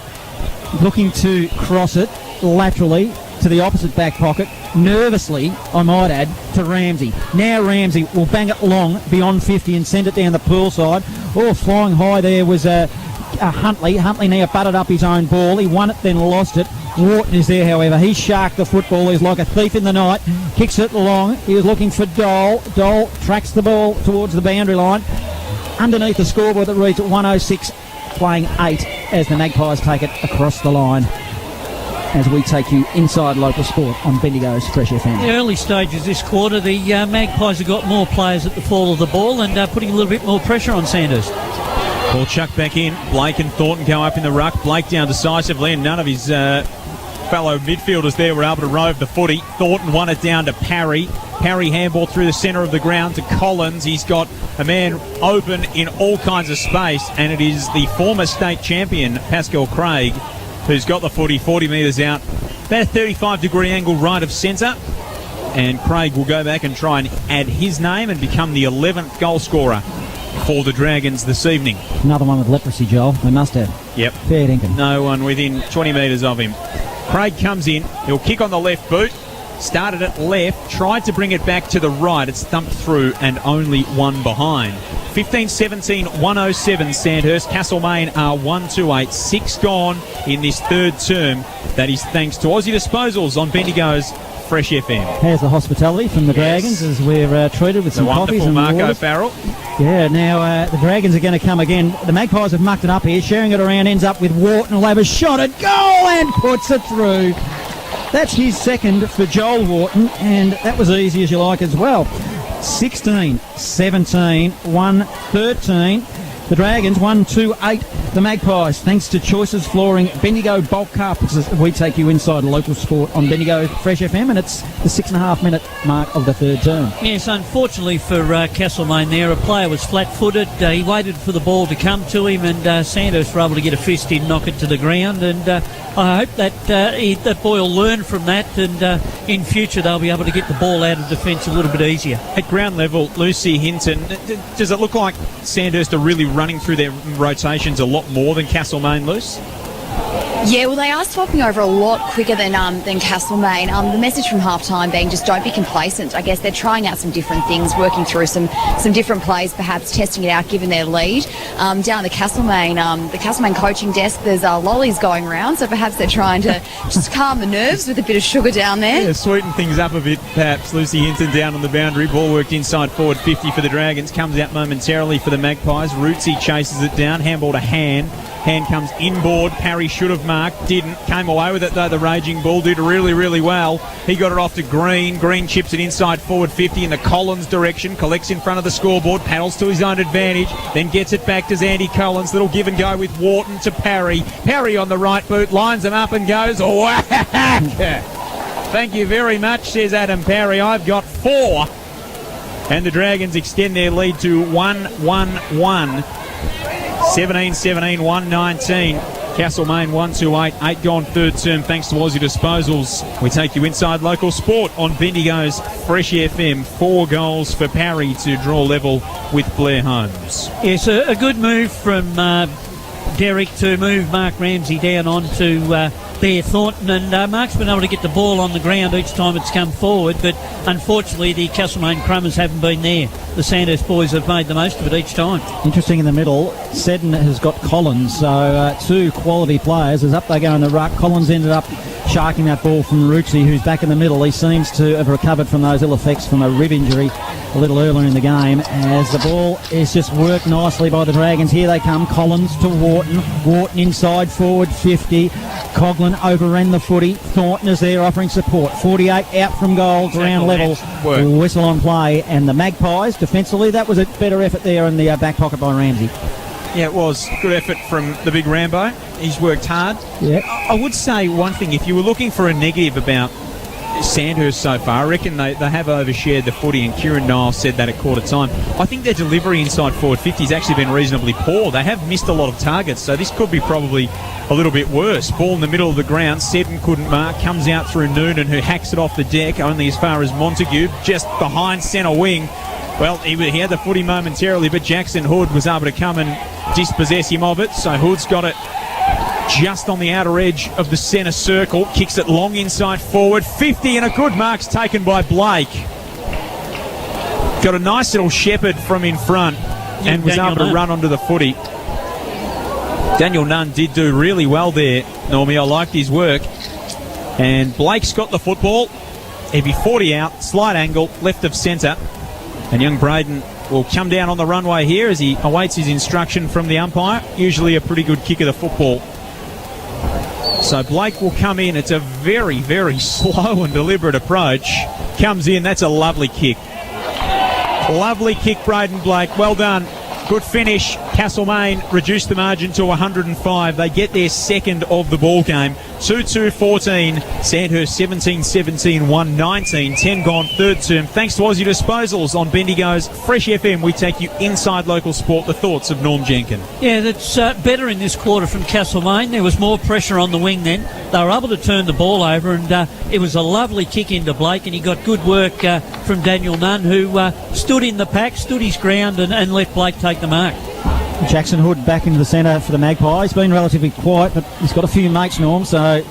looking to cross it laterally to the opposite back pocket, nervously, I might add, to Ramsey. Now Ramsey will bang it long beyond 50 and send it down the pool side. Oh, flying high there was Huntley. Huntley now butted up his own ball. He won it, then lost it. Wharton is there, however. He sharked the football. He's like a thief in the night. Kicks it long. He was looking for Dole. Dole tracks the ball towards the boundary line. Underneath the scoreboard that reads at 106, playing 8 as the Magpies take it across the line. As we take you inside local sport on Bendigo's Fresh FM. The early stages this quarter, the Magpies have got more players at the fall of the ball and putting a little bit more pressure on Sandhurst. Ball chucked back in. Blake and Thornton go up in the ruck. Blake down decisively, and none of his fellow midfielders there were able to rove the footy. Thornton won it down to Parry. Parry handball through the centre of the ground to Collins. He's got a man open in all kinds of space, and it is the former state champion, Pascal Craig, who's got the footy 40 metres out. About a 35-degree angle right of centre. And Craig will go back and try and add his name and become the 11th goal scorer for the Dragons this evening. Another one with leprosy, Joel. They must have. Yep. Fair dinkum. No one within 20 metres of him. Craig comes in. He'll kick on the left boot. Started it left. Tried to bring it back to the right. It's thumped through and only one behind. 15-17, 107 Sandhurst. Castlemaine are 128. 6 gone in this third term. That is thanks to Aussie Disposals on Bendigo's Fresh FM. Here's the hospitality from the Dragons as we're treated with some coffees and Marco waters. Farrell. Yeah, now the Dragons are going to come again. The Magpies have mucked it up here, sharing it around, ends up with Wharton. Will have a shot at goal and puts it through. That's his second for Joel Wharton, and that was easy as you like as well. 16, 17, 1, 13. The Dragons 1-2-8. The Magpies, thanks to Choices Flooring, Bendigo Bulk Carpets. We take you inside local sport on Bendigo Fresh FM, and it's the 6.5-minute mark of the third term. Yes, unfortunately for Castlemaine there, a player was flat-footed. He waited for the ball to come to him, and Sandhurst were able to get a fist in, knock it to the ground, and I hope that that boy will learn from that, and in future they'll be able to get the ball out of defence a little bit easier. At ground level, Lucy Hinton, does it look like Sandhurst are really running through their rotations a lot more than Castlemaine, Luce? Yeah, well, they are swapping over a lot quicker than Castlemaine. The message from half-time being just don't be complacent. I guess they're trying out some different things, working through some different plays, perhaps testing it out given their lead. Down the Castlemaine coaching desk, there's lollies going around, so perhaps they're trying to just calm the nerves with a bit of sugar down there. Yeah, sweeten things up a bit, perhaps. Lucy Hinton down on the boundary. Ball worked inside forward 50 for the Dragons. Comes out momentarily for the Magpies. Rootsy chases it down. Handball to Hand. Hand comes inboard. Parry should have marked. Didn't. Came away with it, though. The Raging Bull did really, really well. He got it off to Green. Green chips it inside forward 50 in the Collins direction. Collects in front of the scoreboard. Paddles to his own advantage. Then gets it back to Zandy Collins. Little give and go with Wharton to Parry. Parry on the right boot. Lines him up and goes. Whack! Thank you very much, says Adam Parry. I've got 4. And the Dragons extend their lead to 1-1-1. 17-17, 1-19. Castlemaine 1-2-8, 8 gone third term thanks to Aussie Disposals. We take you inside local sport on Bendigo's Fresh FM. 4 goals for Parry to draw level with Blair Holmes. Yes, a good move from Derek to move Mark Ramsey down onto there Thornton, and Mark's been able to get the ball on the ground each time it's come forward, but unfortunately the Castlemaine Crummers haven't been there. The Sandhurst boys have made the most of it each time. Interesting in the middle, Seddon has got Collins, so 2 quality players. As up they go in the ruck, Collins ended up sharking that ball from Rucci, who's back in the middle. He seems to have recovered from those ill effects from a rib injury a little earlier in the game, as the ball is just worked nicely by the Dragons. Here they come, Collins to Wharton inside forward 50, Coughlin overran the footy, Thornton is there offering support, 48 out from goal, ground level, whistle on play, and the Magpies defensively, that was a better effort there in the back pocket by Ramsey. Yeah, it was. Good effort from the big Rambo. He's worked hard. Yeah. I would say one thing, if you were looking for a negative about Sandhurst so far, I reckon they have overshared the footy, and Kieran Niles said that at quarter time. I think their delivery inside forward 50 has actually been reasonably poor. They have missed a lot of targets, so this could be probably a little bit worse. Ball in the middle of the ground, Seddon couldn't mark, comes out through Noonan, who hacks it off the deck, only as far as Montague, just behind centre wing. Well, he had the footy momentarily, but Jackson Hood was able to come and dispossess him of it, so Hood's got it just on the outer edge of the centre circle, kicks it long inside forward, 50, and a good mark's taken by Blake. Got a nice little shepherd from in front and was able to run onto the footy. Daniel Nunn did do really well there, Normie. I liked his work. And Blake's got the football. He'd be 40 out, slight angle, left of centre. And young Braden will come down on the runway here as he awaits his instruction from the umpire. Usually a pretty good kick of the football. So Blake will come in. It's a very, very slow and deliberate approach. Comes in. That's a lovely kick. Lovely kick, Braden Blake. Well done. Good finish. Castlemaine reduced the margin to 105. They get their second of the ball game. 2-2-14. Sandhurst 17-17, 1-19. 10 gone third term. Thanks to Aussie Disposals on Bendigo's Fresh FM. We take you inside local sport. The thoughts of Norm Jenkin. Yeah, that's better in this quarter from Castlemaine. There was more pressure on the wing then. They were able to turn the ball over, and it was a lovely kick into Blake, and he got good work from Daniel Nunn, who stood in the pack, stood his ground, and let Blake take the mark. Jackson Hood back into the centre for the Magpies. Been relatively quiet, but he's got a few mates, Norm, so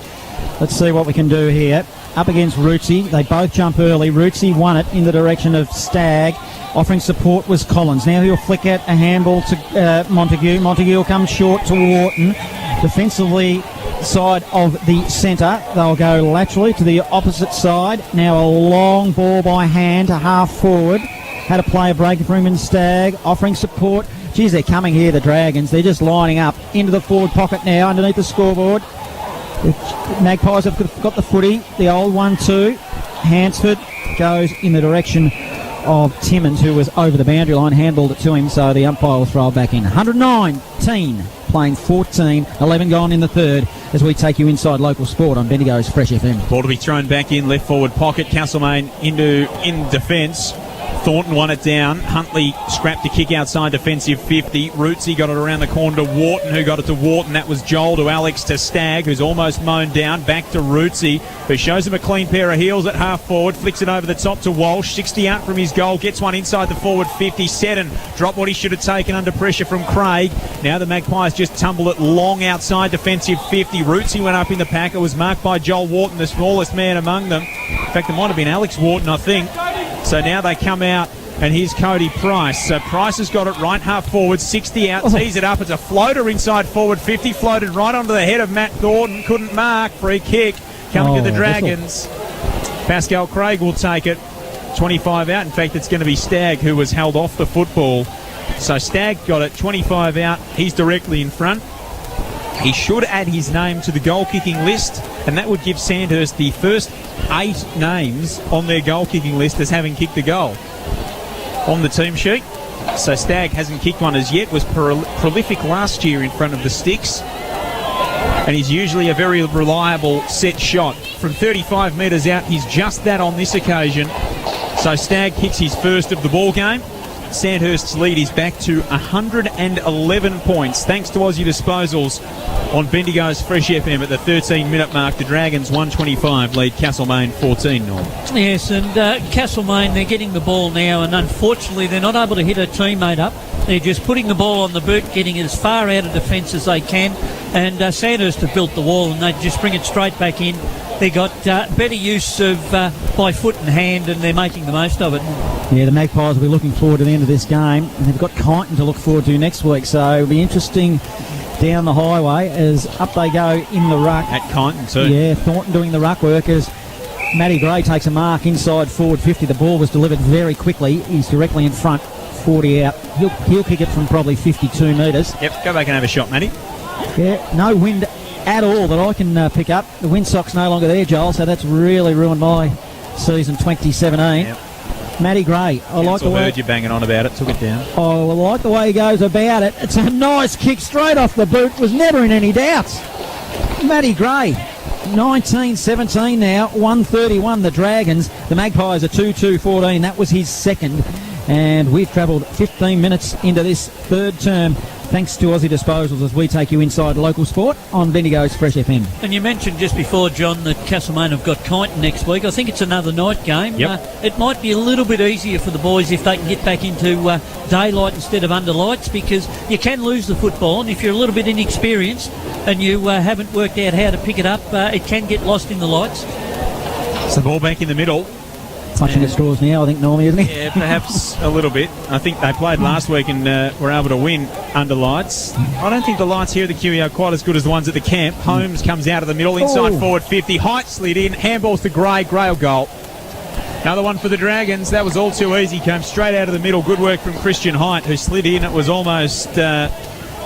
let's see what we can do here. Up against Rucci. They both jump early. Rucci won it in the direction of Stagg. Offering support was Collins. Now he'll flick out a handball to Montague. Montague will come short to Wharton. Defensively side of the centre. They'll go laterally to the opposite side. Now a long ball by hand to half forward. Had a player breaking for him in Stagg. Offering support. Geez, they're coming here, the Dragons. They're just lining up into the forward pocket now underneath the scoreboard. The Magpies have got the footy. The old 1-2. Hansford goes in the direction of Timmins, who was over the boundary line, handballed it to him, so the umpire will throw it back in. 119 playing 14, 11 gone in the third, as we take you inside local sport on Bendigo's Fresh FM. Ball to be thrown back in, left forward pocket. Castlemaine in defence. Thornton won it down. Huntley scrapped the kick outside defensive 50. Rootsy got it around the corner to Wharton, who got it to Wharton. That was Joel to Alex to Stagg, who's almost mown down. Back to Rootsy, who shows him a clean pair of heels at half forward. Flicks it over the top to Walsh. 60 out from his goal. Gets one inside the forward 50. Seddon dropped what he should have taken under pressure from Craig. Now the Magpies just tumbled it long outside defensive 50. Rootsy went up in the pack. It was marked by Joel Wharton, the smallest man among them. In fact, it might have been Alex Wharton, I think. So now they come out, and here's Cody Price. So Price has got it right half forward, 60 out, tees it up. It's a floater inside forward 50, floated right onto the head of Matt Thornton. Couldn't mark. Free kick coming to the Dragons. Pascal Craig will take it. 25 out. In fact, it's going to be Stagg who was held off the football. So Stagg got it, 25 out. He's directly in front. He should add his name to the goal-kicking list, and that would give Sandhurst the first 8 names on their goal-kicking list as having kicked a goal on the team sheet. So Stagg hasn't kicked one as yet, was prolific last year in front of the sticks, and he's usually a very reliable set shot. From 35 metres out, he's just that on this occasion. So Stagg kicks his first of the ball game. Sandhurst's lead is back to 111 points, thanks to Aussie Disposals on Bendigo's Fresh FM at the 13-minute mark. The Dragons 125 lead Castlemaine 14. Norm. Yes, and Castlemaine, they're getting the ball now, and unfortunately they're not able to hit a teammate up. They're just putting the ball on the boot, getting it as far out of defence as they can, and Sandhurst have built the wall and they just bring it straight back in. They got better use of by foot and hand, and they're making the most of it. Yeah, the Magpies will be looking forward to the end of this game, and they've got Kyneton to look forward to next week, so it'll be interesting down the highway as up they go in the ruck. At Kyneton too. Yeah, Thornton doing the ruck work as Matty Gray takes a mark inside forward 50. The ball was delivered very quickly. He's directly in front, 40 out. He'll kick it from probably 52 metres. Yep, go back and have a shot, Matty. Yeah, no wind at all that I can pick up. The windsock's no longer there, Joel, so that's really ruined my season 2017. Yep. Matty Gray, I like the way... heard you banging on about it, took it down. Oh, I like the way he goes about it. It's a nice kick straight off the boot, was never in any doubts. Matty Gray, 19-17 now, 131 the Dragons. The Magpies are 2-2-14, that was his second. And we've travelled 15 minutes into this third term, thanks to Aussie Disposals, as we take you inside local sport on Bendigo's Fresh FM. And you mentioned just before, John, that Castlemaine have got Kyneton next week. I think it's another night game. Yep. It might be a little bit easier for the boys if they can get back into daylight instead of under lights, because you can lose the football, and if you're a little bit inexperienced and you haven't worked out how to pick it up, it can get lost in the lights. So the ball back in the middle. Clutching at straws now, I think, Normie, isn't he? Yeah, perhaps a little bit. I think they played last week and were able to win under lights. I don't think the lights here at the QE are quite as good as the ones at the camp. Holmes comes out of the middle, inside forward 50. Height slid in, handballs to Gray. Gray will goal. Another one for the Dragons. That was all too easy. Came straight out of the middle. Good work from Christian Height, who slid in. It was almost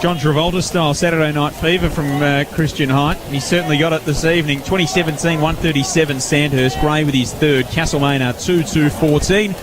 John Travolta style Saturday Night Fever from Christian Height. He certainly got it this evening. 2017, 137 Sandhurst. Gray with his third. Castlemaine are 2-2-14.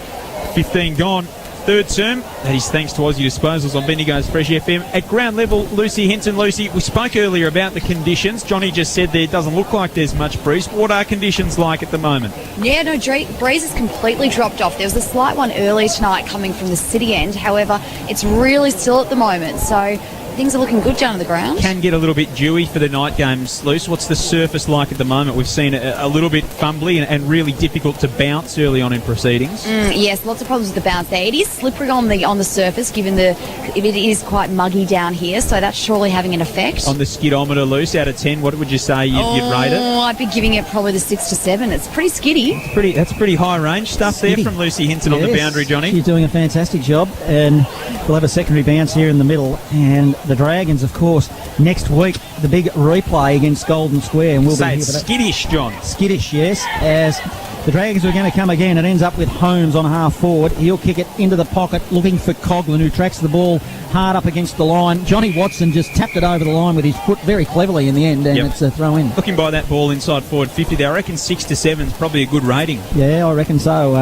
15 gone. Third term. That is thanks to Aussie Disposals on Bendigo's Fresh FM. At ground level, Lucy Hinton. Lucy, we spoke earlier about the conditions. Johnny just said there doesn't look like there's much breeze. What are conditions like at the moment? Yeah, no, breeze has completely dropped off. There was a slight one earlier tonight coming from the city end. However, it's really still at the moment. So things are looking good down on the ground. Can get a little bit dewy for the night games, Luce. What's the surface like at the moment? We've seen a little bit fumbly and really difficult to bounce early on in proceedings. Yes, lots of problems with the bounce there. It is slippery on the surface, given it is quite muggy down here, so that's surely having an effect. On the skidometer, Luce, out of 10, what would you say you'd rate it? I'd be giving it probably the 6 to 7. It's pretty skiddy. That's pretty high range stuff there from Lucy Hinton on the boundary, Johnny. She's doing a fantastic job, and we'll have a secondary bounce here in the middle. And the Dragons, of course, next week, the big replay against Golden Square. And we'll say be it's skittish, John. Skittish, yes, as the Dragons are going to come again. It ends up with Holmes on half forward. He'll kick it into the pocket, looking for Coughlin, who tracks the ball hard up against the line. Johnny Watson just tapped it over the line with his foot very cleverly in the end, and it's a throw in. Looking by that ball inside forward 50 there, I reckon 6 to 7 is probably a good rating. Yeah, I reckon so.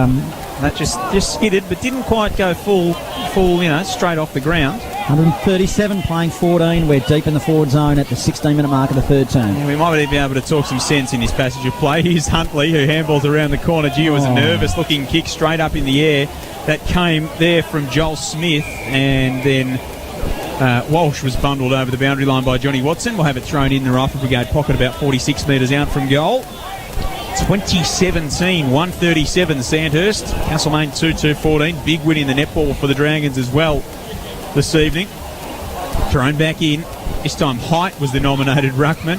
That just skidded, but didn't quite go full, straight off the ground. 137 playing 14. We're deep in the forward zone at the 16-minute mark of the third term. Yeah, we might be able to talk some sense in this passage of play. Here's Huntley, who handballs around the corner. Gee, it was a nervous-looking kick straight up in the air that came there from Joel Smith, and then Walsh was bundled over the boundary line by Johnny Watson. We'll have it thrown in the Rifle Brigade pocket about 46 metres out from goal. 2017, 137 Sandhurst. Castlemaine 2-2-14. Big win in the netball for the Dragons as well this evening. Thrown back in. This time Height was the nominated ruckman.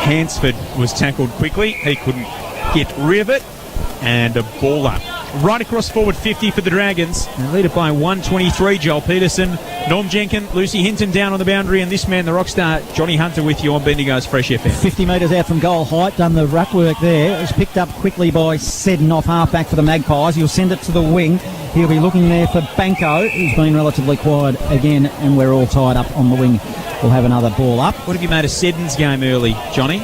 Hansford was tackled quickly. He couldn't get rid of it. And a ball up. Right across forward 50 for the Dragons. They lead it by 123. Joel Peterson, Norm Jenkin, Lucy Hinton down on the boundary, and this man, the rock star, Johnny Hunter, with you on Bendigo's Fresh FM. 50 metres out from goal. Height done the ruck work there. It was picked up quickly by Seddon off half-back for the Magpies. He'll send it to the wing. He'll be looking there for Banco, who's been relatively quiet again, and we're all tied up on the wing. We'll have another ball up. What have you made of Seddon's game early, Johnny?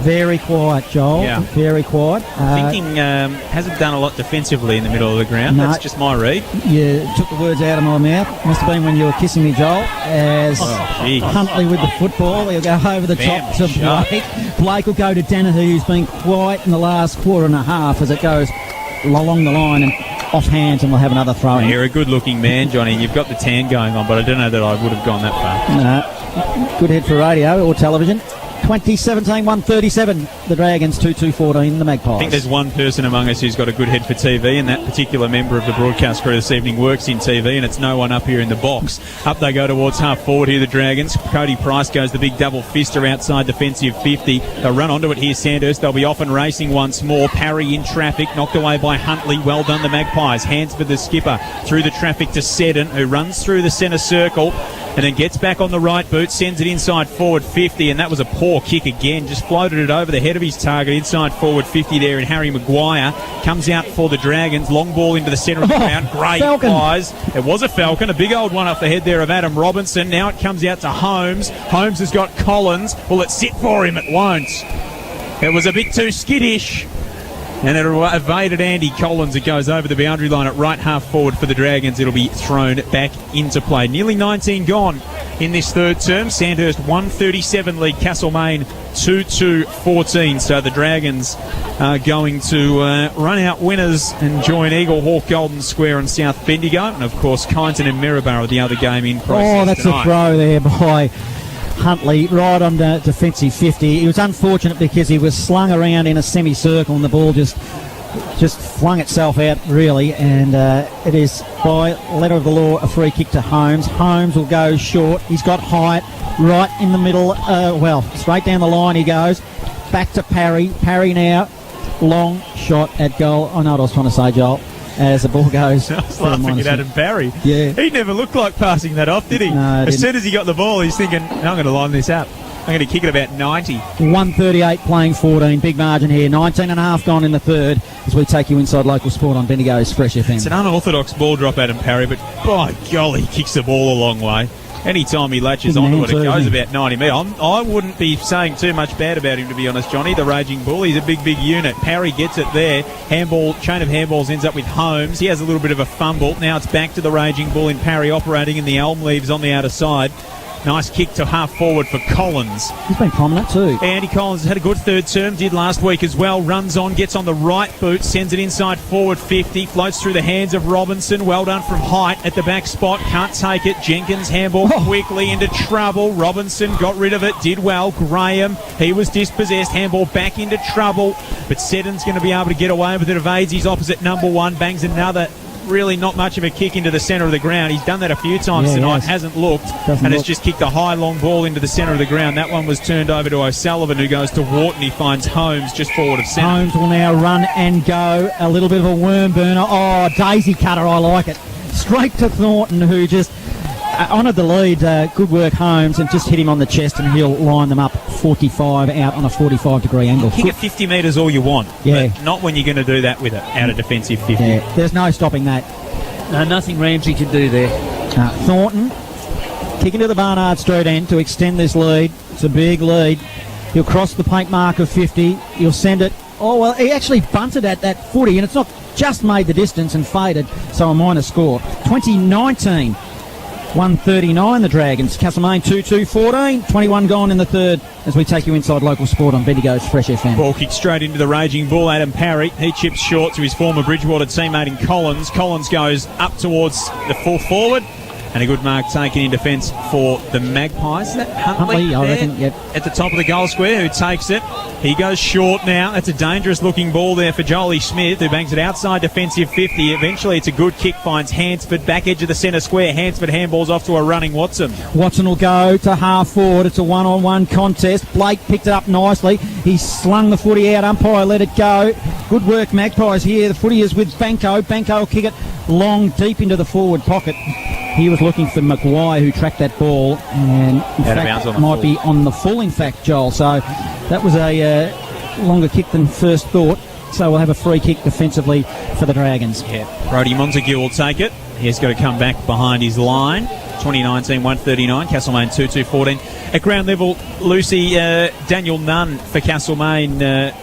Very quiet, Joel. Yeah. Very quiet. Thinking hasn't done a lot defensively in the middle of the ground. No. That's just my read. You took the words out of my mouth. Must have been when you were kissing me, Joel. As Huntley with the football. He'll go over the top to Blake. Blake will go to Danaher, who's been quiet in the last quarter and a half as it goes along the line and off hands, and we'll have another throw in. You're a good-looking man, Johnny. You've got the tan going on, but I don't know that I would have gone that far. Good head for radio or television. 2017-137, the Dragons 2-2-14, the Magpies. I think there's one person among us who's got a good head for TV, and that particular member of the broadcast crew this evening works in TV, and it's no one up here in the box. Up they go towards half forward here, the Dragons. Cody Price goes the big double fister outside defensive 50. They'll run onto it here, Sandhurst. They'll be off and racing once more. Parry in traffic, knocked away by Huntley. Well done, the Magpies. Hands for the skipper through the traffic to Seddon, who runs through the centre circle and then gets back on the right boot, sends it inside forward 50, and that was a poor kick again. Just floated it over the head of his target, inside forward 50 there, and Harry Maguire comes out for the Dragons. Long ball into the centre of the ground. Great flies. It was a Falcon, a big old one off the head there of Adam Robinson. Now it comes out to Holmes. Holmes has got Collins. Will it sit for him? It won't. It was a bit too skittish. And it evaded Andy Collins. It goes over the boundary line at right half forward for the Dragons. It'll be thrown back into play. Nearly 19 gone in this third term. Sandhurst 137 lead Castlemaine 2-2-14. So the Dragons are going to run out winners and join Eagle Hawk Golden Square and South Bendigo. And of course Kyneton and Maryborough the other game in process. Oh, that's tonight. a throw there by Huntley right on the defensive 50. He was unfortunate because he was slung around in a semicircle and the ball just flung itself out really, and it is by letter of the law a free kick to Holmes. Holmes will go short. He's got height right in the middle, straight down the line he goes. Back to Parry now. Long shot at goal. I know what I was trying to say, Joel. As the ball goes. I was laughing at Adam Parry. Yeah. He never looked like passing that off, did he? No, as soon as he got the ball, he's thinking, I'm going to line this up. I'm going to kick it about 90. 138 playing 14. Big margin here. 19 and a half gone in the third as we take you inside local sport on Bendigo's Fresh FM. It's an unorthodox ball drop, Adam Parry, but by golly, he kicks the ball a long way. Anytime he latches onto it, it goes about 90 metres. I wouldn't be saying too much bad about him, to be honest, Johnny. The Raging Bull, he's a big unit. Parry gets it there. Handball, chain of handballs ends up with Holmes. He has a little bit of a fumble. Now it's back to the Raging Bull in Parry operating, and the Elm leaves on the outer side. Nice kick to half forward for Collins. He's been prominent too. Andy Collins has had a good third term, did last week as well. Runs on, gets on the right boot, sends it inside forward 50, floats through the hands of Robinson. Well done from height at the back spot, can't take it. Jenkins handball quickly into trouble. Robinson got rid of it, did well. Graham, he was dispossessed, handball back into trouble, but Seddon's going to be able to get away with it. Evades his opposite number one, bangs another. Really not much of a kick into the centre of the ground. He's done that a few times tonight, hasn't looked, has just kicked a high long ball into the centre of the ground. That one was turned over to O'Sullivan, who goes to Wharton. He finds Holmes just forward of centre. Holmes will now run and go. A little bit of a worm burner. Oh, daisy cutter, I like it. Straight to Thornton, who just honoured the lead. Good work, Holmes, and just hit him on the chest, and he'll line them up 45 out on a 45-degree angle. Kick it 50 metres all you want, but not when you're going to do that with it out of defensive 50. Yeah, there's no stopping that. No, nothing Ramsey could do there. Thornton kicking to the Barnard Street end to extend this lead. It's a big lead. He'll cross the paint mark of 50. He'll send it. Oh, well, he actually bunted at that footy, and it's not just made the distance and faded, so a minor score. 2019. 139 the Dragons. Castlemaine 2-2-14. 21 gone in the third as we take you inside local sport on Bendigo's Fresh FM. Ball kicked straight into the Raging Bull, Adam Parry. He chips short to his former Bridgewater teammate in Collins. Collins goes up towards the full forward. And a good mark taken in defence for the Magpies. Is that Huntley I reckon, yep. At the top of the goal square, who takes it. He goes short now. That's a dangerous-looking ball there for Jolie Smith, who bangs it outside defensive 50. Eventually, it's a good kick, finds Hansford, back edge of the centre square. Hansford handballs off to a running Watson. Watson will go to half forward. It's a one-on-one contest. Blake picked it up nicely. He slung the footy out. Umpire let it go. Good work, Magpies here. The footy is with Banco. Banco will kick it long, deep into the forward pocket. He was looking for Maguire, who tracked that ball, and in fact might be on the full, in fact, Joel. So that was a longer kick than first thought. So we'll have a free kick defensively for the Dragons. Yeah, Brody Montague will take it. He's got to come back behind his line. 2019 139, Castlemaine 2-2-14. At ground level, Lucy, Daniel Nunn for Castlemaine,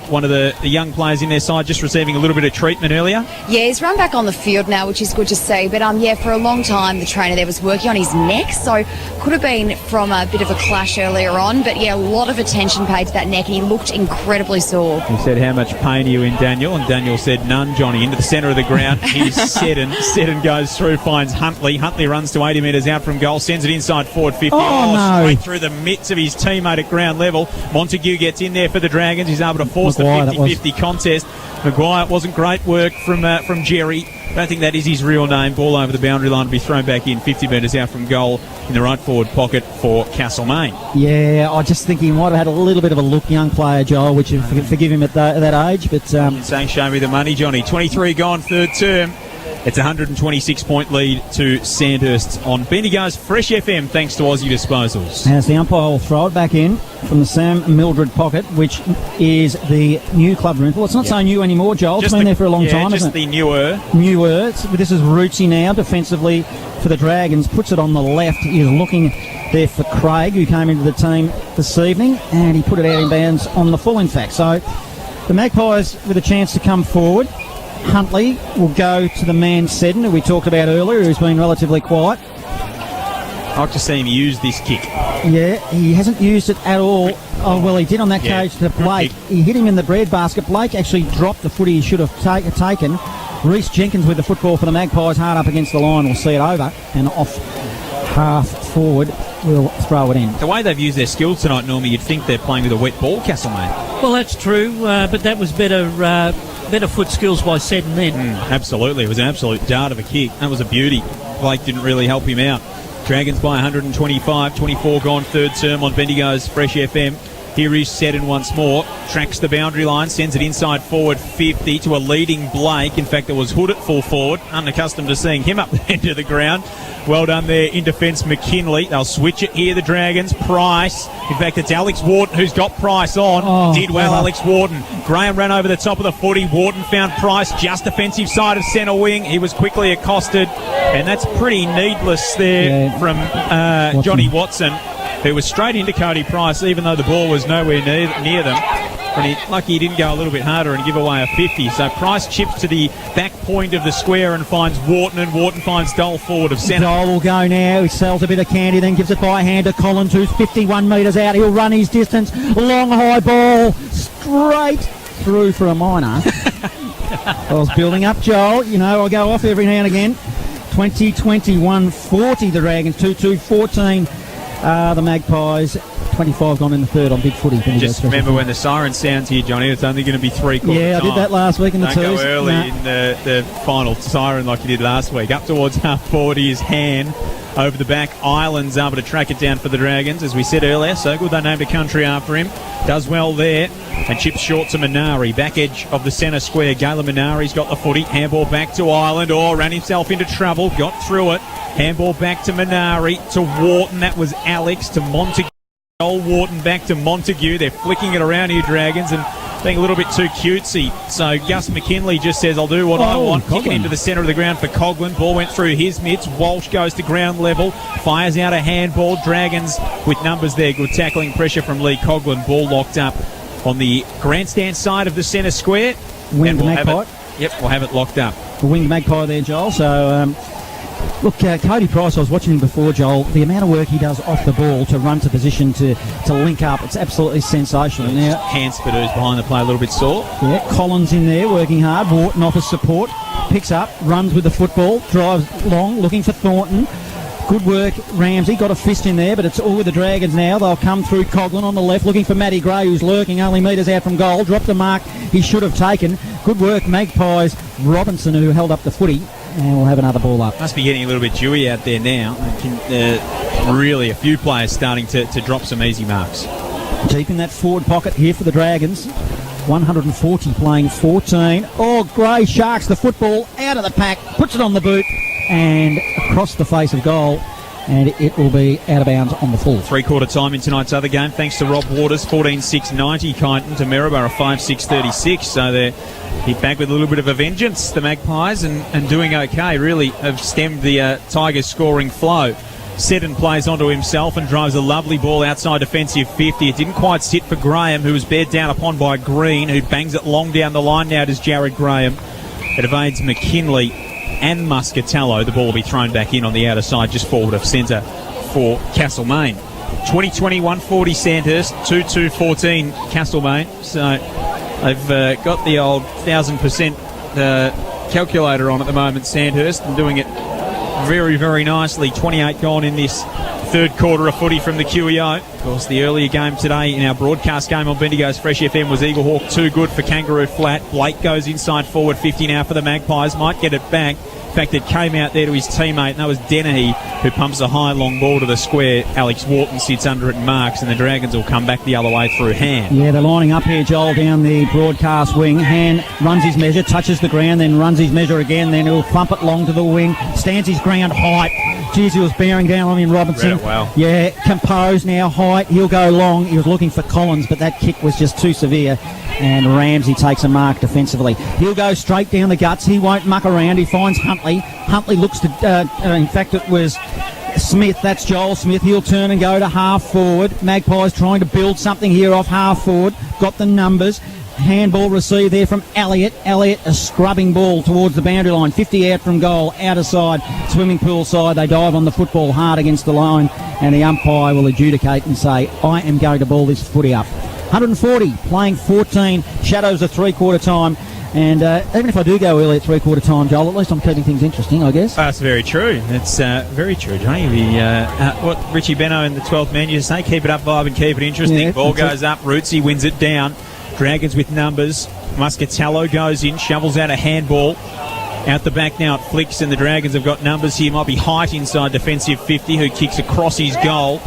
one of the young players in their side, just receiving a little bit of treatment earlier. Yeah, he's run back on the field now, which is good to see. But for a long time, the trainer there was working on his neck, so could have been from a bit of a clash earlier on. But yeah, a lot of attention paid to that neck, and he looked incredibly sore. He said, "How much pain are you in, Daniel?" And Daniel said, "None, Johnny." Into the centre of the ground. He's Seddon goes through, finds Huntley. Huntley runs to 80 metres out from goal, sends it inside forward 50. No. Straight through the mitts of his teammate at ground level. Montague gets in there for the Dragons. He's able to force Maguire, the 50-50 contest. Maguire, it wasn't great work from Jerry. I don't think that is his real name. Ball over the boundary line to be thrown back in 50 metres out from goal in the right forward pocket for Castlemaine. Yeah, I just think he might have had a little bit of a look, young player, Joel, which you forgive him at that age. But saying, show me the money, Johnny. 23 gone, third term. It's a 126-point lead to Sandhurst on Bendigo's Fresh FM, thanks to Aussie Disposals. as the umpire will throw it back in from the Sam Mildred pocket, which is the new club room. Well, it's not so new anymore, Joel. It's been there for a long time, just isn't it? the newer. This is Rootsy now, defensively for the Dragons. Puts it on the left. He is looking there for Craig, who came into the team this evening, and he put it out in bounds on the full, in fact. So the Magpies with a chance to come forward. Huntley will go to the man Seddon, who we talked about earlier, who's been relatively quiet. I like to see him use this kick. Yeah, he hasn't used it at all. Oh, well, he did on that cage to Blake. He hit him in the breadbasket. Blake actually dropped the footy he should have taken. Reece Jenkins with the football for the Magpies, hard up against the line, will see it over, and off half forward will throw it in. The way they've used their skills tonight, normally you'd think they're playing with a wet ball, Castlemaine. Well, that's true, but that was better foot skills by Seddon then. Absolutely. It was an absolute dart of a kick. That was a beauty. Blake didn't really help him out. Dragons by 125, 24 gone, third term on Bendigo's Fresh FM. Here is Seddon once more. Tracks the boundary line, sends it inside forward 50 to a leading Blake. In fact, it was Hood at full forward. Unaccustomed to seeing him up the end of the ground. Well done there in defence, McKinley. They'll switch it here, the Dragons. Price. In fact, it's Alex Wharton who's got Price on. Did well, Alex Wharton. Graham ran over the top of the footy. Wharton found Price just defensive side of centre wing. He was quickly accosted. And that's pretty needless there from Johnny Watson, who was straight into Cody Price, even though the ball was nowhere near them. And lucky he didn't go a little bit harder and give away a 50. So Price chips to the back point of the square and finds Wharton, and Wharton finds Dole forward of centre. Dole will go now. He sells a bit of candy, then gives it by hand to Collins, who's 51 metres out. He'll run his distance. Long high ball, straight through for a minor. I was building up, Joel. You know, I go off every now and again. 20-21-40, the Dragons. 2-2-14. The Magpies, 25 gone in the third on Big Footy. Just remember when the siren sounds here, Johnny, it's only going to be three-quarter time. I did that last week in the twos. Don't go early in the final siren like you did last week. Up towards half forward, his hand over the back. Ireland's able to track it down for the Dragons, as we said earlier. So good they named a country after him. Does well there. And chips short to Minari. Back edge of the centre square. Galen Minari's got the footy. Handball back to Ireland. Ran himself into trouble. Got through it. Handball back to Minari. To Wharton. That was Alex. To Montague. Old Wharton back to Montague. They're flicking it around here, Dragons, and being a little bit too cutesy. So Gus McKinley just says, I'll do what I want. Coughlin. Kicking into the centre of the ground for Coughlin. Ball went through his mitts. Walsh goes to ground level. Fires out a handball. Dragons with numbers there. Good tackling pressure from Lee Coughlin. Ball locked up on the grandstand side of the centre square. Winged Magpie. We'll have it locked up. The winged Magpie there, Joel. So, look, Cody Price, I was watching him before, Joel. The amount of work he does off the ball to run to position to link up, it's absolutely sensational. Now, Hansford, who's behind the play, a little bit sore. Yeah, Collins in there working hard. Wharton offers support, picks up, runs with the football, drives long, looking for Thornton. Good work, Ramsey. Got a fist in there, but it's all with the Dragons now. They'll come through Coughlin on the left, looking for Matty Gray, who's lurking only metres out from goal. Dropped the mark he should have taken. Good work, Magpies. Robinson, who held up the footy, and we'll have another ball up. Must be getting a little bit dewy out there now. Really, a few players starting to drop some easy marks. Deep in that forward pocket here for the Dragons. 140 playing 14. Gray sharks the football out of the pack, puts it on the boot, and across the face of goal, and it will be out of bounds on the full. Three-quarter time in tonight's other game, thanks to Rob Waters. 14-6-90 Kyneton to Maryborough 5-6-36, so they're hit back with a little bit of a vengeance, the Magpies, and doing okay, really have stemmed the Tigers scoring flow. Seddon plays onto himself and drives a lovely ball outside defensive 50. It didn't quite sit for Graham, who was bared down upon by Green, who bangs it long down the line now. Does Jared Graham. It evades McKinley and Muscatello. The ball will be thrown back in on the outer side, just forward of centre for Castlemaine. 20-20-140 Sandhurst, 2-2-14 Castlemaine. So they've got the old 1,000% calculator on at the moment, Sandhurst, and doing it very, very nicely. 28 gone in this third quarter of footy from the QEO. Of course, the earlier game today in our broadcast game on Bendigo's Fresh FM was Eaglehawk too good for Kangaroo Flat. Blake goes inside forward 50 now for the Magpies. Might get it back. In fact, it came out there to his teammate, and that was Dennehy, who pumps a high long ball to the square. Alex Wharton sits under it and marks, and the Dragons will come back the other way through Han. Yeah, they're lining up here, Joel, down the broadcast wing. Han runs his measure, touches the ground, then runs his measure again, then he'll thump it long to the wing, stands his ground height. Geez, he was bearing down on him, Robinson. Read it well. Yeah, composed now, height. He'll go long. He was looking for Collins, but that kick was just too severe. And Ramsey takes a mark defensively. He'll go straight down the guts. He won't muck around. He finds Huntley. Huntley looks to, in fact, it was Smith. That's Joel Smith. He'll turn and go to half forward. Magpies trying to build something here off half forward. Got the numbers. Handball received there from Elliott. Elliott, a scrubbing ball towards the boundary line. 50 out from goal, outer side, swimming pool side. They dive on the football hard against the line, and the umpire will adjudicate and say, I am going to ball this footy up. 140, playing 14. Shadows of three-quarter time. And even if I do go early at three-quarter time, Joel, at least I'm keeping things interesting, I guess. That's very true. It's very true, Johnny. What Richie Benno in the 12th man used to say, keep it up, vibe, and keep it interesting. Yeah, ball goes up, Rootsy wins it down. Dragons with numbers. Muscatello goes in, shovels out a handball. Out the back now it flicks, and the Dragons have got numbers here. Might be Height inside defensive 50, who kicks across his goal.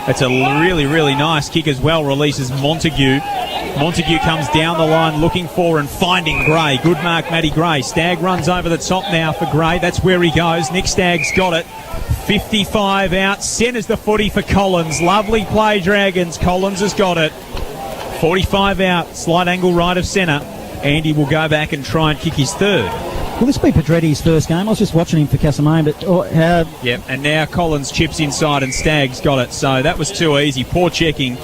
That's a really, really nice kick as well. Releases Montague. Montague comes down the line looking for and finding Gray. Good mark, Matty Gray. Stagg runs over the top now for Gray. That's where he goes. Nick Stagg's got it. 55 out. Centres the footy for Collins. Lovely play, Dragons. Collins has got it. 45 out. Slight angle right of centre. Andy will go back and try and kick his third. Will this be Pedretti's first game? I was just watching him for Castlemaine, but... Yep, and now Collins chips inside and Stagg's got it. So that was too easy. Poor checking.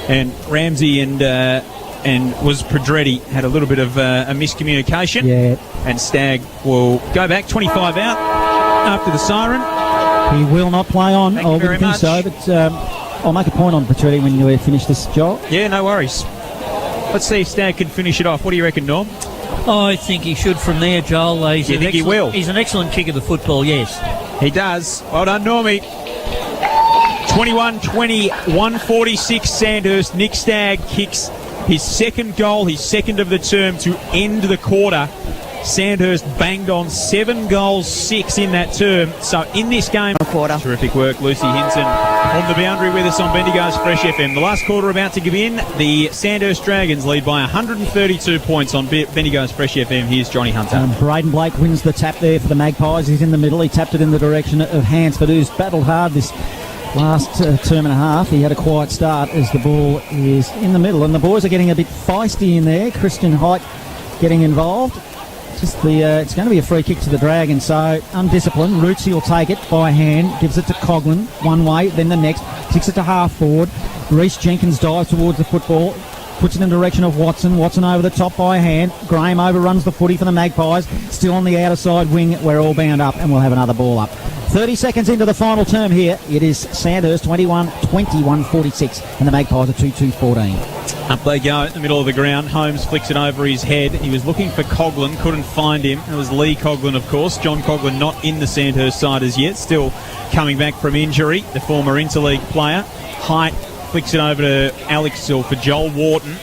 And Ramsey and was Pedretti had a little bit of a miscommunication. Yeah. And Stagg will go back 25 out after the siren. He will not play on. Thank you very think much. so, but I'll make a point on Pedretti when you finish this, Joel. Yeah, no worries. Let's see if Stagg can finish it off. What do you reckon, Norm? I think he should from there, Joel. You think he will? He's an excellent kicker of the football, yes. He does. Well done, Normie. 21-20, 146 Sandhurst. Nick Stagg kicks his second goal, his second of the term, to end the quarter. Sandhurst banged on 7 goals, 6 in that term. So in this game, quarter. Terrific work, Lucy Hinton on the boundary with us on Bendigo's Fresh FM. The last quarter about to begin. The Sandhurst Dragons lead by 132 points on Bendigo's Fresh FM. Here's Johnny Hunter. Braden Blake wins the tap there for the Magpies. He's in the middle. He tapped it in the direction of Hansford, who's battled hard this last term and a half. He had a quiet start as the ball is in the middle, and the boys are getting a bit feisty in there. Christian Height getting involved. It's going to be a free kick to the Dragons, so undisciplined. Rootsy will take it by hand, gives it to Coughlin one way, then the next, kicks it to half forward. Reece Jenkins dives towards the football, puts it in the direction of Watson. Watson over the top by hand. Graham overruns the footy for the Magpies. Still on the outer side wing. We're all bound up, and we'll have another ball up. 30 seconds into the final term here. It is Sandhurst 21-21-46, and the Magpies are 2-2-14. Up they go in the middle of the ground. Holmes flicks it over his head. He was looking for Coughlin, couldn't find him. It was Lee Coughlin, of course. John Coughlin not in the Sandhurst side as yet, still coming back from injury, the former interleague player. Height flicks it over to Alex, or for Joel Wharton,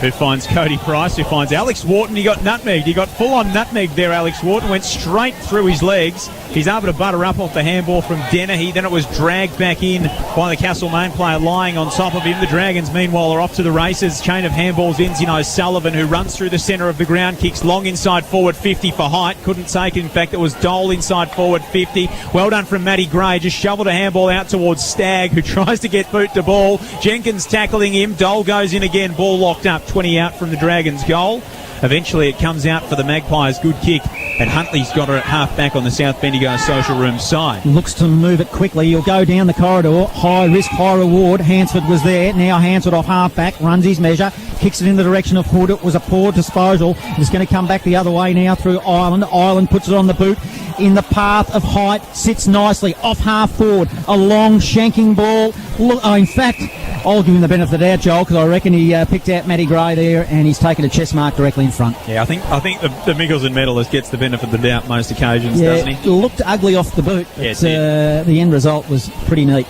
who finds Cody Price, who finds Alex Wharton. He got nutmegged. He got full-on nutmegged there, Alex Wharton. Went straight through his legs. He's able to butter up off the handball from Dennehy. Then it was dragged back in by the Castlemaine player lying on top of him. The Dragons, meanwhile, are off to the races. Chain of handballs ends in O'Sullivan, who runs through the centre of the ground, kicks long inside forward 50 for Height. Couldn't take it. In fact, it was Dole inside forward 50. Well done from Matty Gray. Just shoveled a handball out towards Stagg, who tries to get boot to ball. Jenkins tackling him. Dole goes in again. Ball locked up. 20 out from the Dragons' goal. Eventually it comes out for the Magpies. Good kick. And Huntley's got her at half back on the South Bendigo Social Room side. Looks to move it quickly. He'll go down the corridor. High risk, high reward. Hansford was there. Now Hansford off half back. Runs his measure. Kicks it in the direction of Hood. It was a poor disposal. It's going to come back the other way now through Ireland. Ireland puts it on the boot. In the path of height. Sits nicely. Off half forward. A long shanking ball. Look, in fact, I'll give him the benefit of the doubt, Joel, because I reckon he picked out Matty Gray there and he's taken a chest mark directly in front. Yeah, I think the Mickelson medalist gets the benefit of the doubt most occasions, doesn't he? It looked ugly off the boot, but Yes, the end result was pretty neat.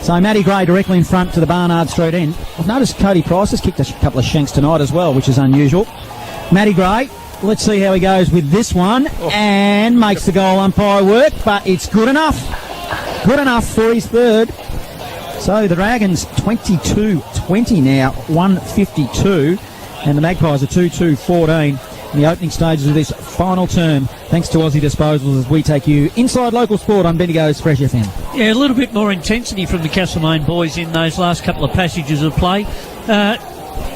So Matty Gray directly in front to the Barnard Street end. I've noticed Cody Price has kicked a couple of shanks tonight as well, which is unusual. Matty Gray, let's see how he goes with this one, and makes the goal umpire work, but it's good enough. Good enough for his third. So the Dragons 22-20 now, 152, and the Magpies are 2-2-14 in the opening stages of this final term. Thanks to Aussie Disposals as we take you inside local sport on Bendigo's Fresh FM. Yeah, a little bit more intensity from the Castlemaine boys in those last couple of passages of play.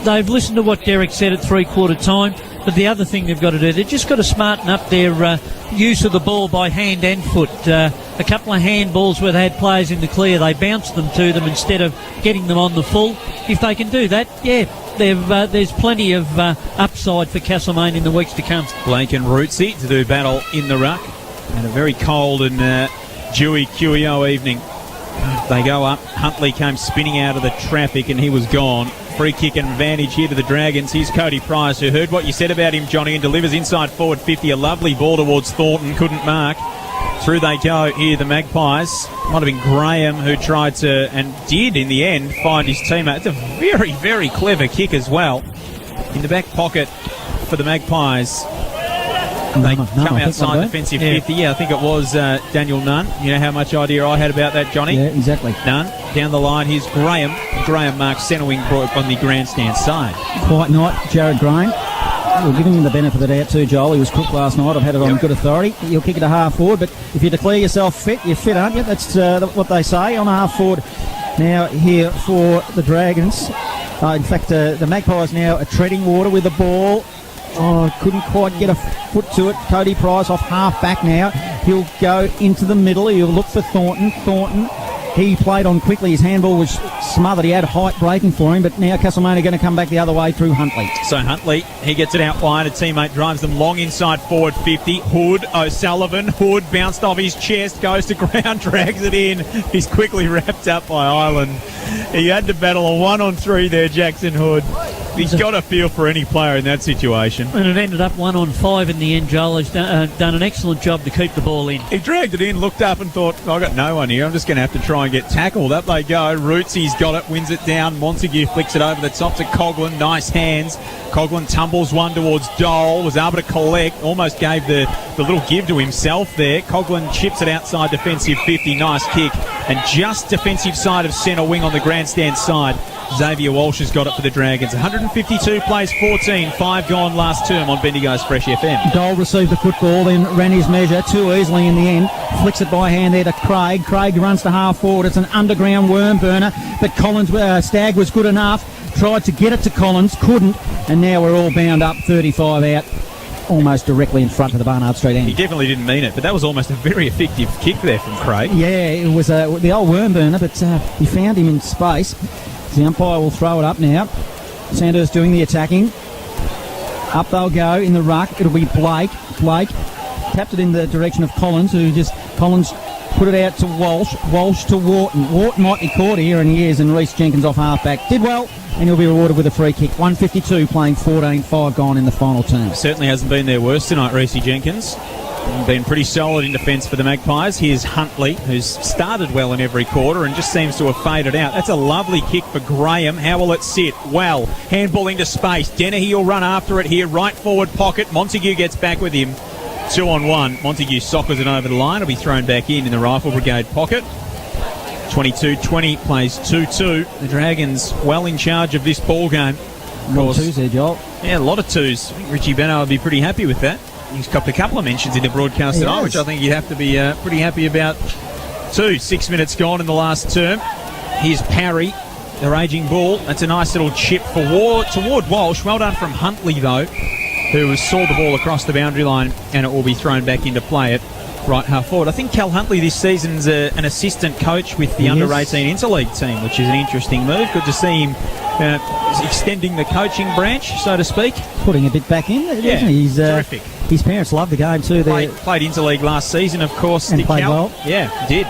They've listened to what Derek said at three-quarter time, but the other thing they've got to do, they've just got to smarten up their use of the ball by hand and foot. A couple of handballs where they had players in the clear, they bounced them to them instead of getting them on the full. If they can do that, yeah, there's plenty of upside for Castlemaine in the weeks to come. Blake and Rootsy to do battle in the ruck. And a very cold and dewy QEO evening. They go up. Huntley came spinning out of the traffic and he was gone. Free kick and advantage here to the Dragons. Here's Cody Price, who heard what you said about him, Johnny, and delivers inside forward 50. A lovely ball towards Thornton. Couldn't mark. Through they go here, the Magpies. Might have been Graham who tried to, and did in the end, find his teammate. It's a very, very clever kick as well. In the back pocket for the Magpies. They come outside defensive 50. Yeah, I think it was Daniel Nunn. You know how much idea I had about that, Johnny? Yeah, exactly. Nunn. Down the line, here's Graham. Graham marks centre wing on the grandstand side. Quite night, Jared Graham. We're giving him the benefit of the doubt too, Joel. He was cooked last night. I've had it on good authority. You'll kick it a half forward, but if you declare yourself fit, you're fit, aren't you? That's what they say on a half forward. Now here for the Dragons. In fact, the Magpies now are treading water with the ball. Oh, couldn't quite get a foot to it. Cody Price off half back now. He'll go into the middle. He'll look for Thornton. Thornton, he played on quickly. His handball was smothered. He had height breaking for him, but now Castlemaine are going to come back the other way through Huntley. So Huntley, he gets it out wide. A teammate drives them long inside forward 50. Hood, O'Sullivan. Hood bounced off his chest, goes to ground, drags it in. He's quickly wrapped up by Ireland. He had to battle a 1-on-3 there, Jackson Hood. He's got a feel for any player in that situation. And it ended up 1-on-5 in the end. Joel has done an excellent job to keep the ball in. He dragged it in, looked up and thought, I've got no one here. I'm just going to have to try and get tackled. Up they go. Rootsy's got it, wins it down. Montague flicks it over the top to Coghlan. Nice hands. Coghlan tumbles one towards Dole. Was able to collect. Almost gave the little give to himself there. Coghlan chips it outside defensive 50. Nice kick. And just defensive side of centre wing on the grandstand side. Xavier Walsh has got it for the Dragons. 152 plays 14, 5 gone last term on Bendigo's Fresh FM. Dole received the football, then ran his measure too easily in the end. Flicks it by hand there to Craig. Craig runs to half forward. It's an underground worm burner, but Collins, Stagg was good enough. Tried to get it to Collins, couldn't, and now we're all bound up 35 out. Almost directly in front of the Barnard Street end. He definitely didn't mean it, but that was almost a very effective kick there from Craig. Yeah, it was the old worm burner, but he found him in space. The umpire will throw it up now. Sandhurst doing the attacking. Up they'll go in the ruck. It'll be Blake. Blake tapped it in the direction of Collins, Collins put it out to Walsh. Walsh to Wharton. Wharton might be caught here, and he is, and Reece Jenkins off half-back. Did well, and he'll be rewarded with a free kick. 152 playing 14, 5 gone in the final term. Certainly hasn't been their worst tonight, Reece Jenkins. Been pretty solid in defence for the Magpies. Here's Huntley, who's started well in every quarter and just seems to have faded out. That's a lovely kick for Graham. How will it sit? Well, handball into space. Dennehy will run after it here. Right forward pocket. Montague gets back with him. 2-on-1. Montague soccers it over the line. It'll be thrown back in the Rifle Brigade pocket. 22-20 plays 2-2. The Dragons well in charge of this ball game. A lot of twos there, Joel. Yeah, a lot of twos. I think Richie Benno would be pretty happy with that. He's copped a couple of mentions in the broadcast tonight, which I think you'd have to be pretty happy about too. 6 minutes gone in the last term. Here's Parry, the raging bull. That's a nice little chip toward Walsh. Well done from Huntley, though. who saw the ball across the boundary line, and it will be thrown back into play at right half forward. I think Cal Huntley this season's an assistant coach with the under-18 Interleague team, which is an interesting move. Good to see him extending the coaching branch, so to speak. Putting a bit back in, Yeah, isn't he? He's, terrific. His parents love the game too. Played Interleague last season, of course. And did played Cal. well. Yeah, did.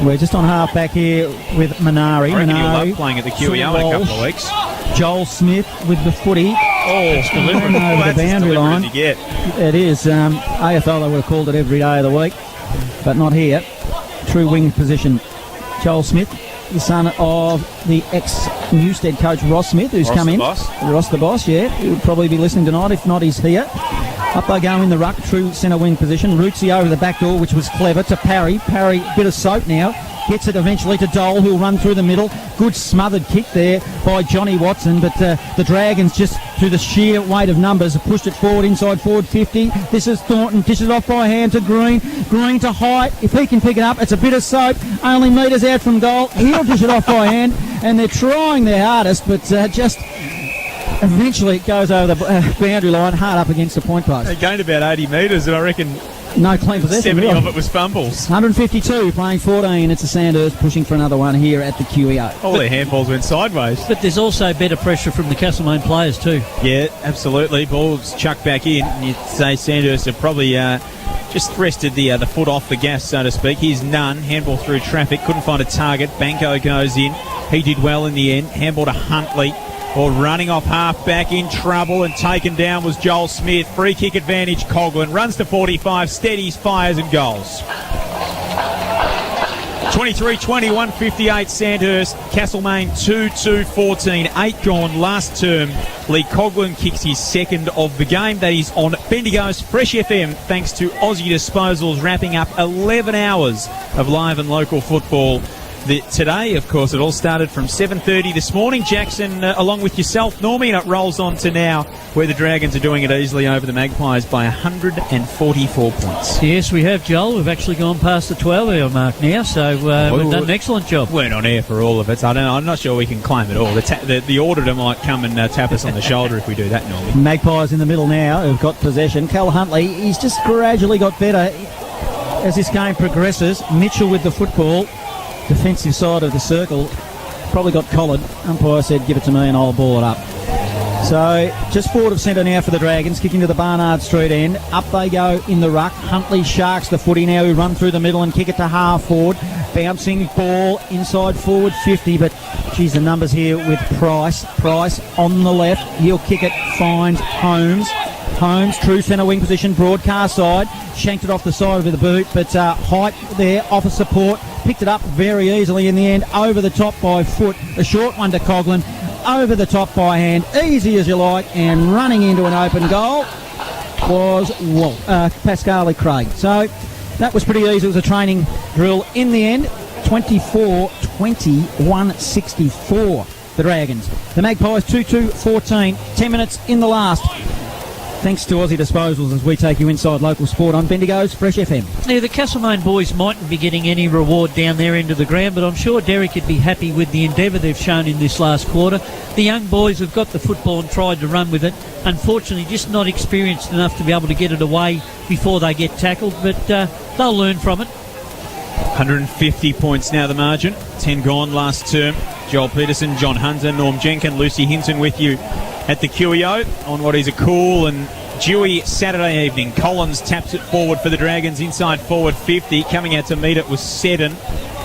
We're just on half back here with Minari. I reckon he'll Minari love playing at the QEO in a couple of weeks. Joel Smith with the footy. Oh, Delivering over the boundary line. You get. It is. AFL, they would have called it every day of the week, but not here. True wing position. Joel Smith, the son of the ex-Newstead coach Ross Smith, who's Ross come the in. boss. Ross the boss, yeah. He would probably be listening tonight. If not, he's here. Up they go in the ruck, true centre wing position. Rootsy over the back door, which was clever, to Parry. Parry, bit of soap now. Gets it eventually to Dole, who'll run through the middle. Good smothered kick there by Johnny Watson, but the Dragons, just through the sheer weight of numbers, have pushed it forward, inside forward 50. This is Thornton, dishes off by hand to Green. Green to Height. If he can pick it up, it's a bit of soap. Only metres out from goal. He'll dish it off by hand, and they're trying their hardest, but just eventually it goes over the boundary line, hard up against the point post. They gained about 80 metres, and I reckon No clean possession. 70 really. of it was fumbles. 152 playing 14. It's the Sandhurst pushing for another one here at the QEO. All their handballs went sideways. But there's also better pressure from the Castlemaine players too. Yeah, absolutely. Ball's chucked back in. And you'd say Sandhurst have probably just rested the foot off the gas, so to speak. Here's Nunn. Handball through traffic. Couldn't find a target. Banco goes in. He did well in the end. Handball to Huntley. Or running off half back, in trouble and taken down was Joel Smith. Free kick advantage, Coghlan. Runs to 45, steadies, fires and goals. 23-20, 158 Sandhurst. Castlemaine 2-2-14. 8 gone last term. Lee Coghlan kicks his second of the game. That is on Bendigo's Fresh FM, thanks to Aussie Disposals, wrapping up 11 hours of live and local football. Today, of course, it all started from 7:30 this morning. Jackson, along with yourself, Normie, and it rolls on to now, where the Dragons are doing it easily over the Magpies by 144 points. Yes, we have, Joel. We've actually gone past the 12-hour mark now, so we've done an excellent job. Weren't on air for all of it. I don't know. I'm not sure we can claim it all. The auditor might come and tap us on the shoulder if we do that, Normie. Magpies in the middle now who've got possession. Cal Huntley, he's just gradually got better as this game progresses. Mitchell with the football. Defensive side of the circle, probably got collared. Umpire said, give it to me and I'll ball it up. So just forward of centre now for the Dragons, kicking to the Barnard Street end. Up they go in the ruck. Huntley sharks the footy now, who run through the middle and kick it to half forward. Bouncing ball inside forward 50, but geez, the numbers here with Price. Price on the left, he'll kick it, finds Holmes. Holmes, true centre wing position, broadcast side, shanked it off the side of the boot, but Height there, offer support, picked it up very easily in the end, over the top by foot, a short one to Coghlan, over the top by hand, easy as you like, and running into an open goal was Pascali Craig. So that was pretty easy. It was a training drill in the end. 24-20, 164 the Dragons. The Magpies 2-2-14, 10 minutes in the last. Thanks to Aussie Disposals as we take you inside local sport on Bendigo's Fresh FM. Now, the Castlemaine boys mightn't be getting any reward down there into the ground, but I'm sure Derek would be happy with the endeavour they've shown in this last quarter. The young boys have got the football and tried to run with it. Unfortunately, just not experienced enough to be able to get it away before they get tackled, but they'll learn from it. 150 points now the margin. 10 gone last term. Joel Peterson, John Hunter, Norm Jenkin, Lucy Hinton with you at the QEO on what is a cool and dewy Saturday evening. Collins taps it forward for the Dragons inside forward 50. Coming out to meet it was Seddon.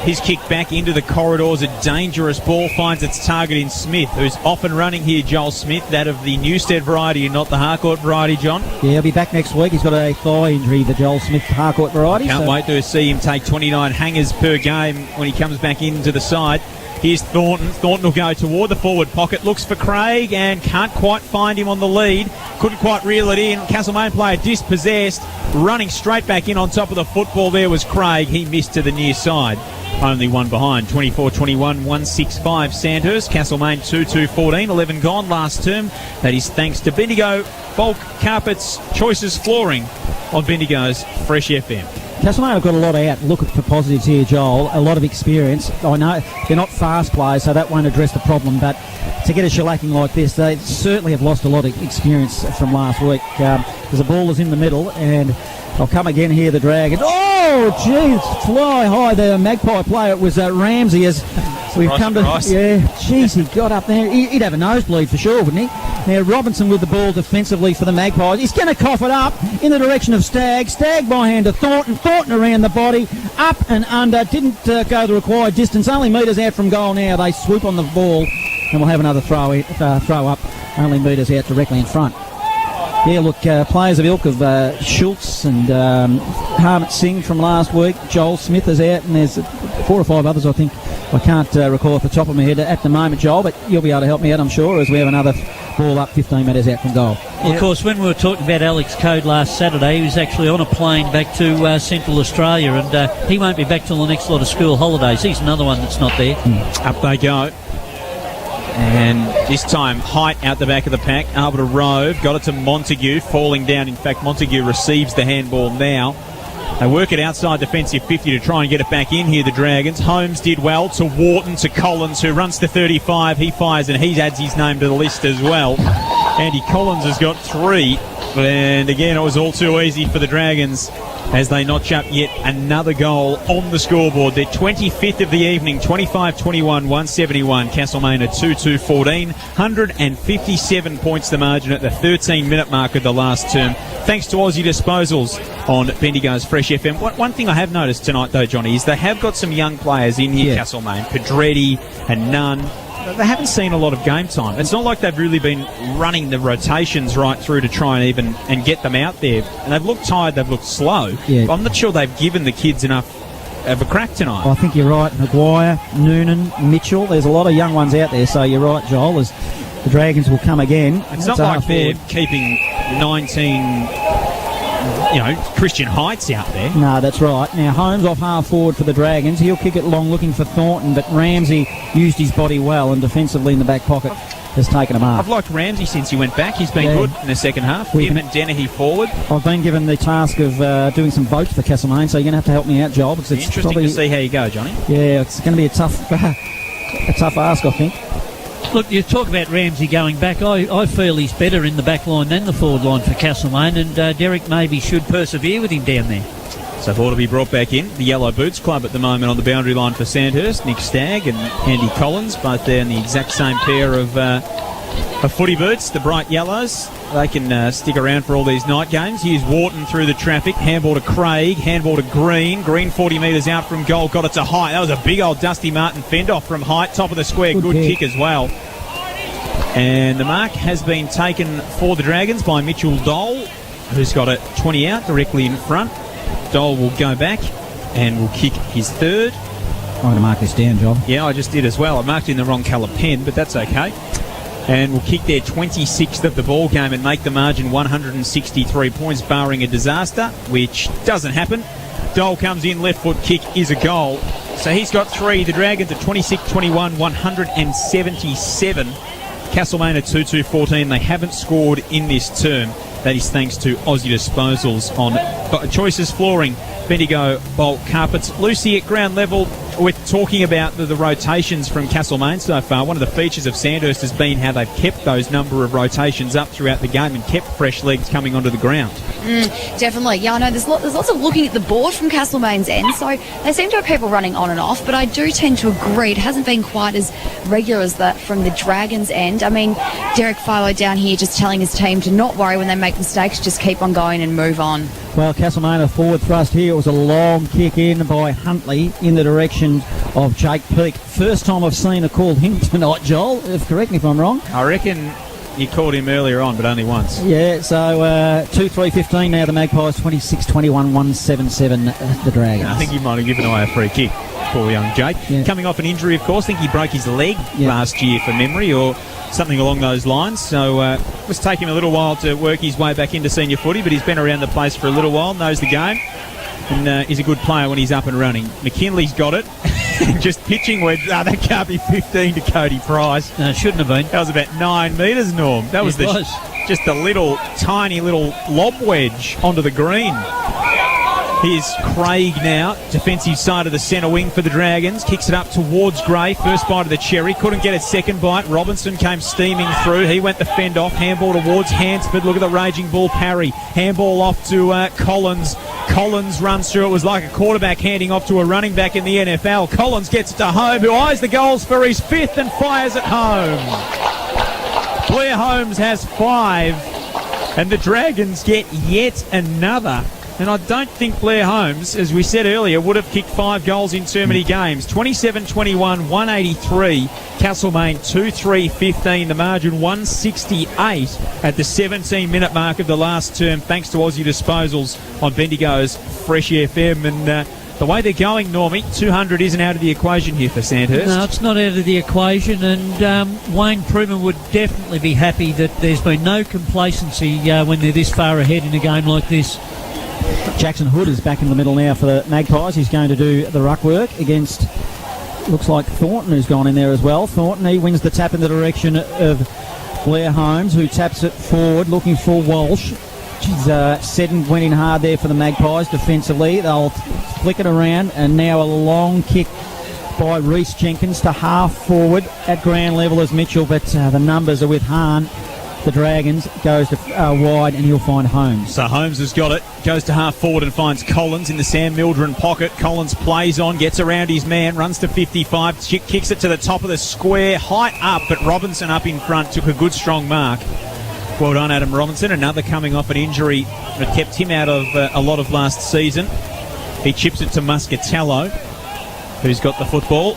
His kick back into the corridors. A dangerous ball finds its target in Smith, who's off and running here, Joel Smith, that of the Newstead variety and not the Harcourt variety, John. Yeah, he'll be back next week. He's got a thigh injury, the Joel Smith Harcourt variety. Can't wait to see him take 29 hangers per game when he comes back into the side. Here's Thornton. Thornton will go toward the forward pocket, looks for Craig and can't quite find him on the lead. Couldn't quite reel it in. Castlemaine player dispossessed. Running straight back in on top of the football there was Craig. He missed to the near side. Only one behind. 24-21, 165 Sandhurst. Castlemaine 2-2-14. 11 gone last term. That is thanks to Bendigo Bulk Carpets Choices Flooring on Bendigo's Fresh FM. Castlemaine have got a lot out. Look for positives here, Joel. A lot of experience. I know they're not fast players, so that won't address the problem, but to get a shellacking like this. They certainly have lost a lot of experience from last week. There's a ball is in the middle, and I'll come again here, the Dragons. Oh, jeez, fly high there, Magpie player. It was Ramsey as we've come to... Yeah, jeez, he got up there. He'd have a nosebleed for sure, wouldn't he? Now, Robinson with the ball defensively for the Magpies. He's going to cough it up in the direction of Stagg. Stagg by hand to Thornton. Thornton around the body. Up and under. Didn't go the required distance. Only metres out from goal now. They swoop on the ball, and we'll have another throw up. Only metres out directly in front. Yeah, look, players of ilk of Schultz and Harmit Singh from last week. Joel Smith is out, and there's 4 or 5 others, I think. I can't recall off the top of my head at the moment, Joel, but you'll be able to help me out, I'm sure, as we have another ball up 15 metres out from goal. Well, of course, when we were talking about Alex Code last Saturday, he was actually on a plane back to Central Australia, and he won't be back till the next lot of school holidays. He's another one that's not there. Up they go. And this time, Height out the back of the pack, able to rove, got it to Montague, falling down. In fact, Montague receives the handball now. They work it outside defensive 50 to try and get it back in here, the Dragons. Holmes did well to Wharton, to Collins, who runs to 35. He fires and he adds his name to the list as well. Andy Collins has got 3. And again, it was all too easy for the Dragons as they notch up yet another goal on the scoreboard. Their 25th of the evening, 25-21, 171. Castlemaine at 2-2-14. 157 points the margin at the 13-minute mark of the last term. Thanks to Aussie Disposals on Bendigo's Fresh FM. One thing I have noticed tonight, though, Johnny, is they have got some young players in here, Castlemaine. Pedretti and Nunn. They haven't seen a lot of game time. It's not like they've really been running the rotations right through to try and get them out there. And they've looked tired, they've looked slow. Yeah. I'm not sure they've given the kids enough of a crack tonight. Well, I think you're right. Maguire, Noonan, Mitchell. There's a lot of young ones out there, so you're right, Joel, as the Dragons will come again. It's not like they're keeping 19... Christian Heights out there. No, that's right. Now, Holmes off half forward for the Dragons. He'll kick it long looking for Thornton, but Ramsey used his body well and defensively in the back pocket has taken him up. I've liked Ramsey since he went back. He's been good in the second half. Him and Dennehy forward. I've been given the task of doing some votes for Castlemaine, so you're going to have to help me out, Joel. Because it's interesting to see how you go, Johnny. Yeah, it's going to be a tough ask, I think. Look, you talk about Ramsey going back. I feel he's better in the back line than the forward line for Castlemaine, and Derek maybe should persevere with him down there. So ball to be brought back in. The Yellow Boots Club at the moment on the boundary line for Sandhurst. Nick Stagg and Andy Collins, both there in the exact same pair of footy boots, the bright yellows. They can stick around for all these night games. Here's Wharton through the traffic. Handball to Craig. Handball to Green. Green 40 metres out from goal. Got it to Height. That was a big old Dusty Martin fend-off from Height. Top of the square. Good kick as well. And the mark has been taken for the Dragons by Mitchell Dole, who's got it 20 out directly in front. Dole will go back and will kick his third. I'm going to mark this down, John. Yeah, I just did as well. I marked in the wrong colour pen, but that's okay. And will kick their 26th of the ball game and make the margin 163 points, barring a disaster, which doesn't happen. Dole comes in, left foot kick is a goal. So he's got 3. The Dragons at 26-21, 177. Castlemaine at 2-2-14. They haven't scored in this term. That is thanks to Aussie Disposals on Choices Flooring, Bendigo Bulk Carpets. Lucy, at ground level, we're talking about the rotations from Castlemaine so far. One of the features of Sandhurst has been how they've kept those number of rotations up throughout the game and kept fresh legs coming onto the ground. Definitely. Yeah, I know there's lots of looking at the board from Castlemaine's end, so they seem to have people running on and off, but I do tend to agree it hasn't been quite as regular as that from the Dragons' end. I mean, Derek Philo down here just telling his team to not worry when they make mistakes, just keep on going and move on. Well, Castlemaine a forward thrust here. It was a long kick in by Huntley in the direction of Jake Peake. First time I've seen a call him tonight, Joel. Correct me if I'm wrong. I reckon you called him earlier on, but only once. Yeah, so 2-3-15 now. The Magpies 26-21, 177 the Dragons. I think he might have given away a free kick. Poor young Jake. Yeah. Coming off an injury, of course. I think he broke his leg last year for memory, or something along those lines. So it was taking him a little while to work his way back into senior footy, but he's been around the place for a little while, knows the game, and is a good player when he's up and running. McKinley's got it. Just pitching where that can't be 15 to Cody Price. No, it shouldn't have been. That was about 9 metres, Norm. That was just a little, tiny little lob wedge onto the green. Here's Craig now, defensive side of the centre wing for the Dragons. Kicks it up towards Gray. First bite of the cherry. Couldn't get a second bite. Robinson came steaming through. He went the fend off. Handball towards Hansford. Look at the raging bull, Parry. Handball off to Collins. Collins runs through. It was like a quarterback handing off to a running back in the NFL. Collins gets it to Home, who eyes the goals for his 5th and fires at home. Blair Holmes has 5, and the Dragons get yet another. And I don't think Blair Holmes, as we said earlier, would have kicked 5 goals in too many games. 27-21, 183. Castlemaine 2-3-15. The margin 168 at the 17-minute mark of the last term, thanks to Aussie Disposals on Bendigo's Fresh FM. And the way they're going, Normie, 200 isn't out of the equation here for Sandhurst. No, it's not out of the equation, and Wayne Pruman would definitely be happy that there's been no complacency when they're this far ahead in a game like this. Jackson Hood is back in the middle now for the Magpies. He's going to do the ruck work against, looks like Thornton, who's gone in there as well. Thornton, he wins the tap in the direction of Blair Holmes, who taps it forward looking for Walsh. She's went in hard there for the Magpies defensively. They'll flick it around, and now a long kick by Reece Jenkins to half forward at ground level as Mitchell, but the numbers are with Hahn. The Dragons goes to wide, and he'll find Holmes. So Holmes has got it, goes to half forward and finds Collins in the Sam Mildren pocket. Collins plays on, gets around his man, runs to 55, kicks it to the top of the square, height up, but Robinson up in front took a good strong mark. Well done, Adam Robinson. Another coming off an injury that kept him out of a lot of last season. He chips it to Muscatello, who's got the football.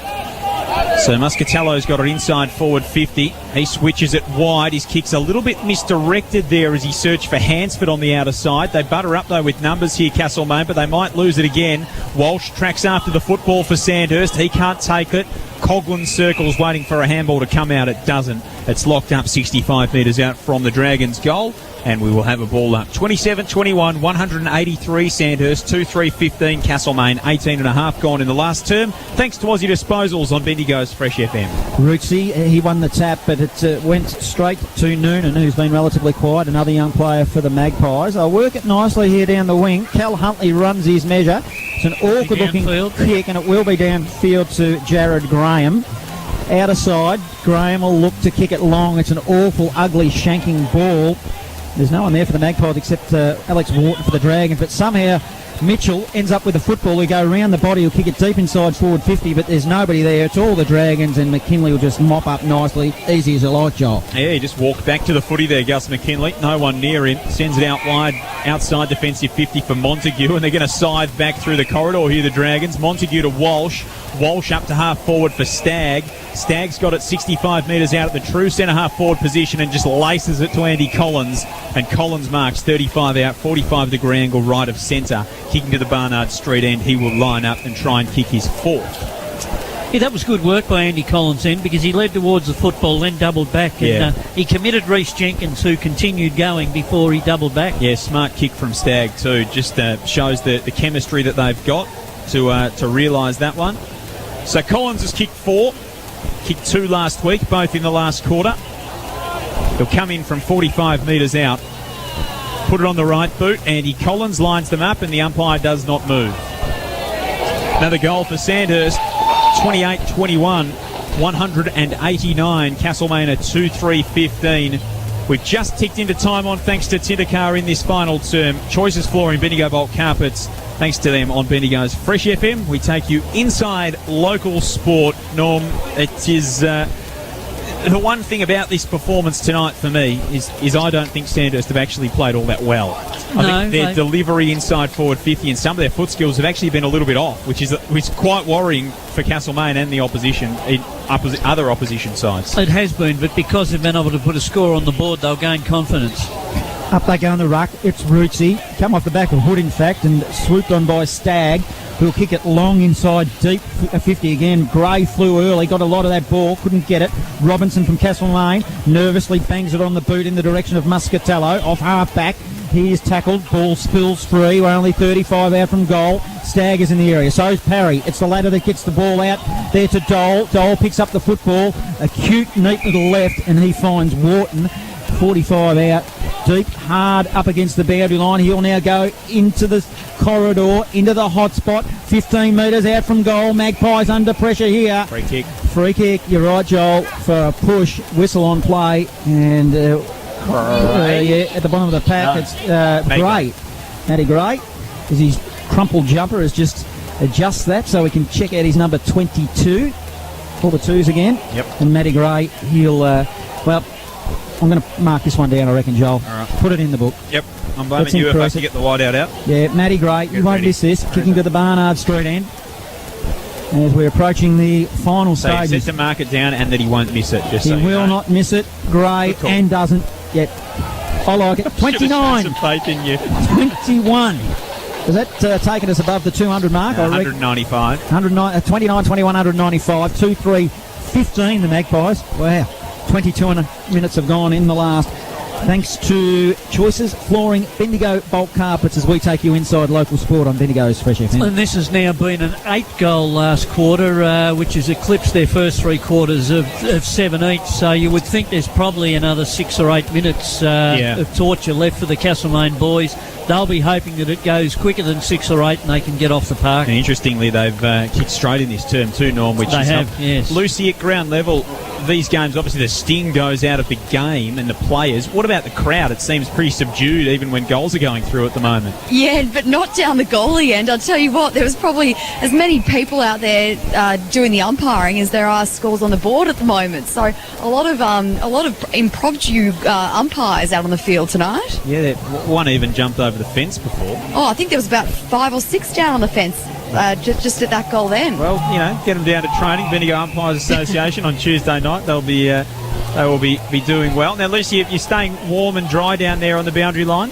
So Muscatello's got it inside forward 50. He switches it wide. His kick's a little bit misdirected there as he searched for Hansford on the outer side. They butter up though with numbers here, Castlemaine, but they might lose it again. Walsh tracks after the football for Sandhurst. He can't take it. Coughlin circles waiting for a handball to come out. It doesn't. It's locked up 65 metres out from the Dragons' goal, and we will have a ball up. 27-21, 183 Sandhurst, 2-3-15 Castlemaine, 18.5 gone in the last term. Thanks to Aussie Disposals on Bendigo's Fresh FM. Rootsy, he won the tap, but it went straight to Noonan, who's been relatively quiet, another young player for the Magpies. I'll work it nicely here down the wing. Cal Huntley runs his measure. It's an awkward-looking kick, and it will be downfield to Jared Graham. Outer side, Graham will look to kick it long. It's an awful, ugly, shanking ball. There's no one there for the Magpies except Alex Wharton for the Dragons, but somehow Mitchell ends up with the football. He'll go around the body, he'll kick it deep inside forward 50, but there's nobody there. It's all the Dragons, and McKinley will just mop up nicely. Easy as a light, Joel. Yeah, he just walked back to the footy there, Gus McKinley. No one near him. Sends it out wide, outside defensive 50 for Montague, and they're going to scythe back through the corridor here, the Dragons. Montague to Walsh. Walsh up to half forward for Stagg. Stagg's got it 65 metres out at the true centre half forward position and just laces it to Andy Collins. And Collins marks 35 out, 45 degree angle right of centre. Kicking to the Barnard Street end, he will line up and try and kick his 4th. Yeah, that was good work by Andy Collins then, because he led towards the football, then doubled back, and he committed Reece Jenkins, who continued going before he doubled back. Yeah, smart kick from Stagg too. Just shows the chemistry that they've got to realise that one. So Collins has kicked 4, kicked 2 last week, both in the last quarter. He'll come in from 45 metres out, put it on the right boot. Andy Collins lines them up, and the umpire does not move. Another goal for Sandhurst, 28-21, 189. Castlemaine at 2-3-15. We've just ticked into time on thanks to Tindercar in this final term. Choices Flooring, Bendigo Bulk Carpets. Thanks to them on Bendigo's Fresh FM. We take you inside local sport. Norm, it is the one thing about this performance tonight for me is I don't think Sandhurst have actually played all that well. I think their delivery inside forward 50 and some of their foot skills have actually been a little bit off, which is quite worrying for Castlemaine and the opposition, other opposition sides. It has been, but because they've been able to put a score on the board, they'll gain confidence. Up they go in the ruck. It's Rootsy. Come off the back of Hood, in fact, and swooped on by Stagg, who'll kick it long inside deep 50 again. Gray flew early, got a lot of that ball, couldn't get it. Robinson from Castlemaine nervously bangs it on the boot in the direction of Muscatello, off half back. He is tackled, ball spills free. We're only 35 out from goal. Stagg is in the area, so's Parry. It's the ladder that gets the ball out there to Dole. Dole picks up the football, a cute, neat little left, and he finds Wharton. 45 out deep, hard up against the boundary line. He'll now go into the corridor, into the hot spot. 15 metres out from goal. Magpies under pressure here. Free kick. Free kick, you're right, Joel, for a push. Whistle on play. And at the bottom of the pack, it's Gray. Matty Gray, because his crumpled jumper has just adjusts that so we can check out his number 22. All the twos again. Yep. And Matty Gray, he'll, I'm going to mark this one down, I reckon, Joel. All right. Put it in the book. Yep. I'm blaming you if I can get the whiteout out. Yeah, Matty Gray, you won't miss this. Kicking to the Barnard Street end. As we're approaching the final So he stages. said to mark it down and that he won't miss it. Just He so you will know. not miss it. Gray Good call. and doesn't yet. I like it. Should've 29. shown some faith in you. 21. Has that taken us above the 200 mark? I reckon. 195. 29, 21, 195. 2, 3, 15 the Magpies. Wow. 22 minutes have gone in the last. Thanks to Choices Flooring, Bendigo Bulk Carpets, as we take you inside local sport on Bendigo's Fresh FM. And this has now been an 8-goal last quarter, which has eclipsed their first 3 quarters of 7 each. So you would think there's probably another 6 or 8 minutes of torture left for the Castlemaine boys. They'll be hoping that it goes quicker than 6 or 8 and they can get off the park. And interestingly, they've kicked straight in this term too, Norm, which They is have, helped. yes. Lucy, at ground level, these games, obviously the sting goes out of the game and the players. What about the crowd? It seems pretty subdued even when goals are going through at the moment. Yeah, but not down the goalie end. I'll tell you what, there was probably as many people out there doing the umpiring as there are scores on the board at the moment. So a lot of impromptu umpires out on the field tonight. Yeah, one even jumped over the fence before. Oh, I think there was about 5 or 6 down on the fence just at that goal then. Well, get them down to training. Bendigo Umpires Association on Tuesday night. They will be doing well. Now, Lucy, if you're staying warm and dry down there on the boundary line,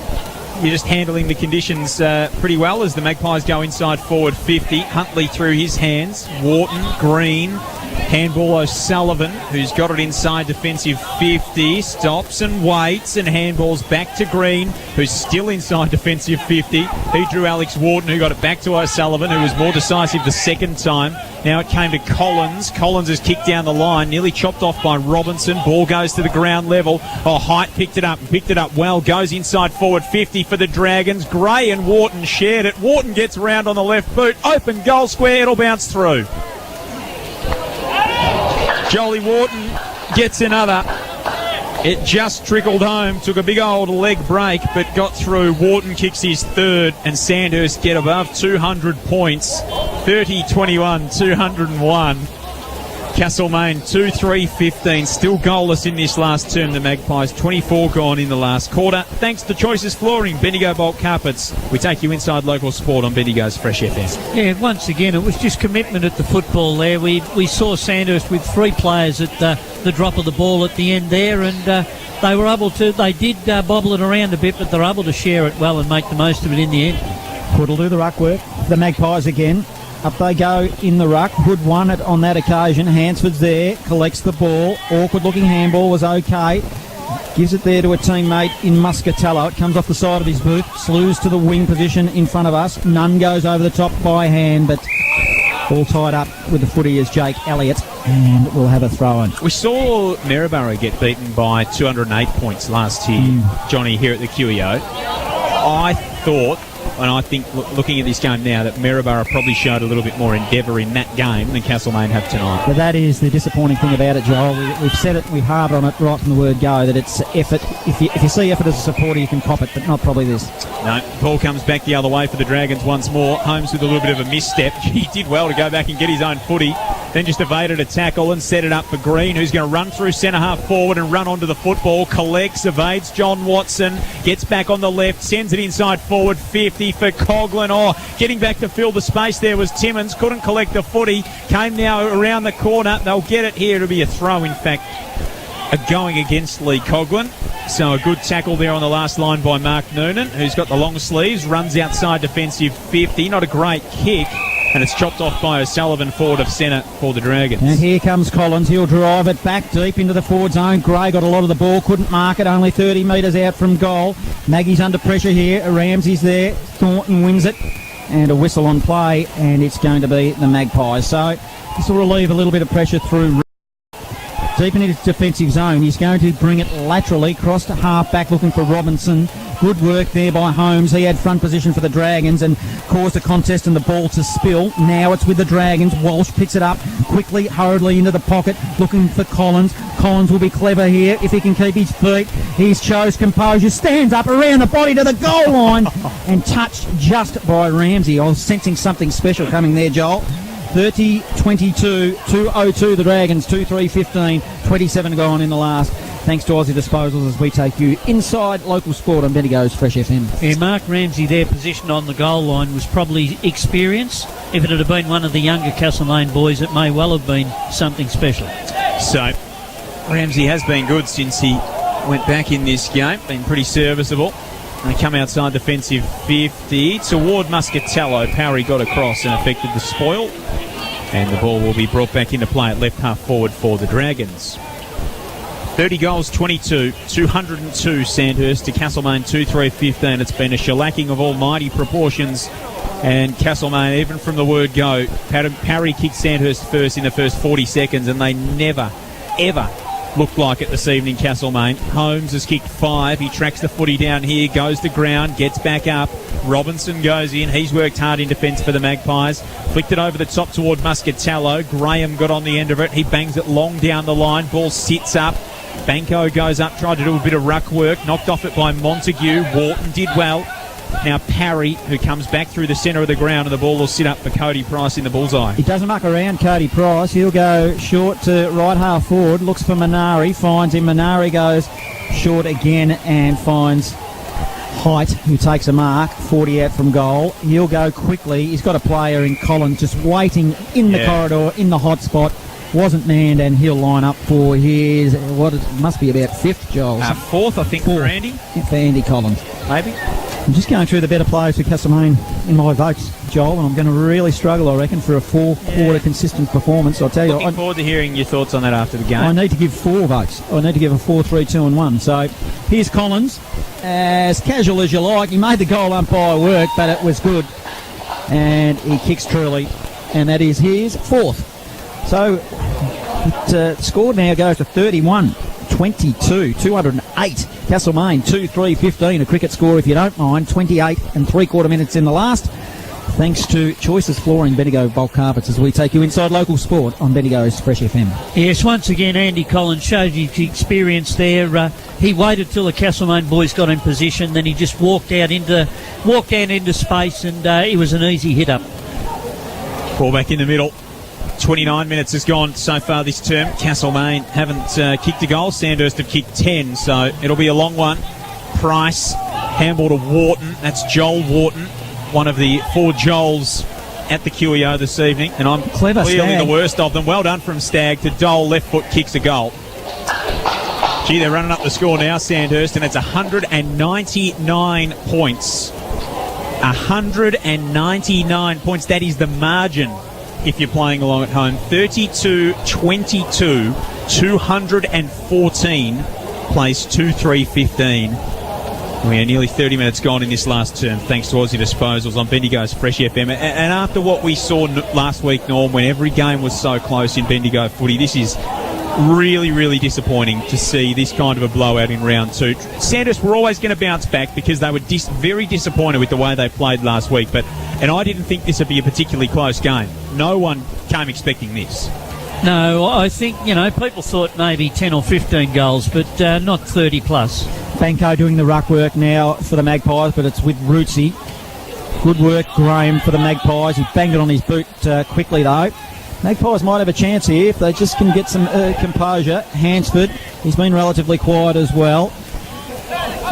you're just handling the conditions pretty well as the Magpies go inside forward 50. Huntley through his hands. Wharton, Green, handball O'Sullivan, who's got it inside defensive 50, stops and waits, and handballs back to Green, who's still inside defensive 50. He drew Alex Wharton, who got it back to O'Sullivan, who was more decisive the second time. Now it came to Collins. Collins has kicked down the line, nearly chopped off by Robinson. Ball goes to the ground level. Height picked it up well, goes inside forward 50 for the Dragons. Gray and Wharton shared it. Wharton gets round on the left boot, open goal square, it'll bounce through. Jolie Wharton gets another. It just trickled home, took a big old leg break, but got through. Wharton kicks his third, and Sandhurst get above 200 points. 30-21, 201. Castlemaine 2-3-15, still goalless in this last term. The Magpies 24 gone in the last quarter. Thanks to Choices Flooring, Bendigo Bulk Carpets. We take you inside local sport on Bendigo's Fresh FM. Yeah, once again, it was just commitment at the football there. We saw Sandhurst with 3 players at the drop of the ball at the end there, and they were able to. They did bobble it around a bit, but they're able to share it well and make the most of it in the end. Hood will do the ruck work. The Magpies again. Up they go in the ruck. Hood won it on that occasion. Hansford's there, collects the ball. Awkward looking handball was okay. Gives it there to a teammate in Muscatello. It comes off the side of his boot. Slews to the wing position in front of us. Nunn goes over the top by hand, but all tied up with the footy is Jake Elliott, and we'll have a throw in. We saw Maryborough get beaten by 208 points last year, Johnny, here at the QEO. I thought, and I think looking at this game now, that Maryborough probably showed a little bit more endeavour in that game than Castlemaine have tonight. But that is the disappointing thing about it, Joel. We've said it, we harped on it right from the word go, that it's effort. If you see effort as a supporter, you can cop it, but not probably this. No, ball comes back the other way for the Dragons once more. Holmes with a little bit of a misstep. He did well to go back and get his own footy. Then just evaded a tackle and set it up for Green, who's going to run through centre half forward and run onto the football. Collects, evades John Watson, gets back on the left, sends it inside forward 50 for Coughlin. Getting back to fill the space there was Timmins. Couldn't collect the footy. Came now around the corner. They'll get it here. It'll be a throw, in fact, going against Lee Coughlin. So a good tackle there on the last line by Mark Noonan, who's got the long sleeves, runs outside defensive 50. Not a great kick. And it's chopped off by O'Sullivan forward of centre for the Dragons. And here comes Collins. He'll drive it back deep into the forward zone. Gray got a lot of the ball, couldn't mark it, only 30 metres out from goal. Maggie's under pressure here. Ramsey's there. Thornton wins it. And a whistle on play, and it's going to be the Magpies. So this will relieve a little bit of pressure through. deep in his defensive zone. He's going to bring it laterally, cross to half back, looking for Robinson. Good work there by Holmes. He had front position for the Dragons and caused a contest and the ball to spill. Now it's with the Dragons. Walsh picks it up quickly, hurriedly into the pocket, looking for Collins. Collins will be clever here if he can keep his feet. He's shows composure, stands up around the body to the goal line and touched just by Ramsey. I was sensing something special coming there, Joel. 30-22, 2-0-2 the Dragons, 2-3-15, 27 gone in the last. Thanks to Aussie Disposals as we take you inside local sport on Bendigo's Fresh FM. Yeah, Mark Ramsey there positioned on the goal line was probably experience. If it had been one of the younger Castlemaine boys, it may well have been something special. So, Ramsey has been good since he went back in this game, been pretty serviceable. They come outside defensive 50 toward Muscatello. Parry got across and affected the spoil. And the ball will be brought back into play at left half forward for the Dragons. 30 goals, 22, 202 Sandhurst to Castlemaine 2-3-15. It's been a shellacking of almighty proportions. And Castlemaine, even from the word go, Parry kicked Sandhurst first in the first 40 seconds, and they never, ever looked like it this evening, Castlemaine. Holmes has kicked 5. He tracks the footy down here, goes to ground, gets back up. Robinson goes in. He's worked hard in defence for the Magpies. Flicked it over the top toward Muscatello. Graham got on the end of it. He bangs it long down the line. Ball sits up. Banco goes up, tried to do a bit of ruck work. Knocked off it by Montague. Wharton did well. Now Parry, who comes back through the centre of the ground, and the ball will sit up for Cody Price in the bullseye. He doesn't muck around, Cody Price. He'll go short to right half forward, looks for Minari, finds him. Minari goes short again and finds Height, who takes a mark, 40 out from goal. He'll go quickly. He's got a player in Collins just waiting in the corridor, in the hot spot. Wasn't manned, and he'll line up for his, must be about 5th, Joel. 4th, I think, for Andy. For Andy Collins. Maybe. I'm just going through the better players for Castlemaine in my votes, Joel, and I'm going to really struggle, I reckon, for a 4-quarter consistent performance. I'll tell you. Looking forward to hearing your thoughts on that after the game. I need to give 4 votes. I need to give a 4, 3, 2 and 1. So here's Collins, as casual as you like. He made the goal umpire work, but it was good. And he kicks truly, and that is his 4th. So the score now goes to 31-22, 208. Castlemaine 2-3-15, a cricket score if you don't mind, 28 and 3/4 minutes in the last. Thanks to Choices Flooring, Bendigo Bulk Carpets, as we take you inside local sport on Bendigo's Fresh FM. Yes, once again, Andy Collins showed his experience there. He waited till the Castlemaine boys got in position, then he just walked out into space, and it was an easy hit up. Ball back in the middle. 29 minutes has gone so far this term. Castlemaine haven't kicked a goal. Sandhurst have kicked 10, so it'll be a long one. Price, handball to Wharton. That's Joel Wharton, one of the 4 Joels at the QEO this evening. And I'm Clever clearly Stag. the worst of them. Well done from Stagg to Dole. Left foot kicks a goal. Gee, they're running up the score now, Sandhurst, and it's 199 points. 199 points. That is the margin if you're playing along at home. 32-22, 214, plays 2-3-15. We are nearly 30 minutes gone in this last term, thanks to Aussie Disposals on Bendigo's Fresh FM. And after what we saw last week, Norm, when every game was so close in Bendigo footy, this is really, really disappointing to see this kind of a blowout in round 2. Sandhurst were always going to bounce back because they were very disappointed with the way they played last week. And I didn't think this would be a particularly close game. No one came expecting this. No, I think, people thought maybe 10 or 15 goals, but not 30 plus. Banco doing the ruck work now for the Magpies, but it's with Rootsy. Good work, Graham, for the Magpies. He banged it on his boot quickly, though. Magpies might have a chance here if they just can get some composure. Hansford, he's been relatively quiet as well.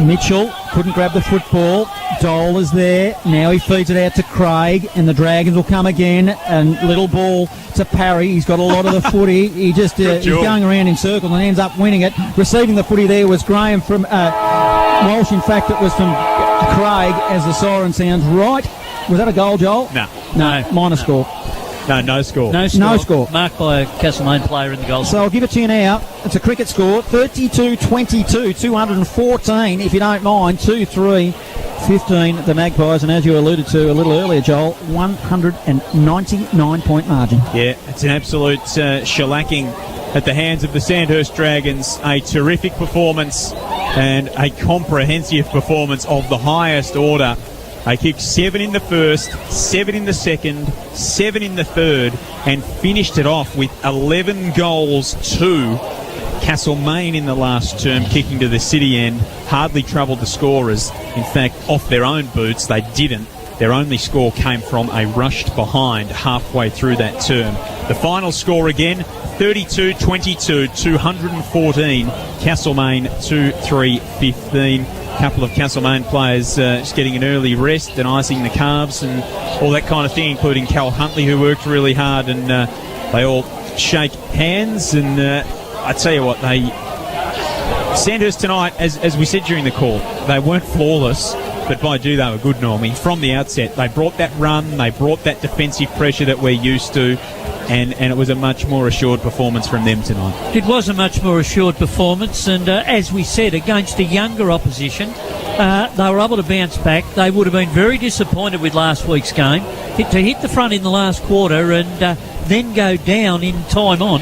Mitchell couldn't grab the football. Dole is there. Now he feeds it out to Craig, and the Dragons will come again. And little ball to Parry. He's got a lot of the footy. He just he's going around in circles and ends up winning it. Receiving the footy there was Graham from Walsh. In fact, it was from Craig as the siren sounds. Right. Was that a goal, Joel? No. Minor score. No score. No score. Marked by a Castlemaine player in the goal. So I'll give it to you now. It's a cricket score, 32-22, 214, if you don't mind, 2-3-15, the Magpies. And as you alluded to a little earlier, Joel, 199-point margin. Yeah, it's an absolute shellacking at the hands of the Sandhurst Dragons. A terrific performance and a comprehensive performance of the highest order. They kicked 7 in the first, 7 in the second, 7 in the third, and finished it off with 11 goals to Castlemaine in the last term, kicking to the city end. Hardly troubled the scorers. In fact, off their own boots, they didn't. Their only score came from a rushed behind halfway through that term. The final score again, 32-22, 214. Castlemaine 2-3-15. A couple of Castlemaine players just getting an early rest and icing the calves and all that kind of thing, including Cal Huntley, who worked really hard, and they all shake hands. And I tell you what, Sandhurst tonight, as we said during the call, they weren't flawless, but by gee, they were good, Normie. From the outset, they brought that run, they brought that defensive pressure that we're used to, and it was a much more assured performance from them tonight. It was a much more assured performance, and as we said, against a younger opposition, they were able to bounce back. They would have been very disappointed with last week's game. To hit the front in the last quarter and then go down in time on